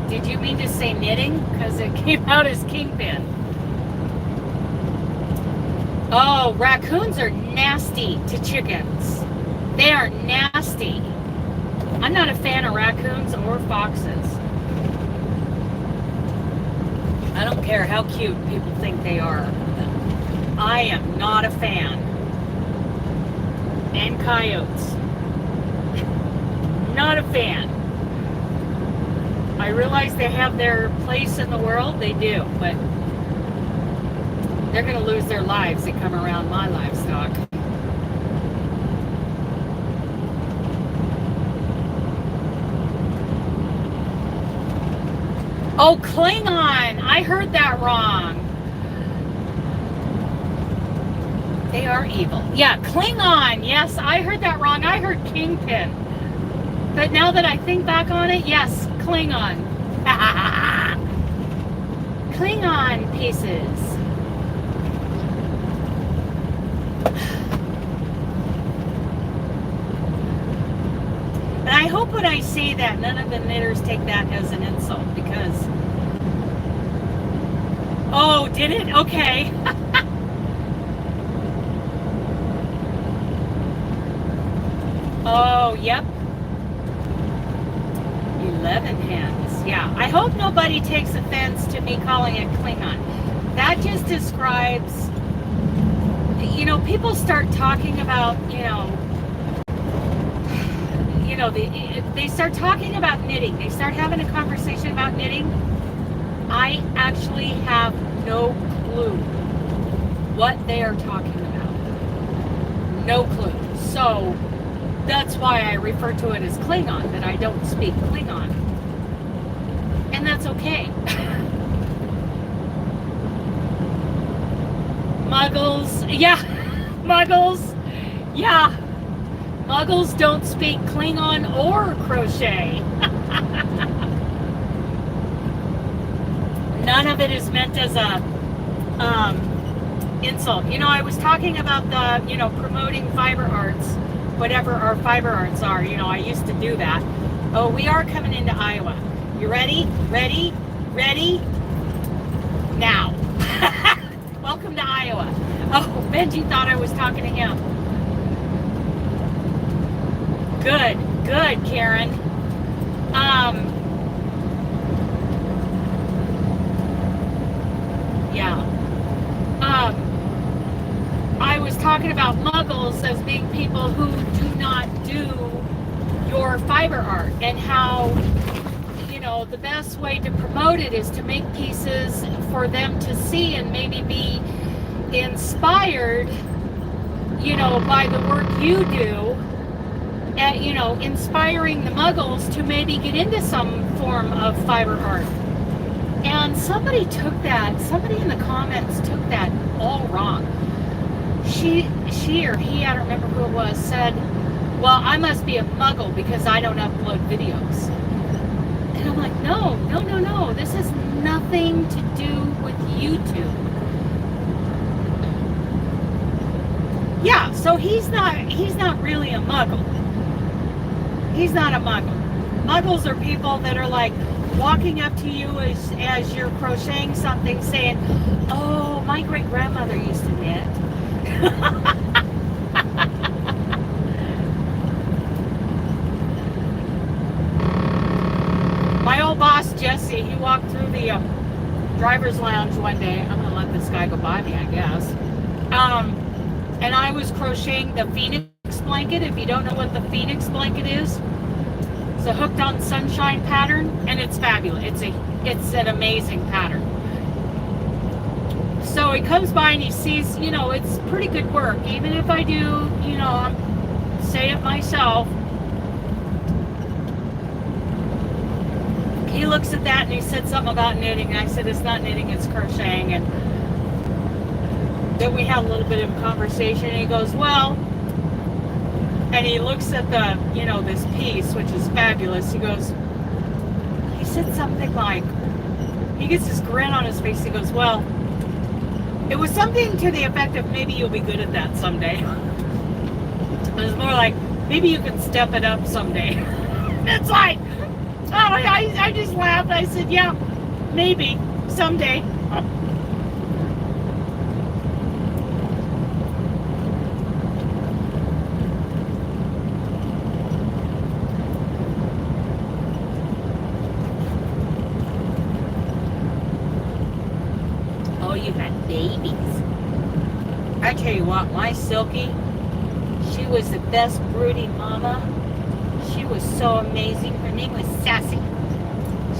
Did you mean to say knitting? Because it came out as kingpin. Oh, raccoons are nasty to chickens. They are nasty. I'm not a fan of raccoons or foxes. I don't care how cute people think they are. I am not a fan. And coyotes. Not a fan. I realize they have their place in the world, they do, but they're going to lose their lives that come around my livestock. Oh, Klingon! I heard that wrong. They are evil. Yeah, Klingon! Yes, I heard that wrong. I heard Kingpin. But now that I think back on it, yes, Klingon. Klingon pieces. And I hope when I say that, none of the knitters take that as an insult, because... Oh, did it? Okay. Oh, yep. 11 hands. Yeah. I hope nobody takes offense to me calling it Klingon. That just describes, you know, people start talking about, they start talking about knitting. They start having a conversation about knitting. I actually have no clue what they are talking about. No clue. So that's why I refer to it as Klingon, that I don't speak Klingon. And that's okay. Muggles, yeah. Muggles, yeah. Muggles don't speak Klingon or crochet. None of it is meant as a insult. You know, I was talking about the, promoting fiber arts, whatever our fiber arts are. You know, I used to do that. Oh, we are coming into Iowa. You ready? Ready? Ready? Now. Welcome to Iowa. Oh, Benji thought I was talking to him. Good, good, Karen. Yeah. I was talking about muggles as being people who do not do your fiber art, and how, the best way to promote it is to make pieces for them to see and maybe be inspired, by the work you do. Inspiring the muggles to maybe get into some form of fiber art. And somebody in the comments took that all wrong. She or he, I don't remember who it was, said, well, I must be a muggle because I don't upload videos. And I'm like, no. This has nothing to do with YouTube. Yeah, so he's not really a muggle. He's not a muggle. Muggles are people that are like walking up to you as you're crocheting something saying, oh, my great grandmother used to knit. My old boss, Jesse, he walked through the driver's lounge one day. I'm going to let this guy go by me, I guess. And I was crocheting the Phoenix blanket. If you don't know what the Phoenix blanket is, it's a hooked on sunshine pattern, and it's fabulous. It's an amazing pattern. So he comes by and he sees, it's pretty good work. Even if I do, say it myself. He looks at that and he said something about knitting. And I said, it's not knitting, it's crocheting. And then we had a little bit of a conversation, and he goes, well, and he looks at the, this piece, which is fabulous. He said something like, he gets this grin on his face. He goes, well, it was something to the effect of, maybe you'll be good at that someday. It was more like, maybe you can step it up someday. It's like, oh, I just laughed. I said, yeah, maybe someday. You had babies. I tell you what, my Silky, she was the best brooding mama. She was so amazing. Her name was Sassy.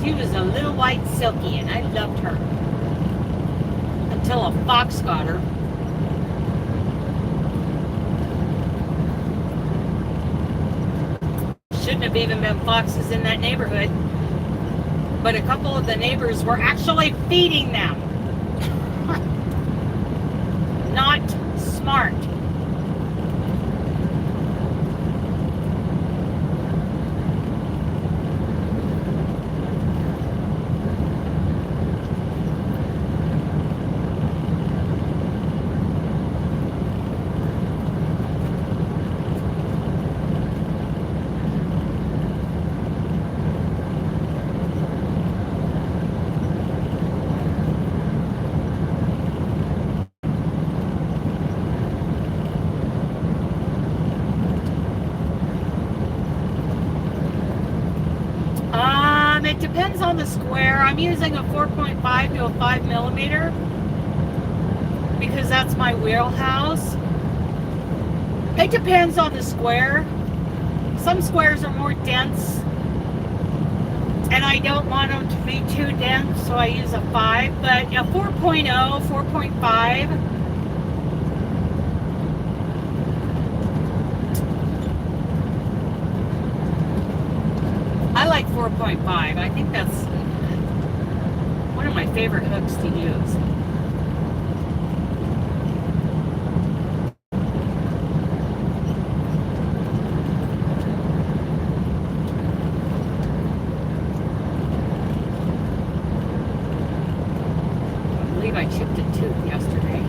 She was a little white Silky, and I loved her. Until a fox got her. Shouldn't have even been foxes in that neighborhood. But a couple of the neighbors were actually feeding them. Not smart. it depends on the square. I'm using a 4.5 to a 5 millimeter because that's my wheelhouse. It depends on the square. Some squares are more dense, and I don't want them to be too dense, so I use a 5. But a 4.0, 4.5. I like 4.5. I think that's one of my favorite hooks to use. I chipped a tooth yesterday.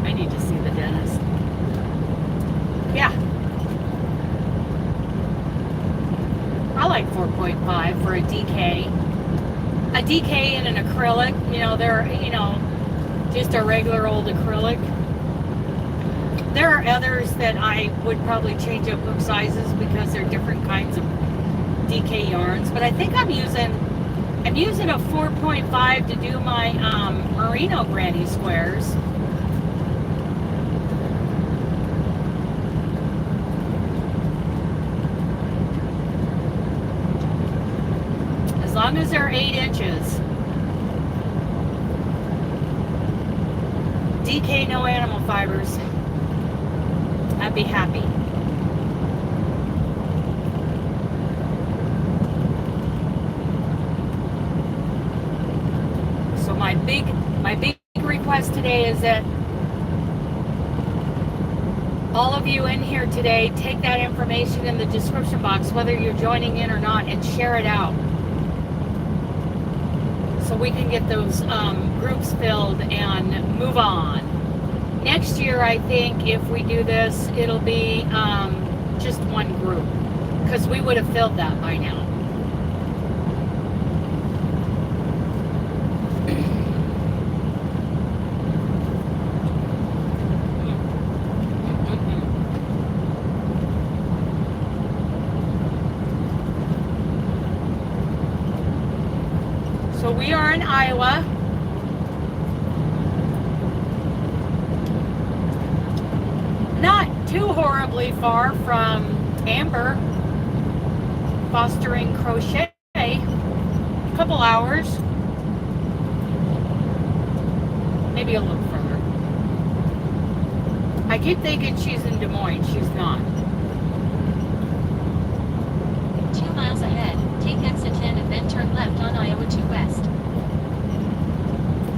I need to see the dentist. Yeah. I like 4.5 for a DK. A DK in an acrylic, you know, they're, you know, just a regular old acrylic. There are others that I would probably change up hook sizes because they're different kinds of DK yarns, but I think I'm using a 4.5 to do my merino granny squares. As long as they're 8 inches. DK, no animal fibers. I'd be happy. My big request today is that all of you in here today take that information in the description box, whether you're joining in or not, and share it out so we can get those groups filled and move on. Next year, I think if we do this, it'll be just one group because we would have filled that by now. So we are in Iowa. Not too horribly far from Amber, fostering crochet. A couple hours, maybe a little further. I keep thinking she's in Des Moines. She's not. 2 miles ahead, take exit 10 and then turn left on Iowa 2 West.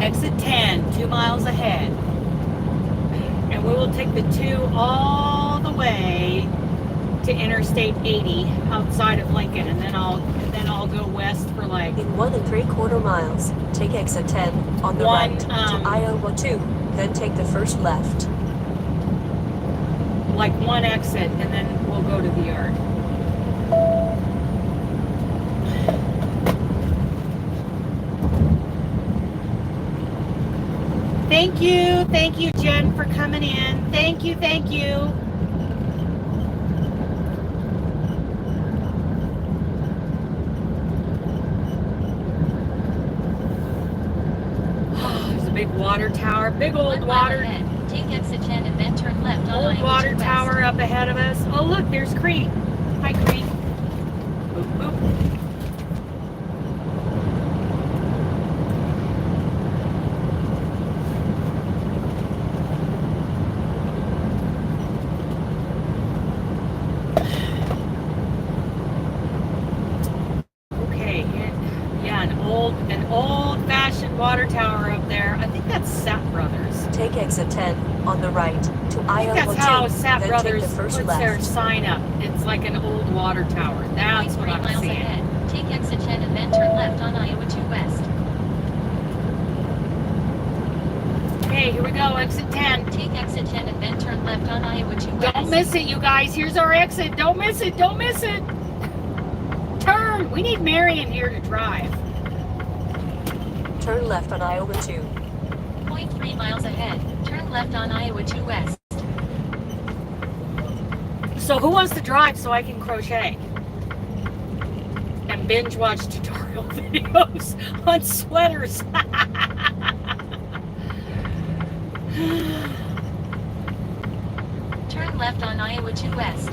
Exit 10, 2 miles ahead. And we will take the 2 all the way to Interstate 80 outside of Lincoln, and then I'll go west for like In 1 3/4 miles, take exit 10 on the One, right to Iowa 2, then take the first left. like one exit, and then we'll go to the yard. Thank you, Jen, for coming in. Thank you. There's a big water tower, big old 1 mile water. ahead, take exit 10 and then turn left on Old Iowa water 2 West. tower up ahead of us. Oh, look, there's Crete. Hi, Crete. Boop, boop. Okay, yeah, an old-fashioned water tower up there. I think that's Sapp Brothers. Take exit 10 on the right to I Iowa think 2, that's how Sapp then Brothers take the first puts their left. sign up. It's like an old water tower. That's what 3 I'm miles seeing. ahead, take exit 10 and then turn left on Iowa 2 West. Okay, here we go, exit 10. Take exit 10 and then turn left on Iowa 2 West. Don't miss it, you guys. Here's our exit. Don't miss it. Don't miss it. Turn. We need Marion here to drive. Turn left on Iowa 2. 0.3 miles ahead, turn left on Iowa 2 West. So who wants to drive so I can crochet? And binge watch tutorial videos on sweaters. Turn left on Iowa 2 West.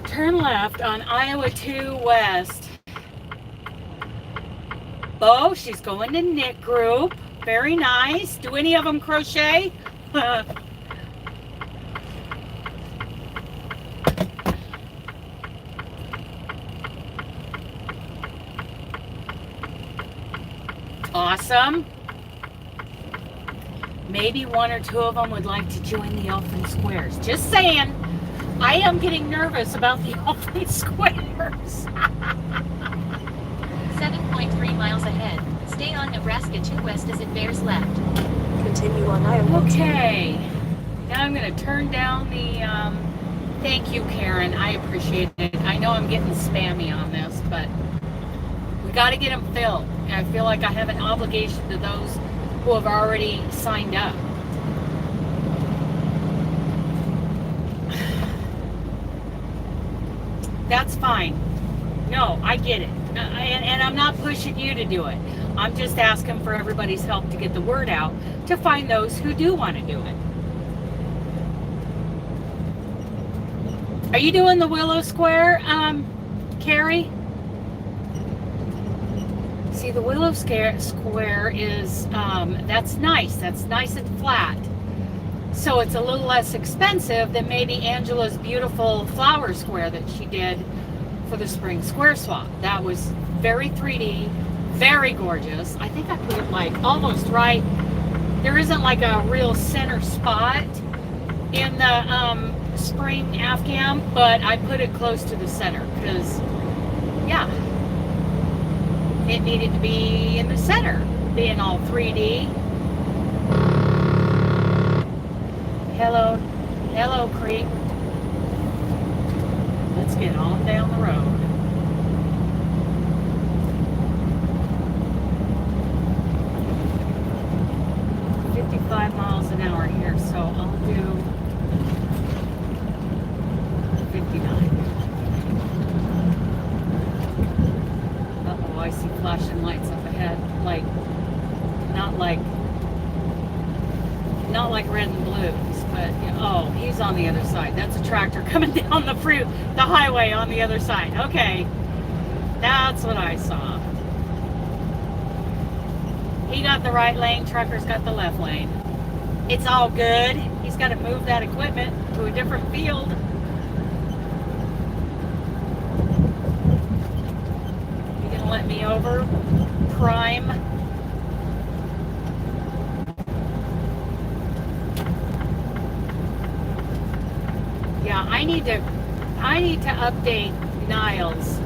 Turn left on Iowa 2 West. Oh, she's going to knit group. Very nice. Do any of them crochet? Awesome. Maybe one or two of them would like to join the Elfin Squares. Just saying. I am getting nervous about the Elfin Squares. 7.3 miles ahead. Stay on Nebraska 2 West as it bears left. Continue on Iowa 2. Okay. Now I'm going to turn down the... thank you, Karen. I appreciate it. I know I'm getting spammy on this, but we got to get them filled. I feel like I have an obligation to those who have already signed up. That's fine. No, I get it. And I'm not pushing you to do it. I'm just asking for everybody's help to get the word out to find those who do want to do it. Are you doing the willow square, Carrie? See, the willow square is, that's nice. That's nice and flat. So it's a little less expensive than maybe Angela's beautiful flower square that she did for the spring square swap. That was very 3D, very gorgeous. I think I put it like almost right. There isn't like a real center spot in the spring Afghan, but I put it close to the center because, yeah, it needed to be in the center, being all 3D. Hello, hello, Creek. Let's get on down the road. $55 miles an hour here, so I'll do 59. Uh-oh, I see flashing lights up ahead. Like, not like red and blues, but oh, he's on the other side. That's a tractor coming down the highway on the other side. Okay, that's what I saw. He got the right lane, trucker's got the left lane. It's all good. He's got to move that equipment to a different field. You gonna let me over, Prime? Yeah, I need to update Niles.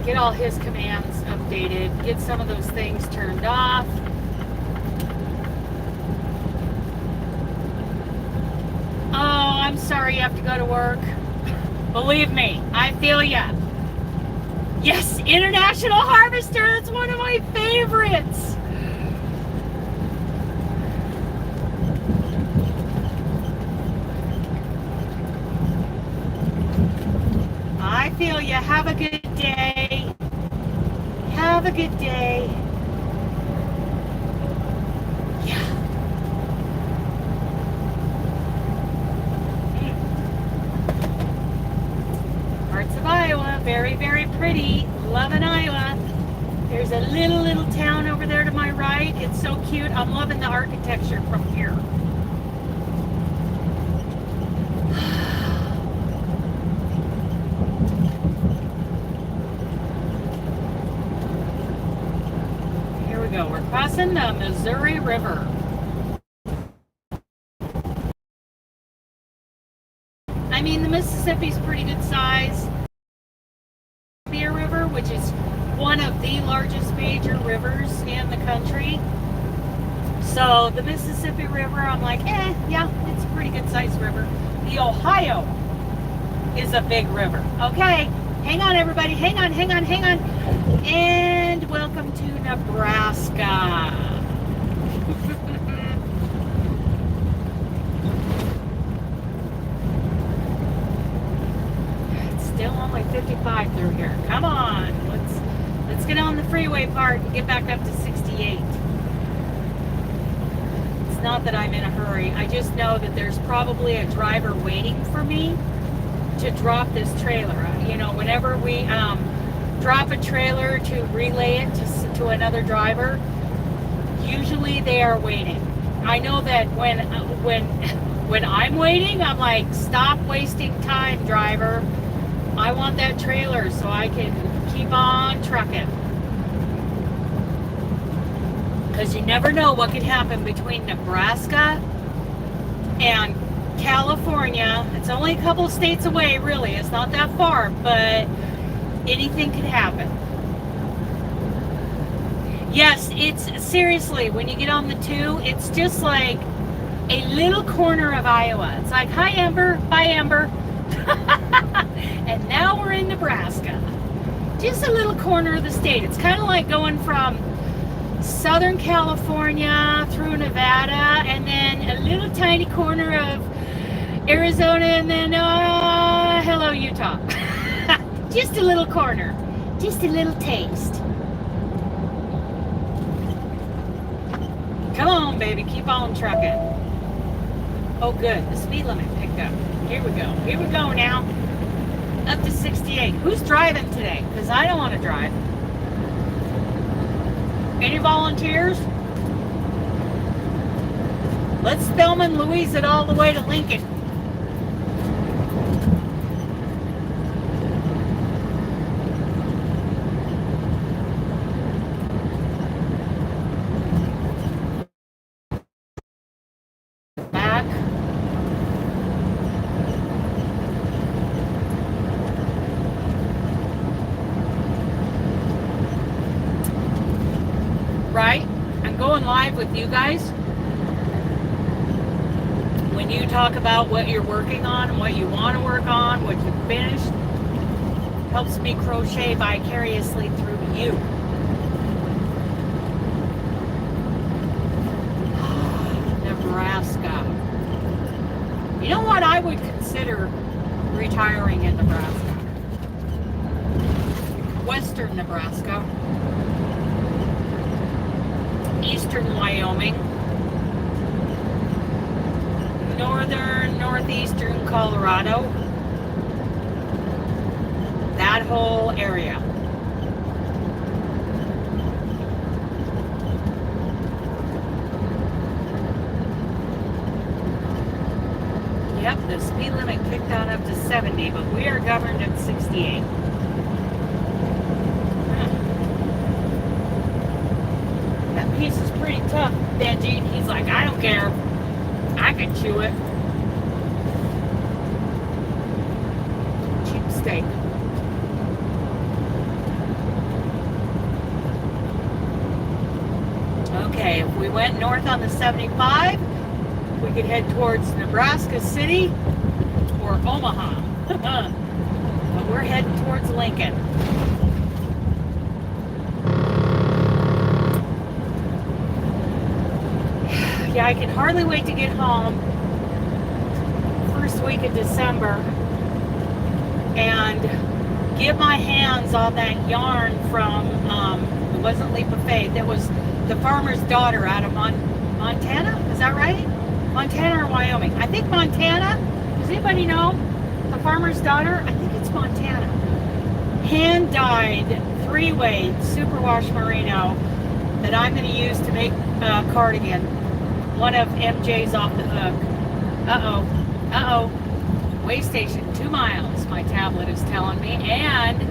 Get all his commands updated. Get some of those things turned off. Oh, I'm sorry you have to go to work. Believe me, I feel ya. Yes, International Harvester. That's one of my favorites. I feel you. Have a good day. Have a good day. Yeah. Parts of Iowa. Very, very pretty. Loving Iowa. There's a little town over there to my right. It's so cute. I'm loving the architecture from here. Go. We're crossing the Missouri River. I mean, the Mississippi's pretty good size. Bear River, which is one of the largest major rivers in the country. So the Mississippi River, I'm like, yeah, it's a pretty good sized river. The Ohio is a big river. Okay, hang on everybody, hang on. And welcome Nebraska. It's still only 55 through here. Come on, let's get on the freeway part and get back up to 68. It's not that I'm in a hurry. I just know that there's probably a driver waiting for me to drop this trailer. You know, whenever we drop a trailer to relay it to another driver, usually they are waiting. I know that when I'm waiting, I'm like, stop wasting time, driver. I want that trailer so I can keep on trucking. Because you never know what could happen between Nebraska and California. It's only a couple of states away, really. It's not that far, but anything could happen. Yes, it's seriously, when you get on the 2, it's just like a little corner of Iowa. It's like, hi Amber, bye Amber. And now we're in Nebraska. Just a little corner of the state. It's kind of like going from Southern California through Nevada and then a little tiny corner of Arizona and then hello Utah. Just a little corner, just a little taste. Come on baby, keep on trucking. Oh good, the speed limit picked up. Here we go now. Up to 68. Who's driving today? Because I don't want to drive. Any volunteers? Let's Thelma and Louise it all the way to Lincoln. Back. Right? I'm going live with you guys. When you talk about what you're working on and what you want to work on, what you've finished, helps me crochet vicariously through you. Nebraska. You know what? I would consider retiring in Nebraska. Western Nebraska. Eastern Wyoming, northeastern Colorado, that whole area. Yep, the speed limit kicked on up to 70, but we are governed at 68. Piece is pretty tough, Benji. He's like, I don't care. I can chew it. Cheap steak. Okay, if we went north on the 75, we could head towards Nebraska City or Omaha. But we're heading towards Lincoln. Yeah, I can hardly wait to get home first week of December and get my hands on that yarn from, it wasn't Leap of Faith, it was the farmer's daughter out of Montana, is that right? Montana or Wyoming? I think Montana. Does anybody know? The farmer's daughter? I think it's Montana. Hand-dyed 3-weight superwash merino that I'm going to use to make a cardigan. One of MJ's off the hook. Uh-oh. Way station, 2 miles, my tablet is telling me. And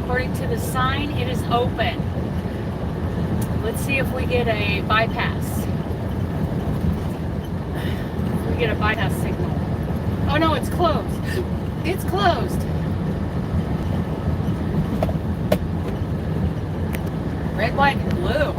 according to the sign, it is open. Let's see if we get a bypass. We get a bypass signal. Oh no, it's closed. It's closed. Red, white, and blue.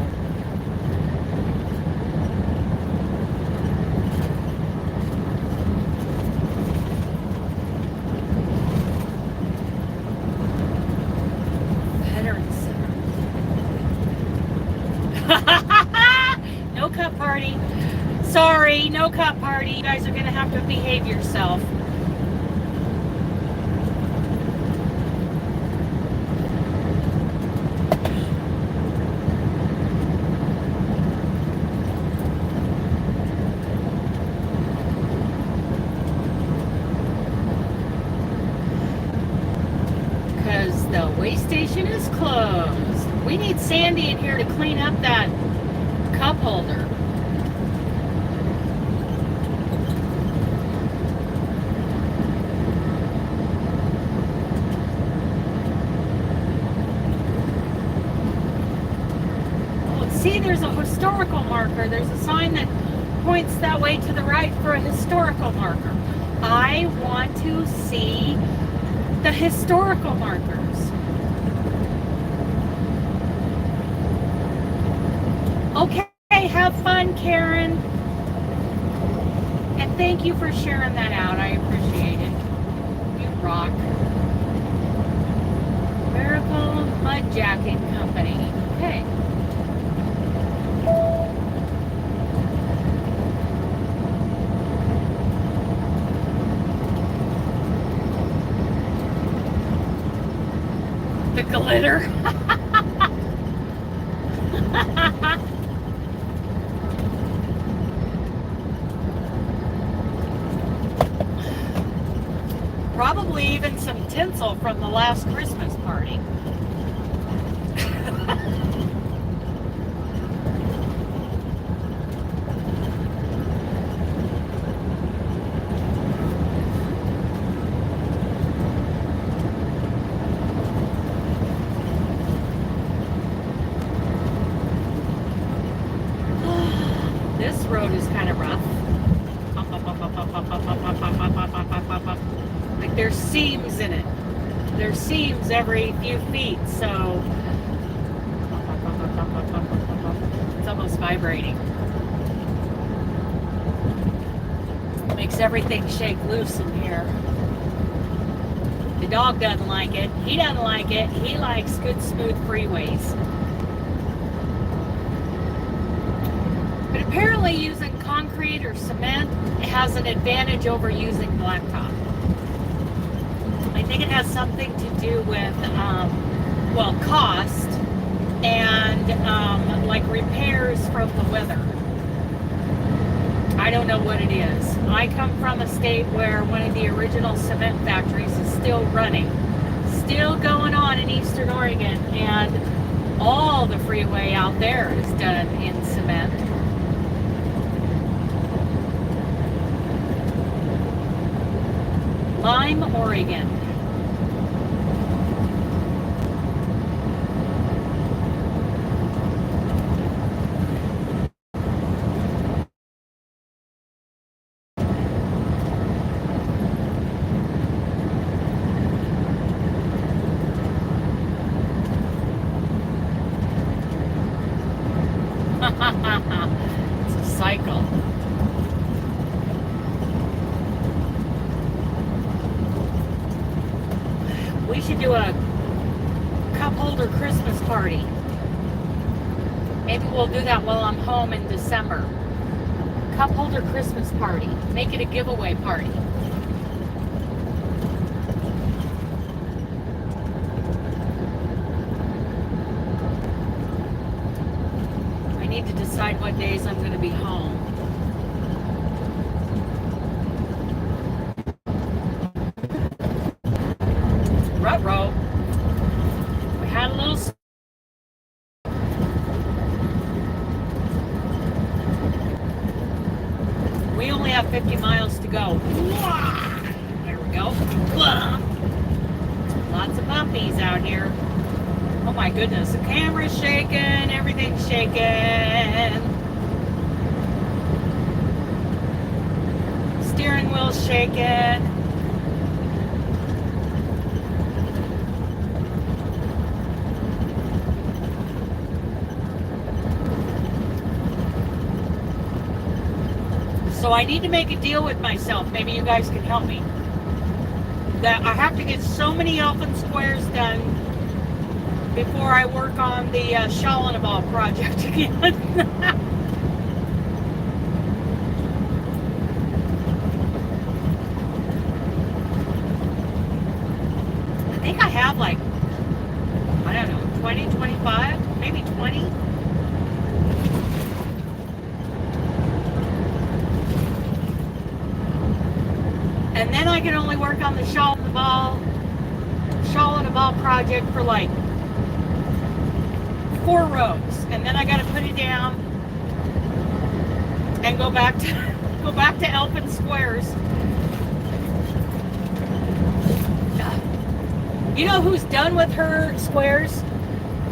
No cup party. Sorry, no cup party. You guys are gonna have to behave yourself. Because the way station is closed. We need Sandy in here to clean up that cup holder. See, there's a historical marker. There's a sign that points that way to the right for a historical marker. I want to see the historical markers. Okay, have fun, Karen. And thank you for sharing that out. I appreciate it. You rock. Miracle Mud Jacking Company. Okay. The glitter. Probably even some tinsel from the last Christmas party. This road is kind of rough. Like there's seams in it. There's seams every few feet, so it's almost vibrating. Makes everything shake loose in here. The dog doesn't like it. He doesn't like it. He likes good, smooth freeways. But apparently using concrete or cement has an advantage over using blacktop. I think it has something to do with, well, cost and like repairs from the weather. I don't know what it is. I come from a state where one of the original cement factories is still running, still going on in Eastern Oregon, and all the freeway out there is done in cement. Lime, Oregon. It's a cycle. We should do a cup holder Christmas party. Maybe we'll do that while I'm home in December. Cup holder Christmas party. Make it a giveaway party. I need to decide what days I'm going to be home. Ruh-roh. We had a little... We only have 50 miles to go. There we go. Lots of bumpies out here. Oh my goodness, the camera's shaking, everything's shaking. Steering wheel's shaking. So I need to make a deal with myself. Maybe you guys can help me. That I have to get so many Elfin Squares done before I work on the shawl and a ball project again. I think I have like, I don't know, 20, 25, maybe 20. And then I can only work on the shawl and a ball project for like 4 rows, and then I got to put it down and go back to Elfin Squares. You know who's done with her squares?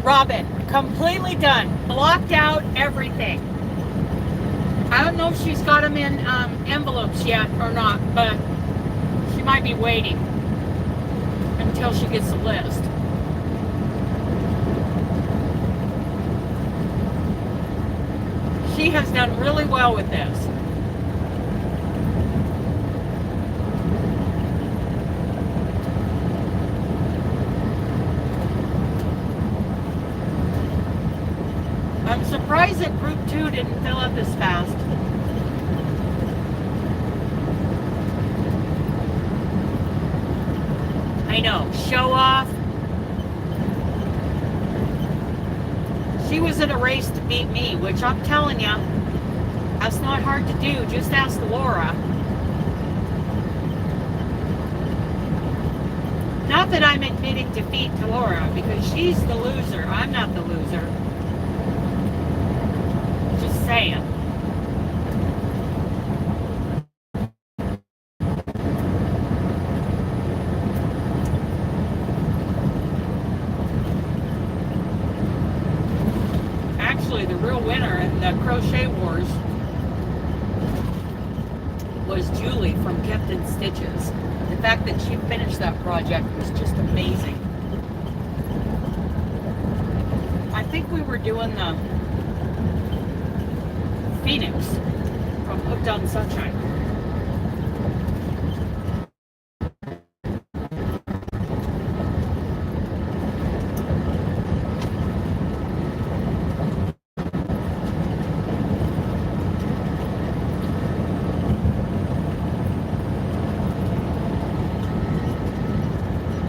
Robin. Completely done. Blocked out everything. I don't know if she's got them in envelopes yet or not, but she might be waiting until she gets the list. She has done really well with this. I'm surprised that group 2 didn't fill up as fast. I know, show off. She was in a race to beat me, which I'm telling you, that's not hard to do. Just ask Laura. Not that I'm admitting defeat to Laura, because she's the loser. I'm not the loser. Just saying. Actually, the real winner in the Crochet Wars was Julie from Kept in Stitches. The fact that she finished that project was just amazing. I think we were doing the Phoenix from Hooked on Sunshine.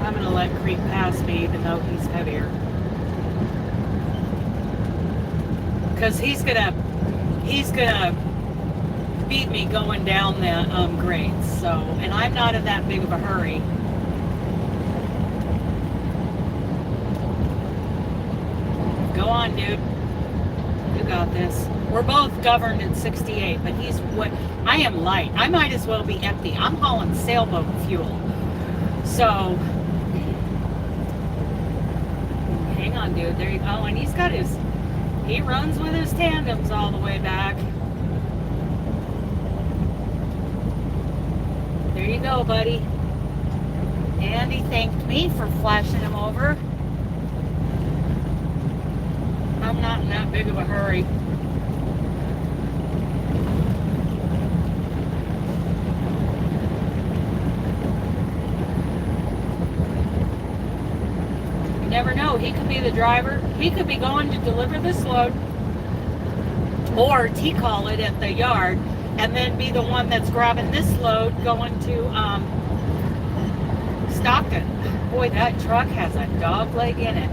I'm gonna let Creep pass me even though he's heavier. Because he's gonna beat me going down the grades. So, and I'm not in that big of a hurry. Go on, dude. You got this. We're both governed at 68, but he's what I am light. I might as well be empty. I'm hauling sailboat fuel. So hang on, dude. There you go. And he's got he runs with his tandems all the way back. There you go, buddy. And he thanked me for flashing him over. I'm not in that big of a hurry. You never know. He could be the driver. He could be going to deliver this load or T-call it at the yard and then be the one that's grabbing this load going to Stockton. Boy, that truck has a dog leg in it.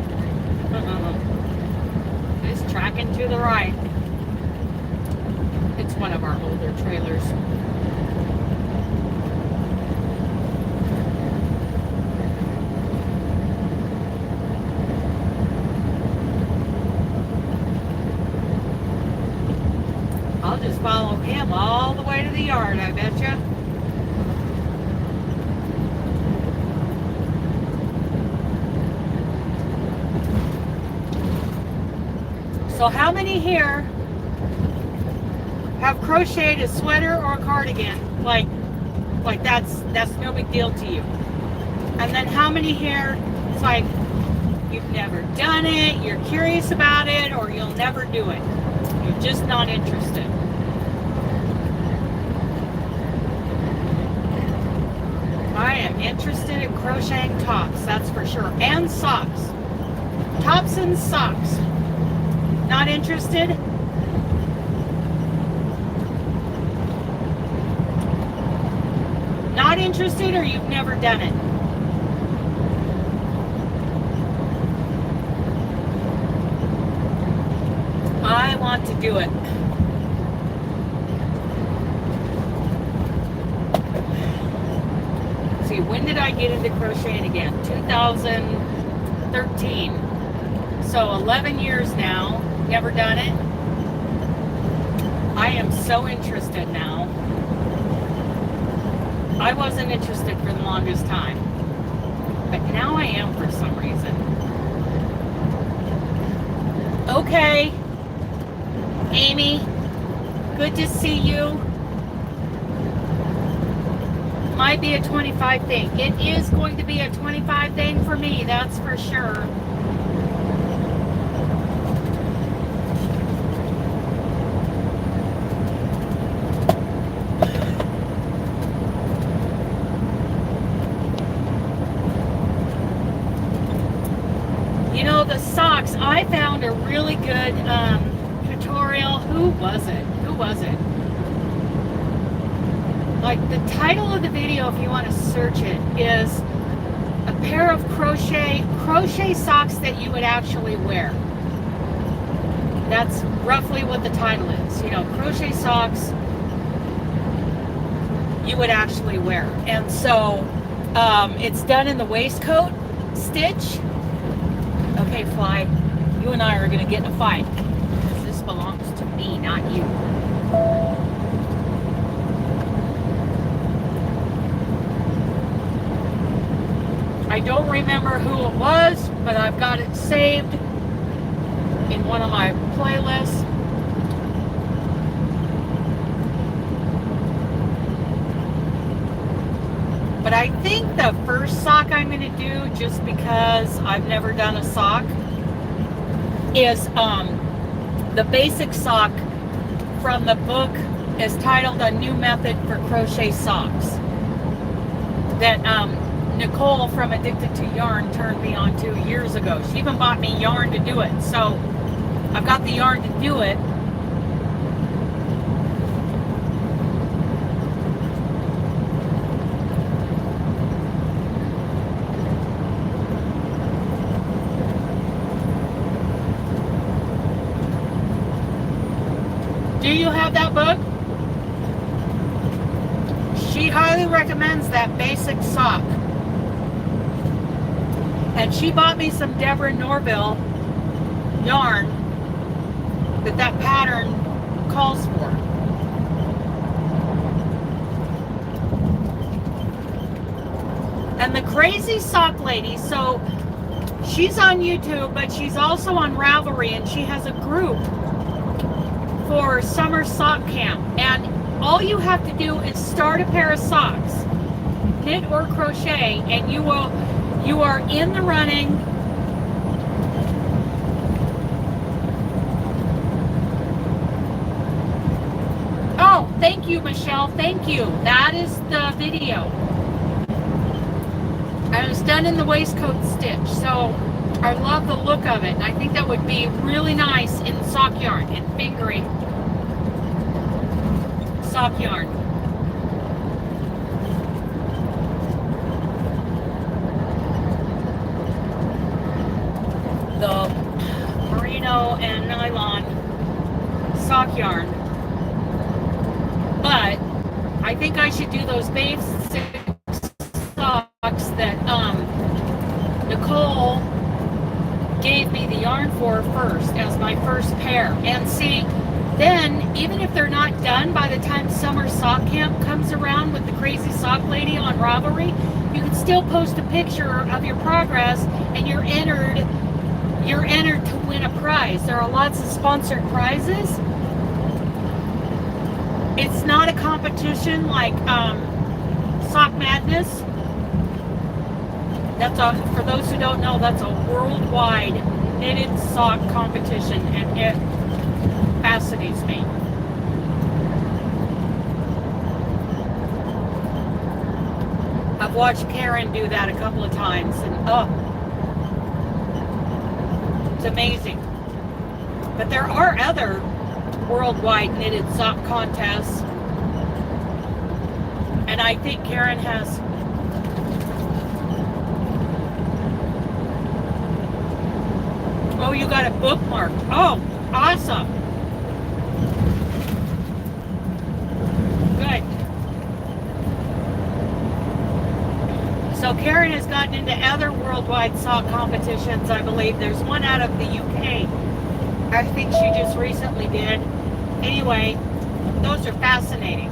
It's tracking to the right. It's one of our older trailers. I'll just follow him all the way to the yard, I betcha. So how many here have crocheted a sweater or a cardigan? Like that's no big deal to you. And then how many here, it's like you've never done it, you're curious about it, or you'll never do it. You're just not interested. I am interested in crocheting tops, that's for sure, and socks. Tops and socks. Not interested? Not interested, or you've never done it? I want to do it. See, when did I get into crocheting again? 2013. So 11 years now. Never done it. I am so interested now. I wasn't interested for the longest time, but now I am for some reason. Okay, Amy, good to see you. Might be a 25 thing. It is going to be a 25 thing for me, that's for sure. You know, the socks, I found a really good tutorial. Who was it? Like, the title of the video, if you want to search it, is a pair of crochet socks that you would actually wear. That's roughly what the title is. You know, crochet socks you would actually wear. And so it's done in the waistcoat stitch. Okay, Fly, you and I are going to get in a fight. This belongs to me, not you. I don't remember who it was, but I've got it saved in one of my playlists. But I think the first sock I'm going to do, just because I've never done a sock, is the basic sock from the book is titled A New Method for Crochet Socks that Nicole from Addicted to Yarn turned me on to years ago. She even bought me yarn to do it. So I've got the yarn to do it. Do you have that book? She highly recommends that basic sock. And she bought me some Deborah Norville yarn that pattern calls for. And the Crazy Sock Lady, so she's on YouTube, but she's also on Ravelry, and she has a group for summer sock camp. And all you have to do is start a pair of socks, knit or crochet, and you are in the running. Oh, thank you, Michelle. Thank you. That is the video. And it's done in the waistcoat stitch, so I love the look of it. And I think that would be really nice in sock yarn, in fingering sock yarn. The merino and nylon sock yarn. But I think I should do those basic socks that Nicole gave me the yarn for first as my first pair. And see, then even if they're not done by the time summer sock camp comes around with the Crazy Sock Lady on Ravelry, you can still post a picture of your progress, and you're entered to win a prize. There are lots of sponsored prizes. It's not a competition like Sock Madness. For those who don't know, that's a worldwide knitted sock competition, and it fascinates me. I've watched Karen do that a couple of times, and It's amazing. But there are other worldwide knitted sock contests. And I think Karen has... Oh, you got it bookmarked. Oh, awesome. Good. So Karen has gotten into other worldwide sock competitions, I believe. There's one out of the UK. I think she just recently did. Anyway, those are fascinating.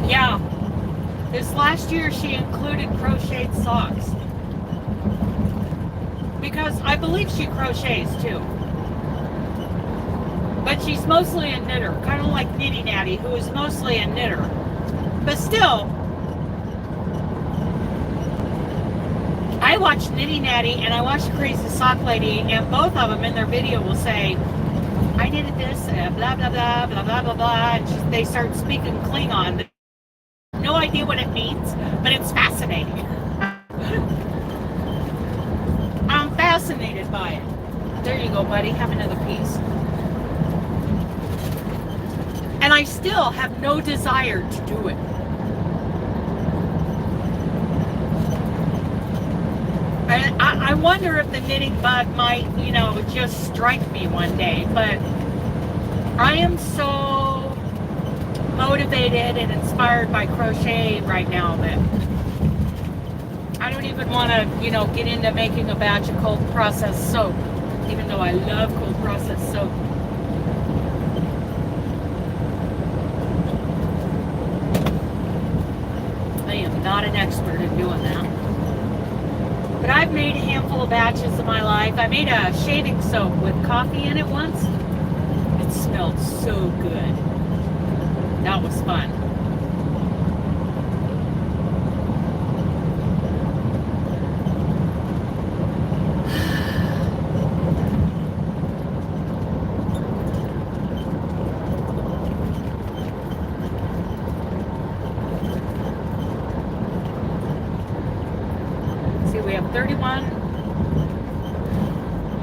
Yeah, this last year she included crocheted socks. Because I believe she crochets too. But she's mostly a knitter, kind of like Nitty Natty, who is mostly a knitter. But still, I watch Nitty Natty and I watch Crazy Sock Lady, and both of them in their video will say, I knitted this, blah, blah, blah, blah, blah, blah, blah, and they start speaking Klingon. No idea what it means, but it's fascinating. I'm fascinated by it. There you go, buddy. Have another piece. And I still have no desire to do it. I wonder if the knitting bug might, you know, just strike me one day. But I am so motivated and inspired by crochet right now that I don't even want to, you know, get into making a batch of cold processed soap, even though I love cold processed soap. I am not an expert in doing that. But I've made a handful of batches in my life. I made a shaving soap with coffee in it once. It smelled so good. That was fun. See, we have 31.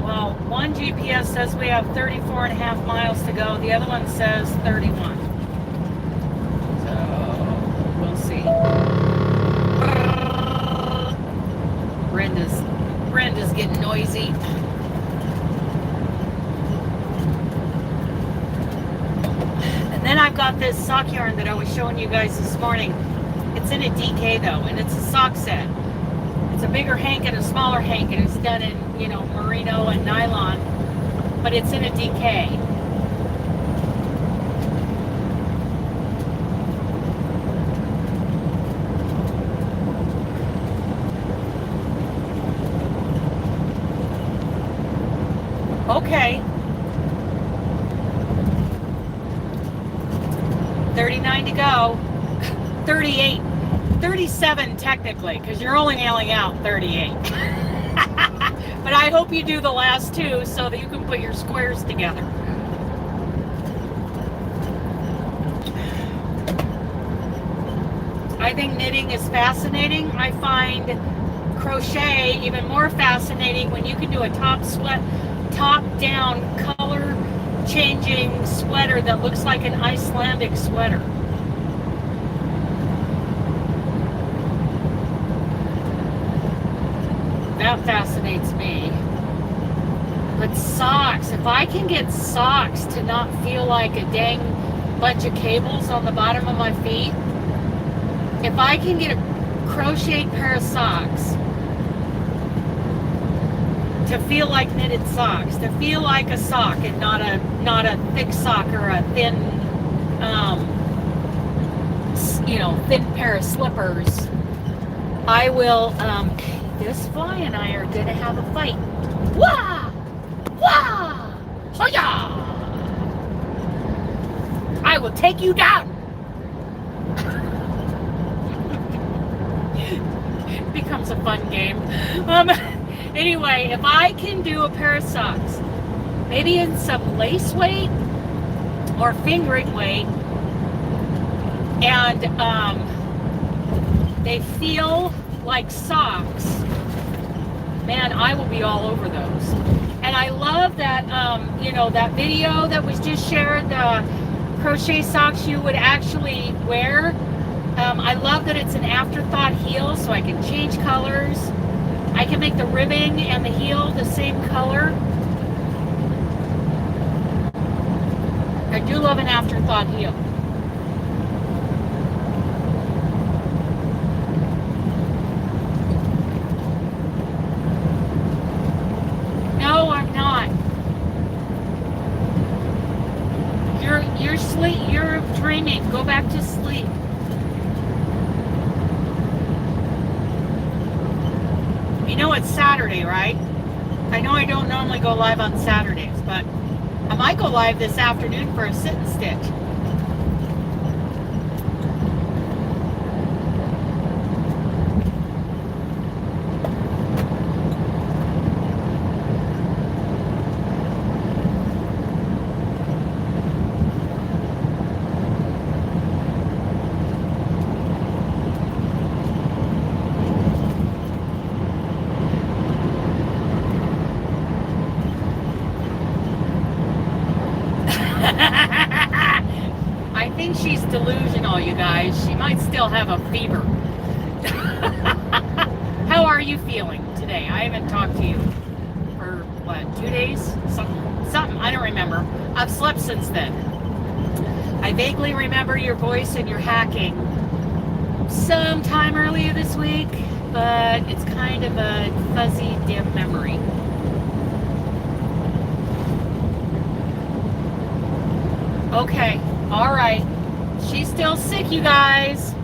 Well, one GPS says we have 34.5 miles to go. The other one says 31. Brenda's getting noisy. And then I've got this sock yarn that I was showing you guys this morning. It's in a DK though, and it's a sock set. It's a bigger hank and a smaller hank, and it's done in, you know, merino and nylon, but it's in a DK. Okay. 39 to go. 38. 37 technically, because you're only nailing out 38. But I hope you do the last two so that you can put your squares together. I think knitting is fascinating. I find crochet even more fascinating when you can do a top-down color changing sweater that looks like an Icelandic sweater. That fascinates me. But socks, if I can get socks to not feel like a dang bunch of cables on the bottom of my feet, if I can get a crocheted pair of socks to feel like knitted socks, to feel like a sock and not a thick sock or a thin, you know, thin pair of slippers, I will. This fly and I are gonna have a fight. Wah! Wah! Hoya! I will take you down. Becomes a fun game. Anyway, if I can do a pair of socks, maybe in some lace weight or fingering weight, and they feel like socks, man, I will be all over those. And I love that, you know, that video that was just shared, the crochet socks you would actually wear. I love that it's an afterthought heel, so I can change colors. I can make the ribbing and the heel the same color. I do love an afterthought heel. No, I'm not. You're sleep. You're dreaming. Go back to sleep. You know it's Saturday, right? I know I don't normally go live on Saturdays, but I might go live this afternoon for a sit and stitch. I think she's delusional, you guys. She might still have a fever. How are you feeling today? I haven't talked to you for, what, 2 days? Something, I don't remember. I've slept since then. I vaguely remember your voice and your hacking sometime earlier this week, but it's kind of a fuzzy, dim memory. Okay, all right. She's still sick, you guys.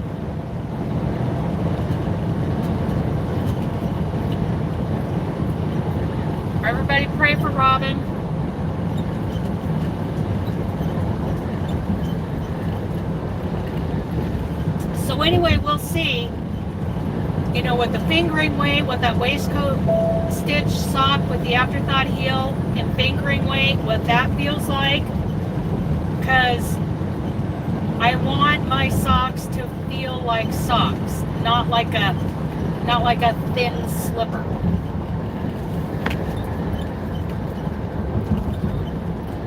Everybody pray for Robin. So anyway, we'll see, you know, with the fingering weight, with that waistcoat stitch sock with the afterthought heel and fingering weight, what that feels like. Because I want my socks to feel like socks, not like a thin slipper.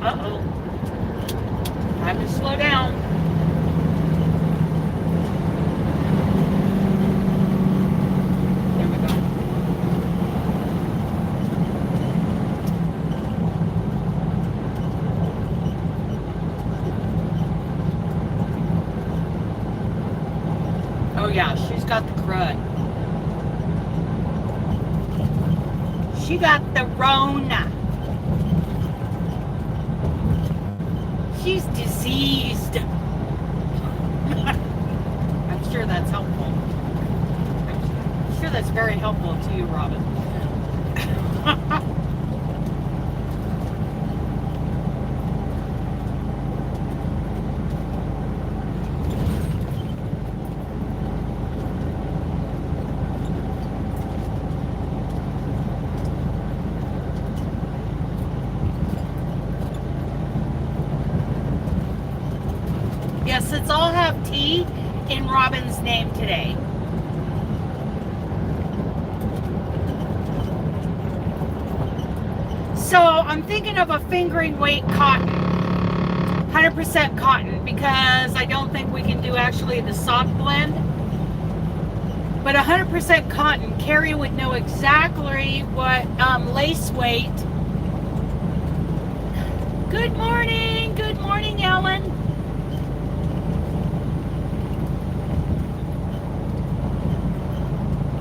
Uh-oh. Time to slow down. There we go. Oh yeah, she's got the crud. She got the Rona. She's diseased. I'm sure that's helpful. I'm sure that's very helpful to you, Robin. Yes, let's all have tea in Robin's name today. So I'm thinking of a fingering weight cotton, 100% cotton, because I don't think we can do actually the sock blend. But 100% cotton, Carrie would know exactly what lace weight. Good morning, Ellen.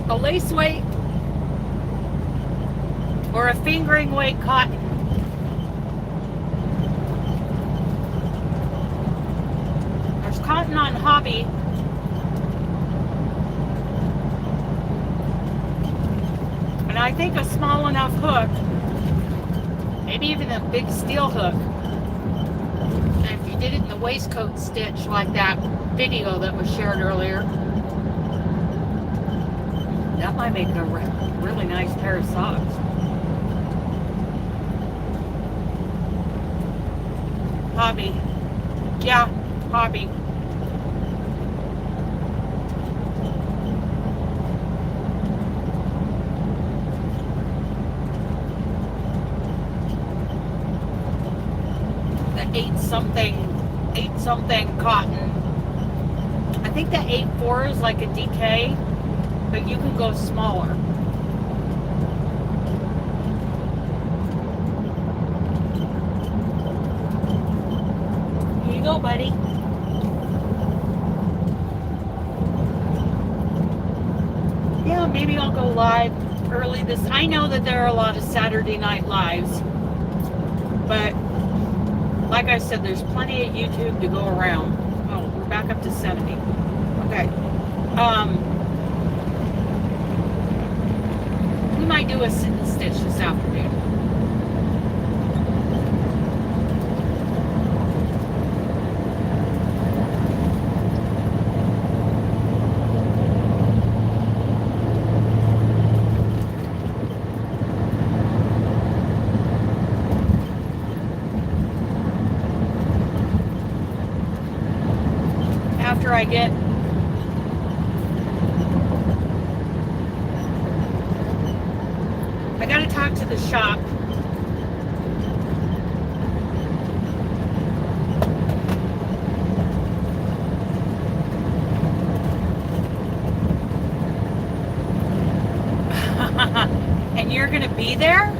A lace weight or a fingering weight cotton. There's cotton on Hobby. And I think a small enough hook, maybe even a big steel hook. And if you did it in the waistcoat stitch like that video that was shared earlier, that might make a really nice pair of socks. Hobby. Yeah, Hobby. something, 8 something cotton. I think the 8.4 is like a DK, but you can go smaller. Here you go, buddy. Yeah, maybe I'll go live early this. I know that there are a lot of Saturday night lives, but like I said, there's plenty of YouTube to go around. Oh, we're back up to 70. Okay. We might do a sit and stitch this afternoon. After I get I gotta talk to the shop. And you're gonna be there?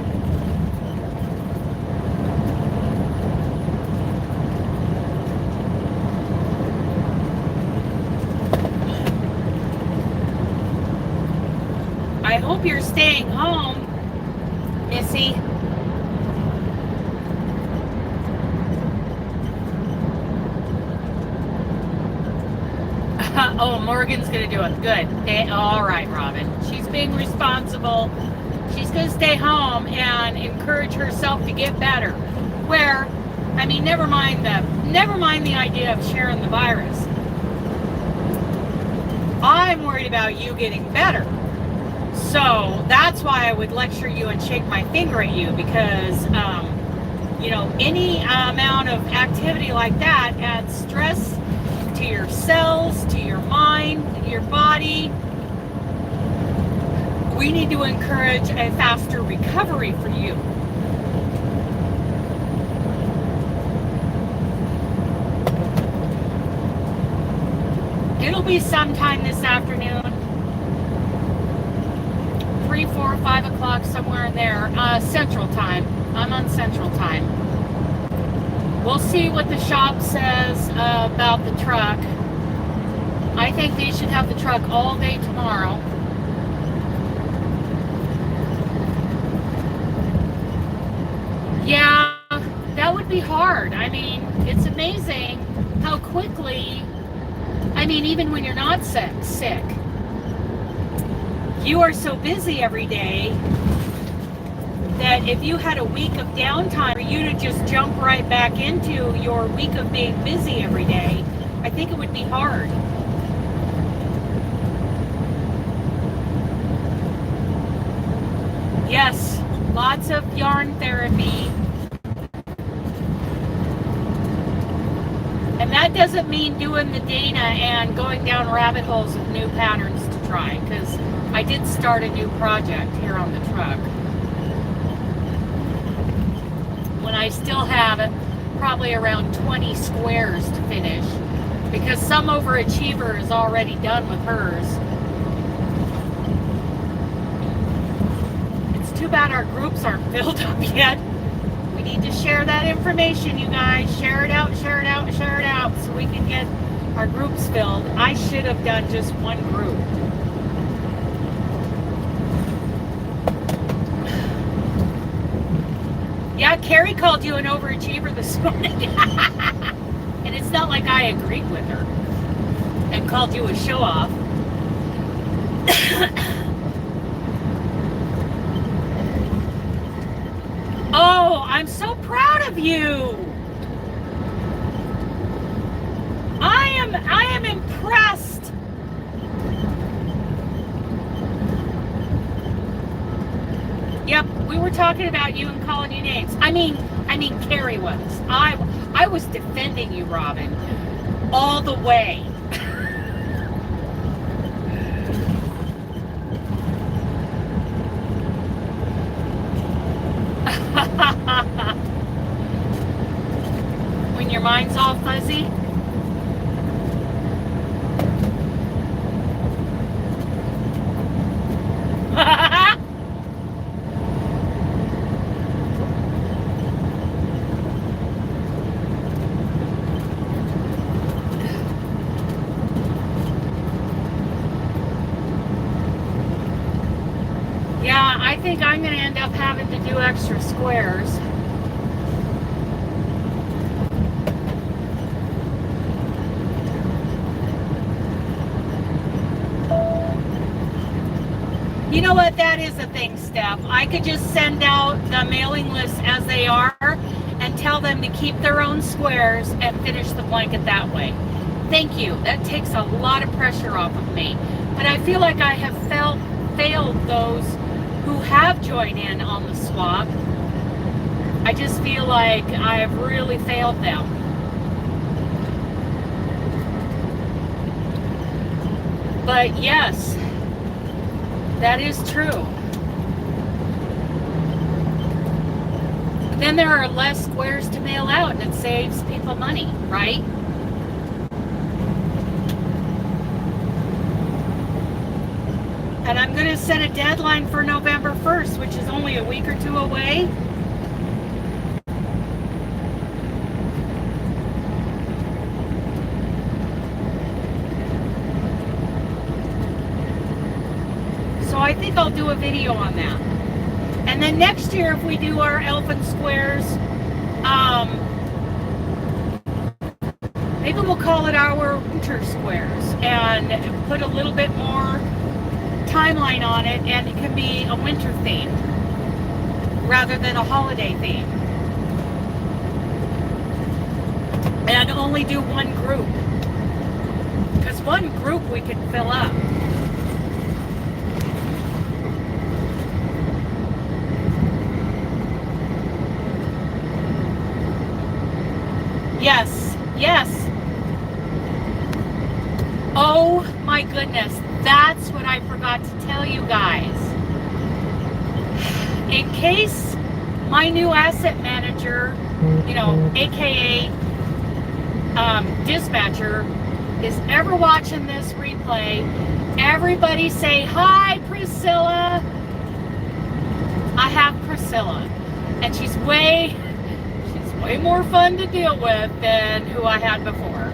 I hope you're staying home, Missy. Oh, Morgan's gonna do it. Good. All right, Robin. She's being responsible. She's gonna stay home and encourage herself to get better. Where, I mean, never mind the idea of sharing the virus. I'm worried about you getting better. So that's why I would lecture you and shake my finger at you, because, you know, any amount of activity like that adds stress to your cells, to your mind, to your body. We need to encourage a faster recovery for you. It'll be sometime this afternoon. 3, 4, 5 o'clock, somewhere in there. Central time. I'm on Central time. We'll see what the shop says about the truck. I think they should have the truck all day tomorrow. Yeah, that would be hard. I mean, it's amazing how quickly, I mean, even when you're not sick, you are so busy every day that if you had a week of downtime for you to just jump right back into your week of being busy every day, I think it would be hard. Yes, lots of yarn therapy. And that doesn't mean doing the Dana and going down rabbit holes of new patterns to try, because I did start a new project here on the truck. When I still have probably around 20 squares to finish, because some overachiever is already done with hers. It's too bad our groups aren't filled up yet. We need to share that information, you guys. Share it out, share it out, share it out, so we can get our groups filled. I should have done just one group. Yeah, Carrie called you an overachiever this morning. And it's not like I agreed with her and called you a show-off. Oh, I'm so proud of you. I am impressed. Yep, we were talking about you and calling you names. I mean, Carrie was. I was defending you, Robin, all the way. When your mind's all fuzzy? Yeah, I think I'm going to end up having to do extra squares. You know what? That is a thing, Steph. I could just send out the mailing lists as they are and tell them to keep their own squares and finish the blanket that way. Thank you. That takes a lot of pressure off of me. But I feel like I have failed those who have joined in on the swap. I just feel like I have really failed them. But yes, that is true. Then there are less squares to mail out and it saves people money, right? And I'm going to set a deadline for November 1st, which is only a week or two away. So I think I'll do a video on that. And then next year, if we do our Elfin Squares, maybe we'll call it our Winter Squares and put a little bit more timeline on it, and it can be a winter theme rather than a holiday theme. And only do one group, because one group we can fill up. Yes, yes. Oh my goodness, that's what I forgot to tell you guys. In case my new asset manager, you know, aka dispatcher, is ever watching this replay, everybody say hi, Priscilla. I have Priscilla, and she's way more fun to deal with than who I had before.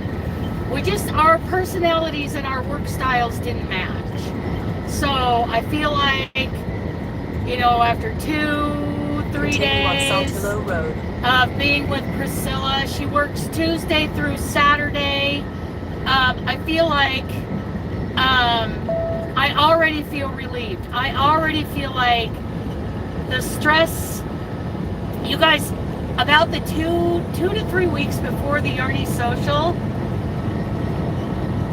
Our personalities and our work styles didn't match. So I feel like, you know, after 2-3 days of being with Priscilla, she works Tuesday through Saturday. I feel like I already feel relieved. I already feel like the stress, you guys, about the 2 to 3 weeks before the Yarny Social.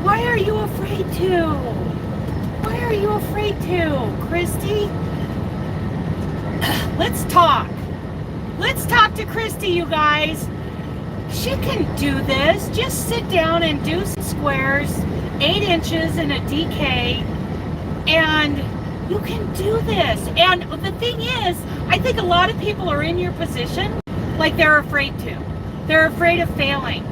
Why are you afraid to? Why are you afraid to, Christy? Let's talk. Let's talk to Christy, you guys. She can do this. Just sit down and do some squares, 8 inches in a DK, and you can do this. And the thing is, I think a lot of people are in your position, like they're afraid to. They're afraid of failing.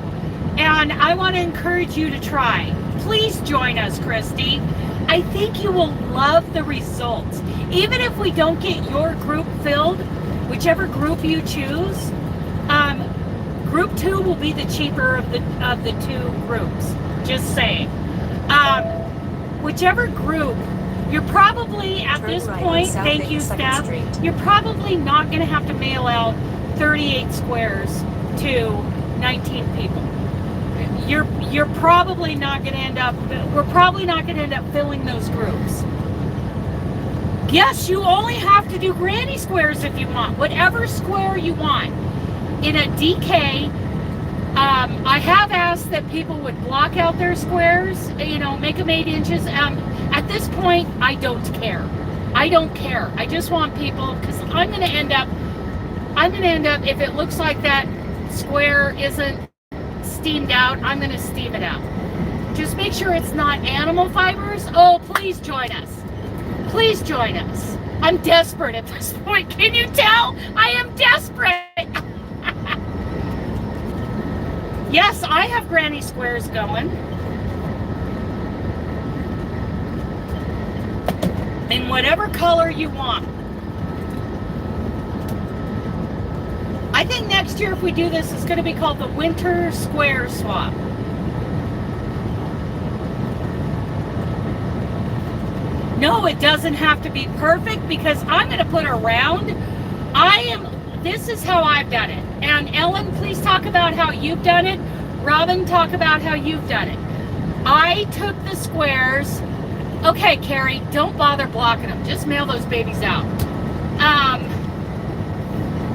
And I want to encourage you to try. Please join us, Christy. I think you will love the results. Even if we don't get your group filled, whichever group you choose, group 2 will be the cheaper of the 2 groups. Just saying. Whichever group, you're probably at this point, thank you, Steph, you're probably not going to have to mail out 38 squares to 19 people. You're probably not going to end up, we're probably not going to end up filling those groups. Yes, you only have to do granny squares if you want, whatever square you want. In a DK, I have asked that people would block out their squares, you know, make them 8 inches. At this point, I don't care. I don't care. I just want people, because I'm going to end up, if it looks like that square isn't steamed out, I'm going to steam it out. Just make sure it's not animal fibers. Oh, please join us. Please join us. I'm desperate at this point. Can you tell? I am desperate. Yes, I have granny squares going. In whatever color you want. I think next year if we do this, it's going to be called the Winter Square Swap. No, it doesn't have to be perfect because I'm going to put a round. This is how I've done it. And Ellen, please talk about how you've done it. Robin, talk about how you've done it. I took the squares. Okay, Carrie, don't bother blocking them. Just mail those babies out.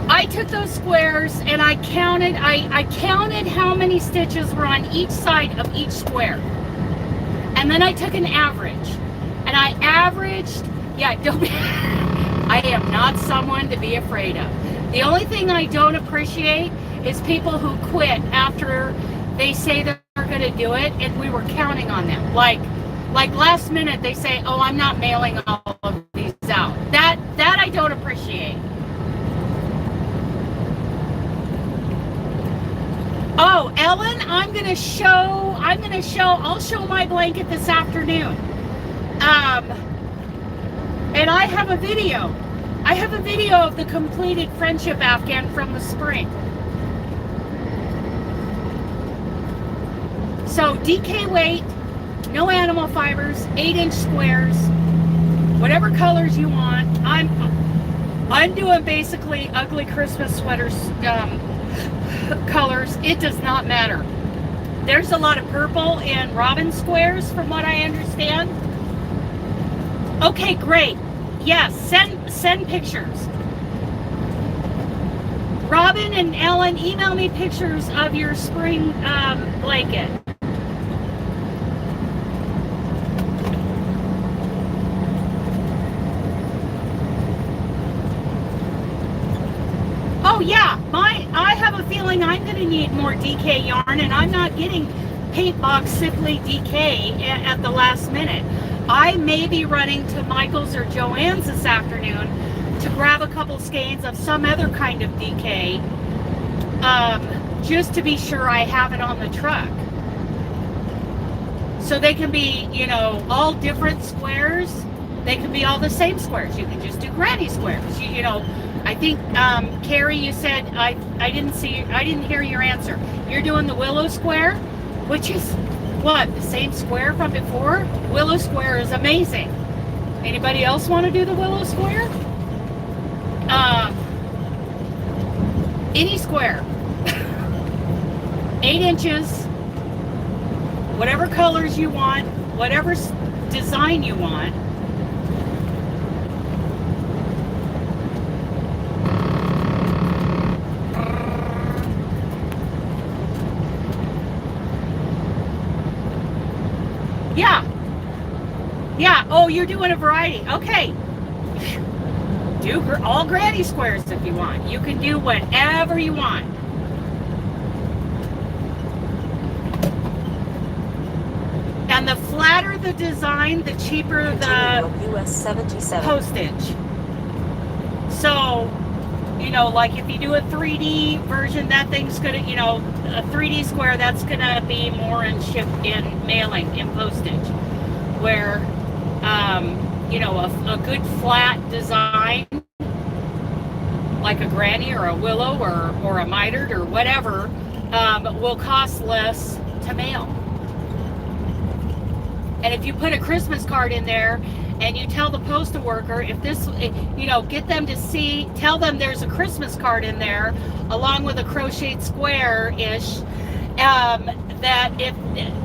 I took those squares and I counted how many stitches were on each side of each square. And then I took an average. And I averaged, I am not someone to be afraid of. The only thing I don't appreciate is people who quit after they say they're going to do it and we were counting on them. Like last minute they say, oh, I'm not mailing all of these out. That I don't appreciate. Oh, Ellen, I'll show my blanket this afternoon. And I have a video. Of the completed friendship afghan from the spring. So DK weight, no animal fibers, 8-inch squares, whatever colors you want. I'm doing basically ugly Christmas sweaters colors. It does not matter. There's a lot of purple in Robin squares from what I understand. Okay, great. Yes, send pictures. Robin and Ellen, email me pictures of your spring blanket. Oh yeah, I have a feeling I'm going to need more DK yarn, and I'm not getting paint box simply DK at the last minute. I may be running to Michael's or Joann's this afternoon to grab a couple skeins of some other kind of DK, just to be sure I have it on the truck. So they can be, all different squares. They can be all the same squares. You can just do granny squares. I think, Carrie, you said, I didn't hear your answer. You're doing the willow square, which is what, the same square from before? Willow square is amazing. Anybody else want to do the willow square? Any square. 8 inches, whatever colors you want, whatever design you want. Yeah. Oh, you're doing a variety. Okay. Do all granny squares if you want. You can do whatever you want. And the flatter the design, the cheaper the US 77 postage. So, like if you do a 3D version, that thing's gonna, a 3D square, that's gonna be more in mailing, in postage. Where, a good flat design, like a granny or a willow or a mitered or whatever, will cost less to mail. And if you put a Christmas card in there and you tell the postal worker, get them to see, tell them there's a Christmas card in there along with a crocheted square-ish, that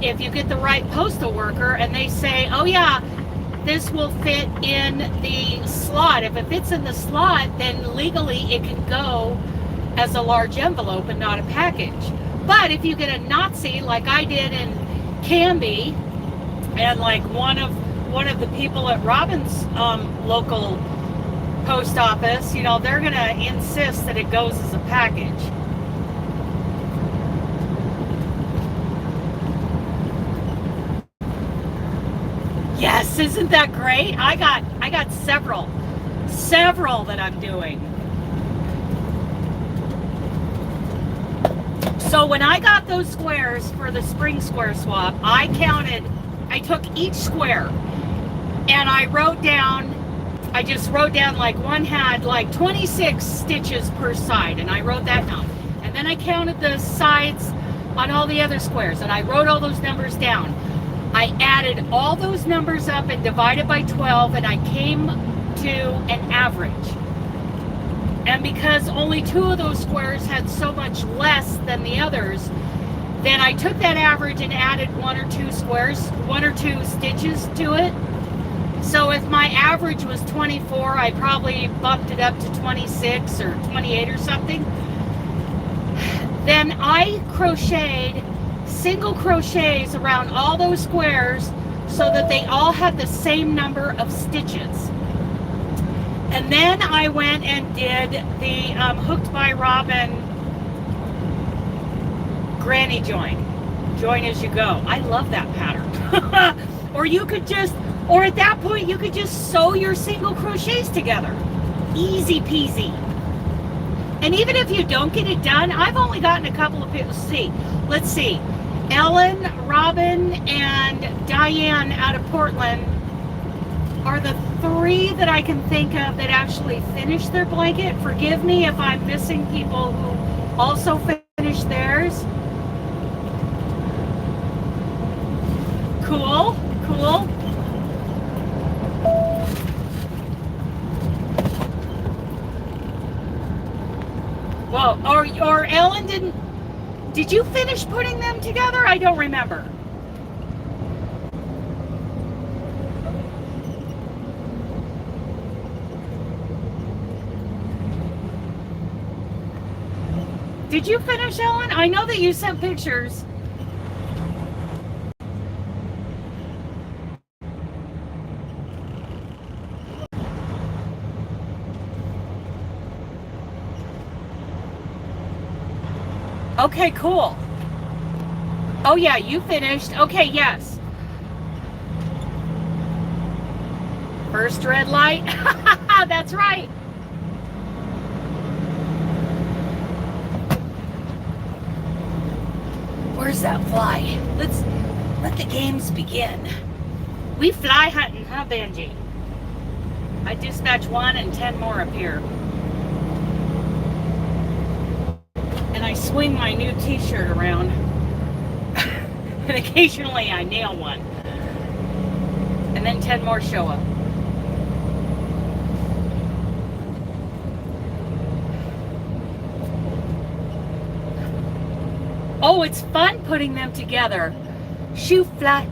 if you get the right postal worker and they say, oh yeah, this will fit in the slot. If it fits in the slot, then legally it can go as a large envelope and not a package. But if you get a Nazi like I did in Canby, and like one of the people at Robin's local post office, they're gonna insist that it goes as a package. Yes, isn't that great? I got several that I'm doing. So when I got those squares for the spring square swap, I took each square and I just wrote down like one had like 26 stitches per side, and I wrote that down. And then I counted the sides on all the other squares and I wrote all those numbers down. I added all those numbers up and divided by 12, and I came to an average. And because only 2 of those squares had so much less than the others, then I took that average and added 1 or 2 stitches to it. So if my average was 24, I probably bumped it up to 26 or 28 or something. Then I crocheted single crochets around all those squares so that they all had the same number of stitches. And then I went and did the hooked by Robin granny join as you go. I love that pattern. Or at that point you could just sew your single crochets together. Easy peasy. And even if you don't get it done, I've only gotten a couple of people. Let's see. Ellen, Robin, and Diane out of Portland are the 3 that I can think of that actually finished their blanket. Forgive me if I'm missing people who also finished theirs. Cool. Well, or Ellen did you finish putting them together? I don't remember. Did you finish, Ellen? I know that you sent pictures. Okay, cool. Oh yeah, you finished. Okay, yes. First red light. That's right. Where's that fly? Let the games begin. We fly hunting, huh, Benji? I dispatch 1 and 10 more appear. And I swing my new t-shirt around. And occasionally I nail one. And then 10 more show up. Oh, it's fun putting them together. Shoo fly,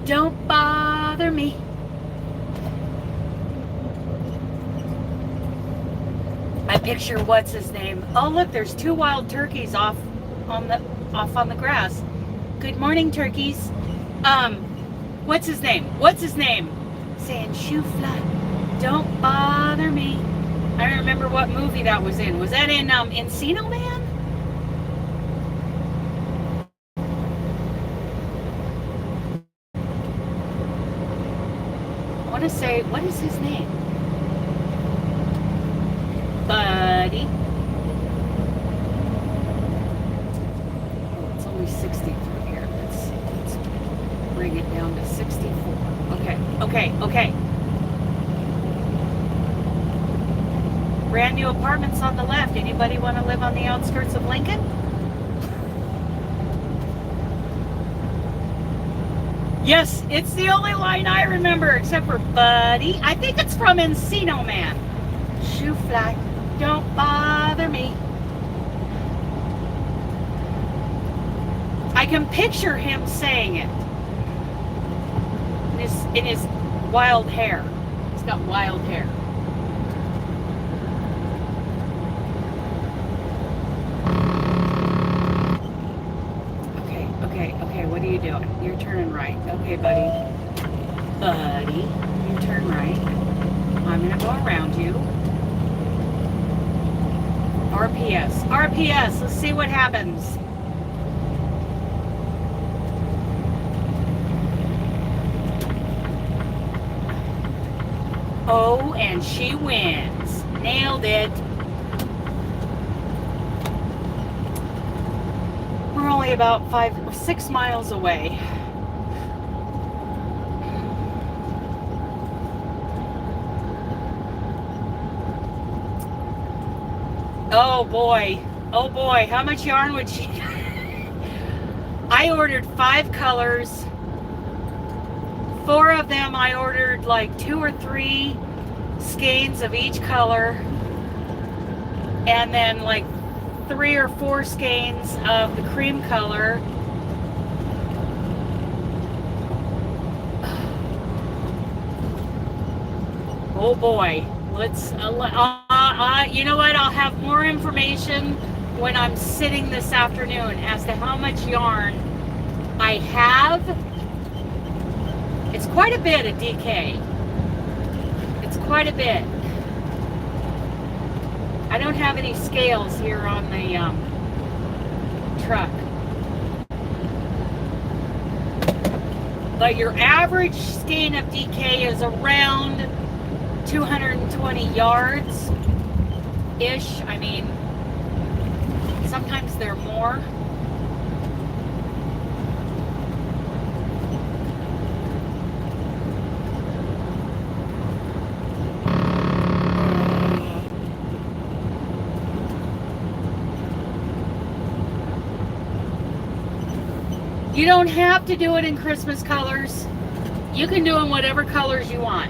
don't bother me. I picture what's his name. Oh look, there's 2 wild turkeys off on the grass. Good morning, turkeys. What's his name? Saying shoo fly, don't bother me. I don't remember what movie that was in. Was that in Encino Man? I want to say, what is his name? Buddy. Oh, it's only 60 through here. Let's bring it down to 64. Okay. Brand new apartments on the left. Anybody want to live on the outskirts of Lincoln? Yes, it's the only line I remember except for Buddy. I think it's from Encino Man. Shoo fly, don't bother me. I can picture him saying it. In his wild hair. He's got wild hair. Okay, what are you doing? You're turning right. Okay, buddy. You turn right. I'm gonna go around you. RPS, let's see what happens. Oh, and she wins. Nailed it. only about 5 or 6 miles away. Oh boy, how much yarn would she? I ordered 5 colors. 4 of them I ordered like 2 or 3 skeins of each color, and then like 3 or 4 skeins of the cream color. Oh boy, let's you know what, I'll have more information when I'm sitting this afternoon as to how much yarn I have. It's quite a bit of DK. It's quite a bit. I don't have any scales here on the truck. But your average skein of DK is around 220 yards ish. I mean, sometimes they're more. You don't have to do it in Christmas colors. You can do it in whatever colors you want.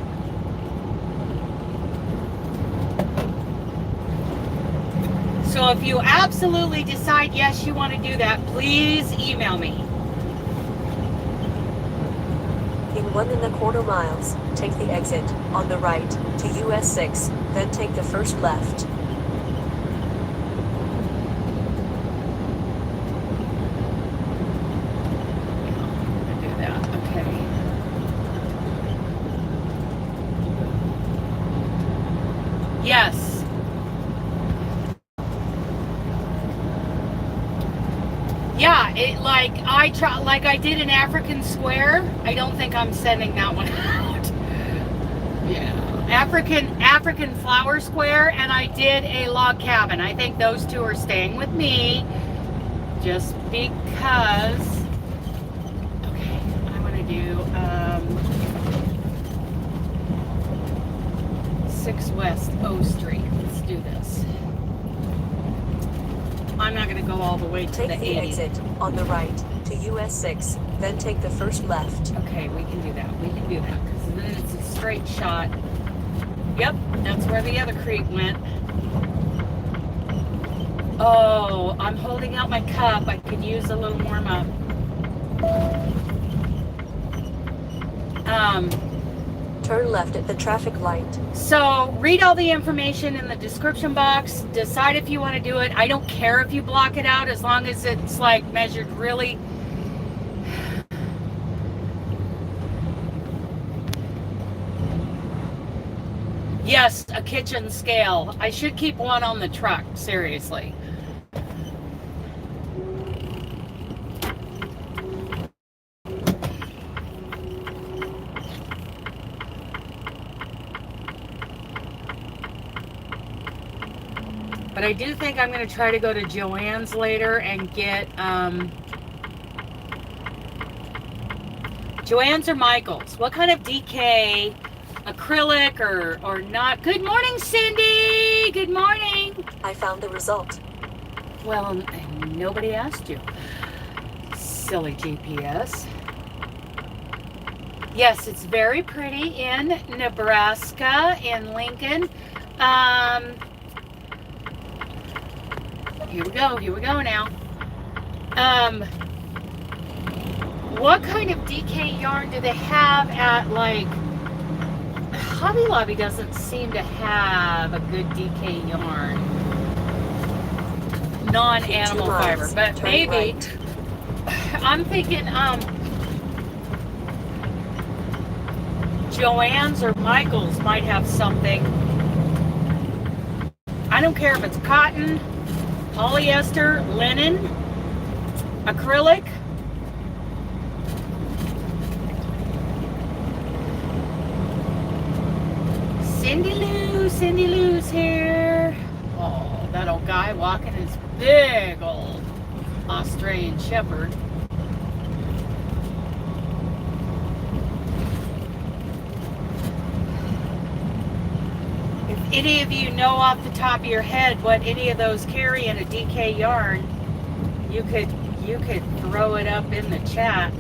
So if you absolutely decide yes, you want to do that, please email me. In 1¼ miles, take the exit on the right to US 6, then take the first left. Do that, okay. Yes. Yeah, it like I did an African square. I don't think I'm sending that one out. Yeah, African flower square, and I did a log cabin. I think those 2 are staying with me, just because. Okay, I want to do 6 West O Street. Let's do this. I'm not going to go all the way to Take the the 80. exit on the right to US 6, then take the first left. Okay, we can do that. We can do that because then it's a straight shot. Yep, that's where the other creek went. Oh, I'm holding out my cup. I could use a little warm up. Turn left at the traffic light. So read all the information in the description box. Decide if you want to do it. I don't care if you block it out as long as it's like measured really. Yes, a kitchen scale. I should keep one on the truck, seriously. But I do think I'm going to try to go to Joann's later and get Joann's or Michael's. What kind of DK, acrylic or not? Good morning, Cindy. Good morning. I found the result. Well, nobody asked you. Silly GPS. Yes, it's very pretty in Nebraska, in Lincoln. Here we go now. What kind of DK yarn do they have at, like, Hobby Lobby doesn't seem to have a good DK yarn. Non-animal fiber, but maybe, right. I'm thinking, Joann's or Michael's might have something. I don't care if it's cotton, polyester, linen, acrylic. Cindy Lou's here. Oh, that old guy walking his big old Australian Shepherd. If any of you know off the top of your head what any of those carry in a DK yarn, you could throw it up in the chat.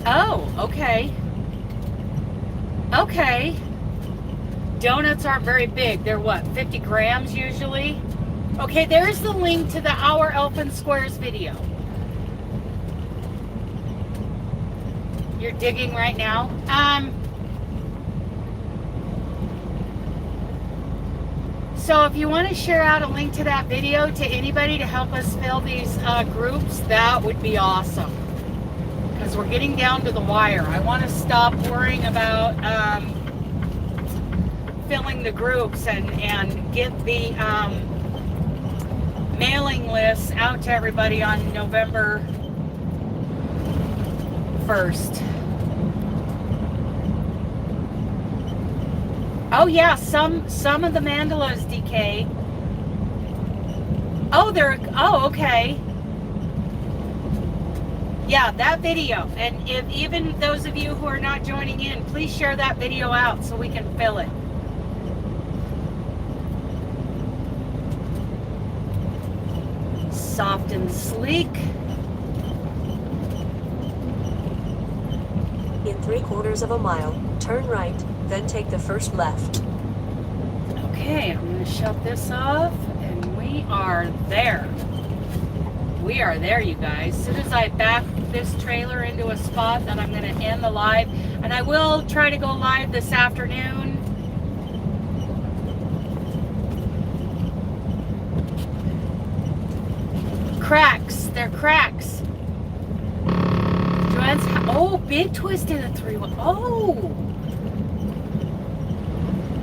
Oh, okay. Okay. Donuts aren't very big. They're what, 50 grams usually? Okay, there's the link to the Our Elfin Squares video. You're digging right now? So if you want to share out a link to that video to anybody to help us fill these groups, that would be awesome. Because we're getting down to the wire. I want to stop worrying about filling the groups and get the mailing lists out to everybody on November 1st. Oh yeah, some of the mandalas, DK. Oh, okay. Yeah, that video. And if even those of you who are not joining in, please share that video out so we can fill it. Soft and sleek. In 3/4 of a mile, turn right, then take the first left. Okay, I'm going to shut this off, and we are there. We are there, you guys. As soon as I back this trailer into a spot, then I'm going to end the live. And I will try to go live this afternoon. Cracks. They're cracks. Joanne's, oh, big twist in a 3-1.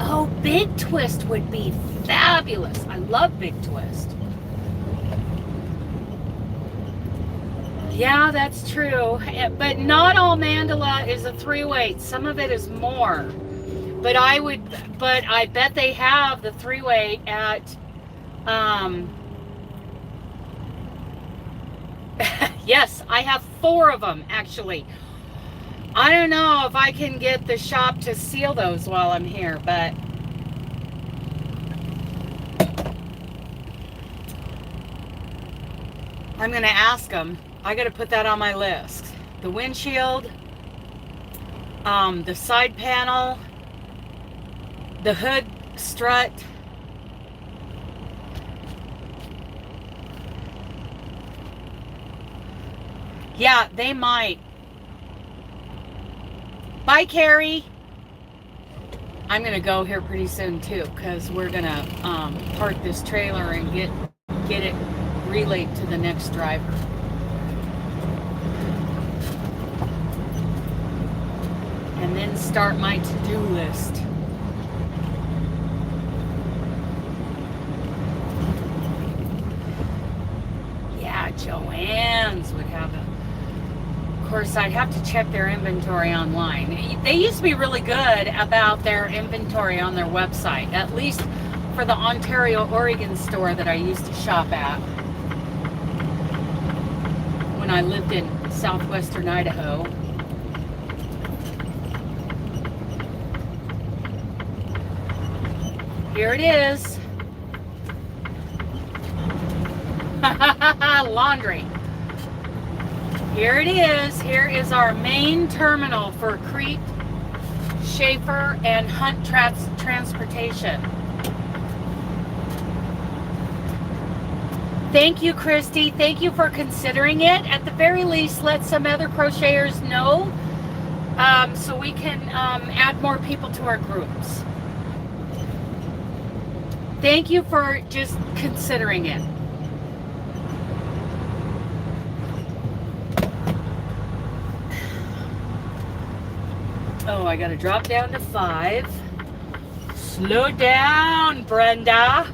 Oh, big twist would be fabulous. I love big twist. Yeah, that's true. But not all mandala is a 3-weight. Some of it is more. But I bet they have the 3-weight at yes, I have 4 of them actually. I don't know if I can get the shop to seal those while I'm here, but I'm gonna ask them. I gotta put that on my list. The windshield, the side panel, the hood strut. Yeah, they might. Bye, Carrie. I'm gonna go here pretty soon too, because we're gonna park this trailer and get it relayed to the next driver. And then start my to-do list. Yeah, Joanne's would have a... Of course, I'd have to check their inventory online. They used to be really good about their inventory on their website, at least for the Ontario, Oregon store that I used to shop at when I lived in southwestern Idaho. Here it is. Laundry. Here it is. Here is our main terminal for Crete, Schaefer, and Hunt transportation. Thank you, Christy. Thank you for considering it. At the very least, let some other crocheters know so we can add more people to our groups. Thank you for just considering it. Oh, I gotta drop down to 5. Slow down, Brenda.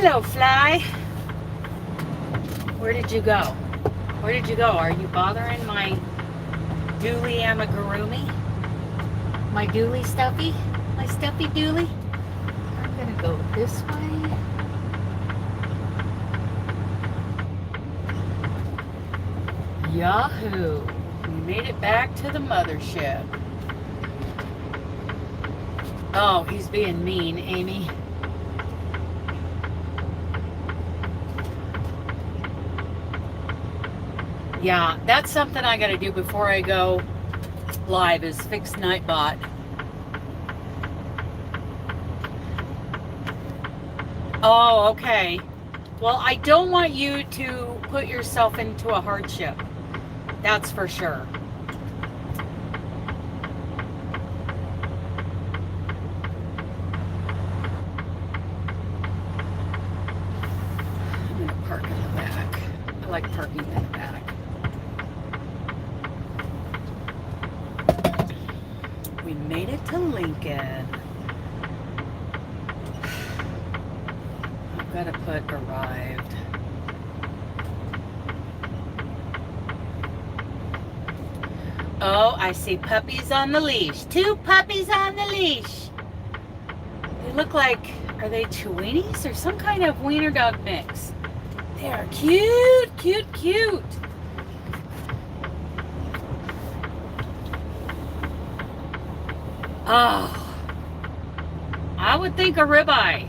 Hello, fly. Where did you go? Where did you go? Are you bothering my dooley amigurumi? My dooley stuffy? My stuffy dooley? I'm gonna go this way. Yahoo! We made it back to the mothership. Oh, he's being mean, Amy. Yeah, that's something I gotta do before I go live is fix Nightbot. Oh, okay. Well, I don't want you to put yourself into a hardship. That's for sure. I'm gonna park in the back. I like parking in the back. We made it to Lincoln. I've got to put arrived. Oh, I see puppies on the leash. 2 puppies on the leash. They look like, are they Chiweenies or some kind of wiener dog mix? They are cute, cute, cute. Oh, I would think a ribeye.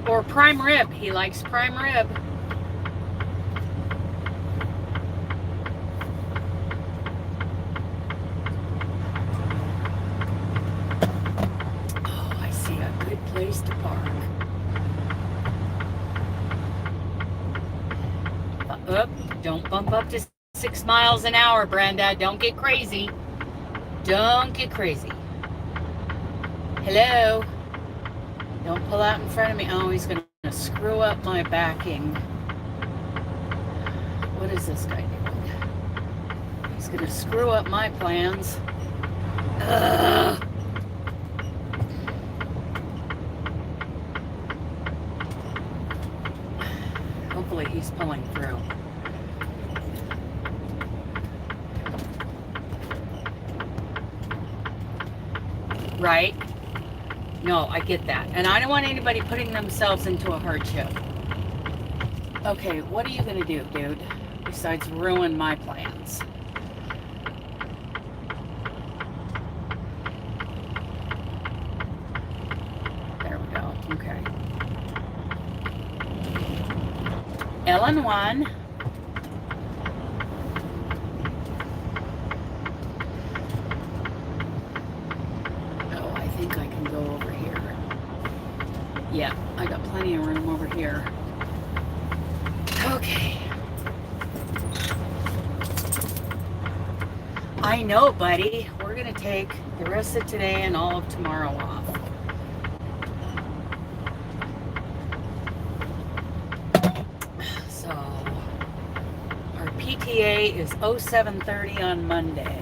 Or prime rib. He likes prime rib. Oh, I see a good place to park. Don't bump up to 6 miles an hour, Brenda. Don't get crazy. Don't get crazy. Hello. Don't pull out in front of me. Oh, he's going to screw up my backing. What is this guy doing? He's going to screw up my plans. Ugh. Hopefully he's pulling through. Right? No, I get that. And I don't want anybody putting themselves into a hardship. Okay, what are you going to do, dude? Besides ruin my plans. There we go. Okay. Ellen 1. I think I can go over here. Yeah, I got plenty of room over here. Okay. I know, buddy. We're going to take the rest of today and all of tomorrow off. So, our PTA is 07:30 on Monday.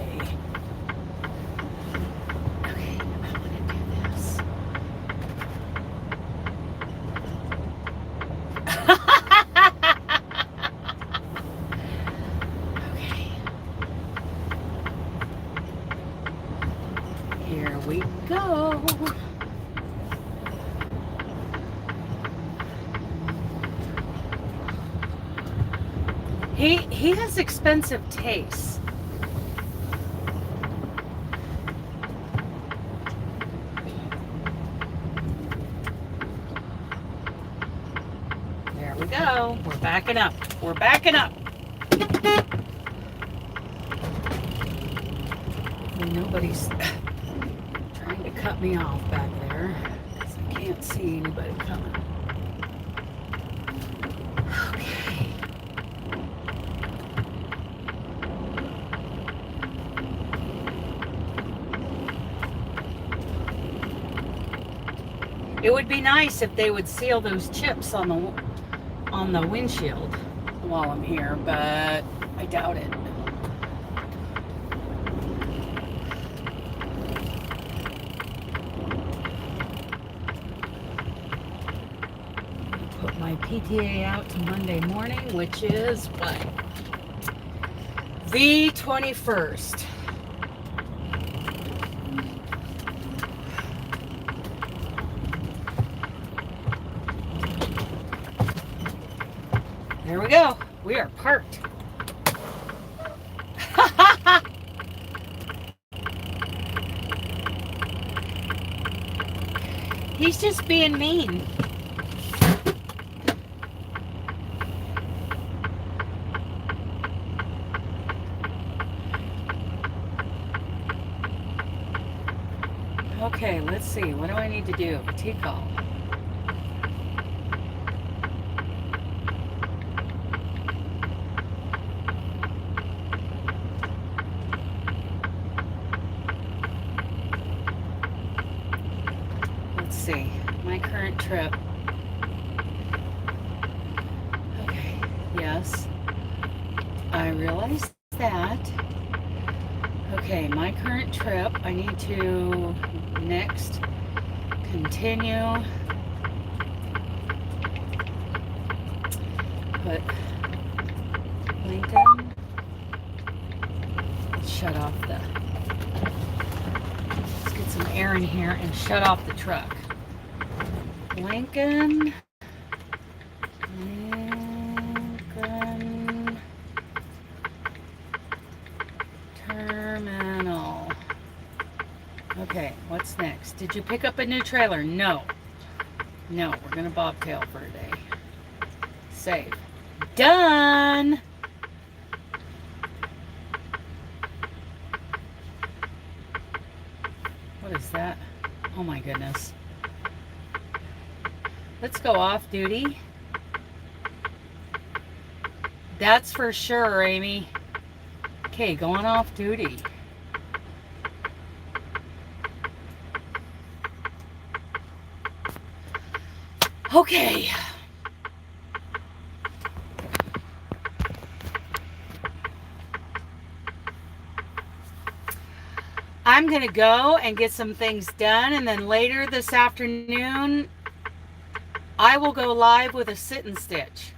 Here we go. He has expensive tastes. There we go. We're backing up. We're backing up. Nobody's trying to cut me off back there because I can't see anybody coming. Okay. It would be nice if they would seal those chips on the windshield while I'm here, but I doubt it. my PTA out to Monday morning, which is what? The 21st. There we go. We are parked. He's just being mean. Okay, let's see. What do I need to do? T-call. Let's see. My current trip. Okay, yes. I realized that. Okay, my current trip. I need to next continue. Put Lincoln. Shut off the. Let's get some air in here and shut off the truck. Lincoln. Terminal. Okay, what's next? Did you pick up a new trailer? No. No, we're going to bobtail for a day. Save. Done! What is that? Oh my goodness. Let's go off duty. That's for sure, Amy. Okay, going off duty. Okay. I'm going to go and get some things done, and then later this afternoon, I will go live with a sit and stitch.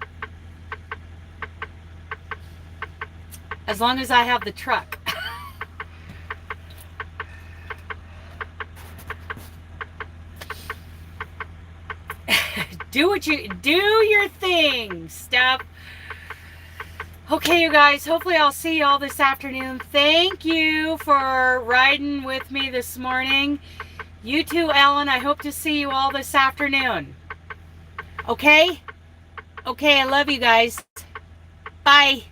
As long as I have the truck. Do your thing, stuff. Okay, you guys, hopefully I'll see you all this afternoon. Thank you for riding with me this morning. You too, Ellen. I hope to see you all this afternoon. Okay? Okay, I love you guys. Bye.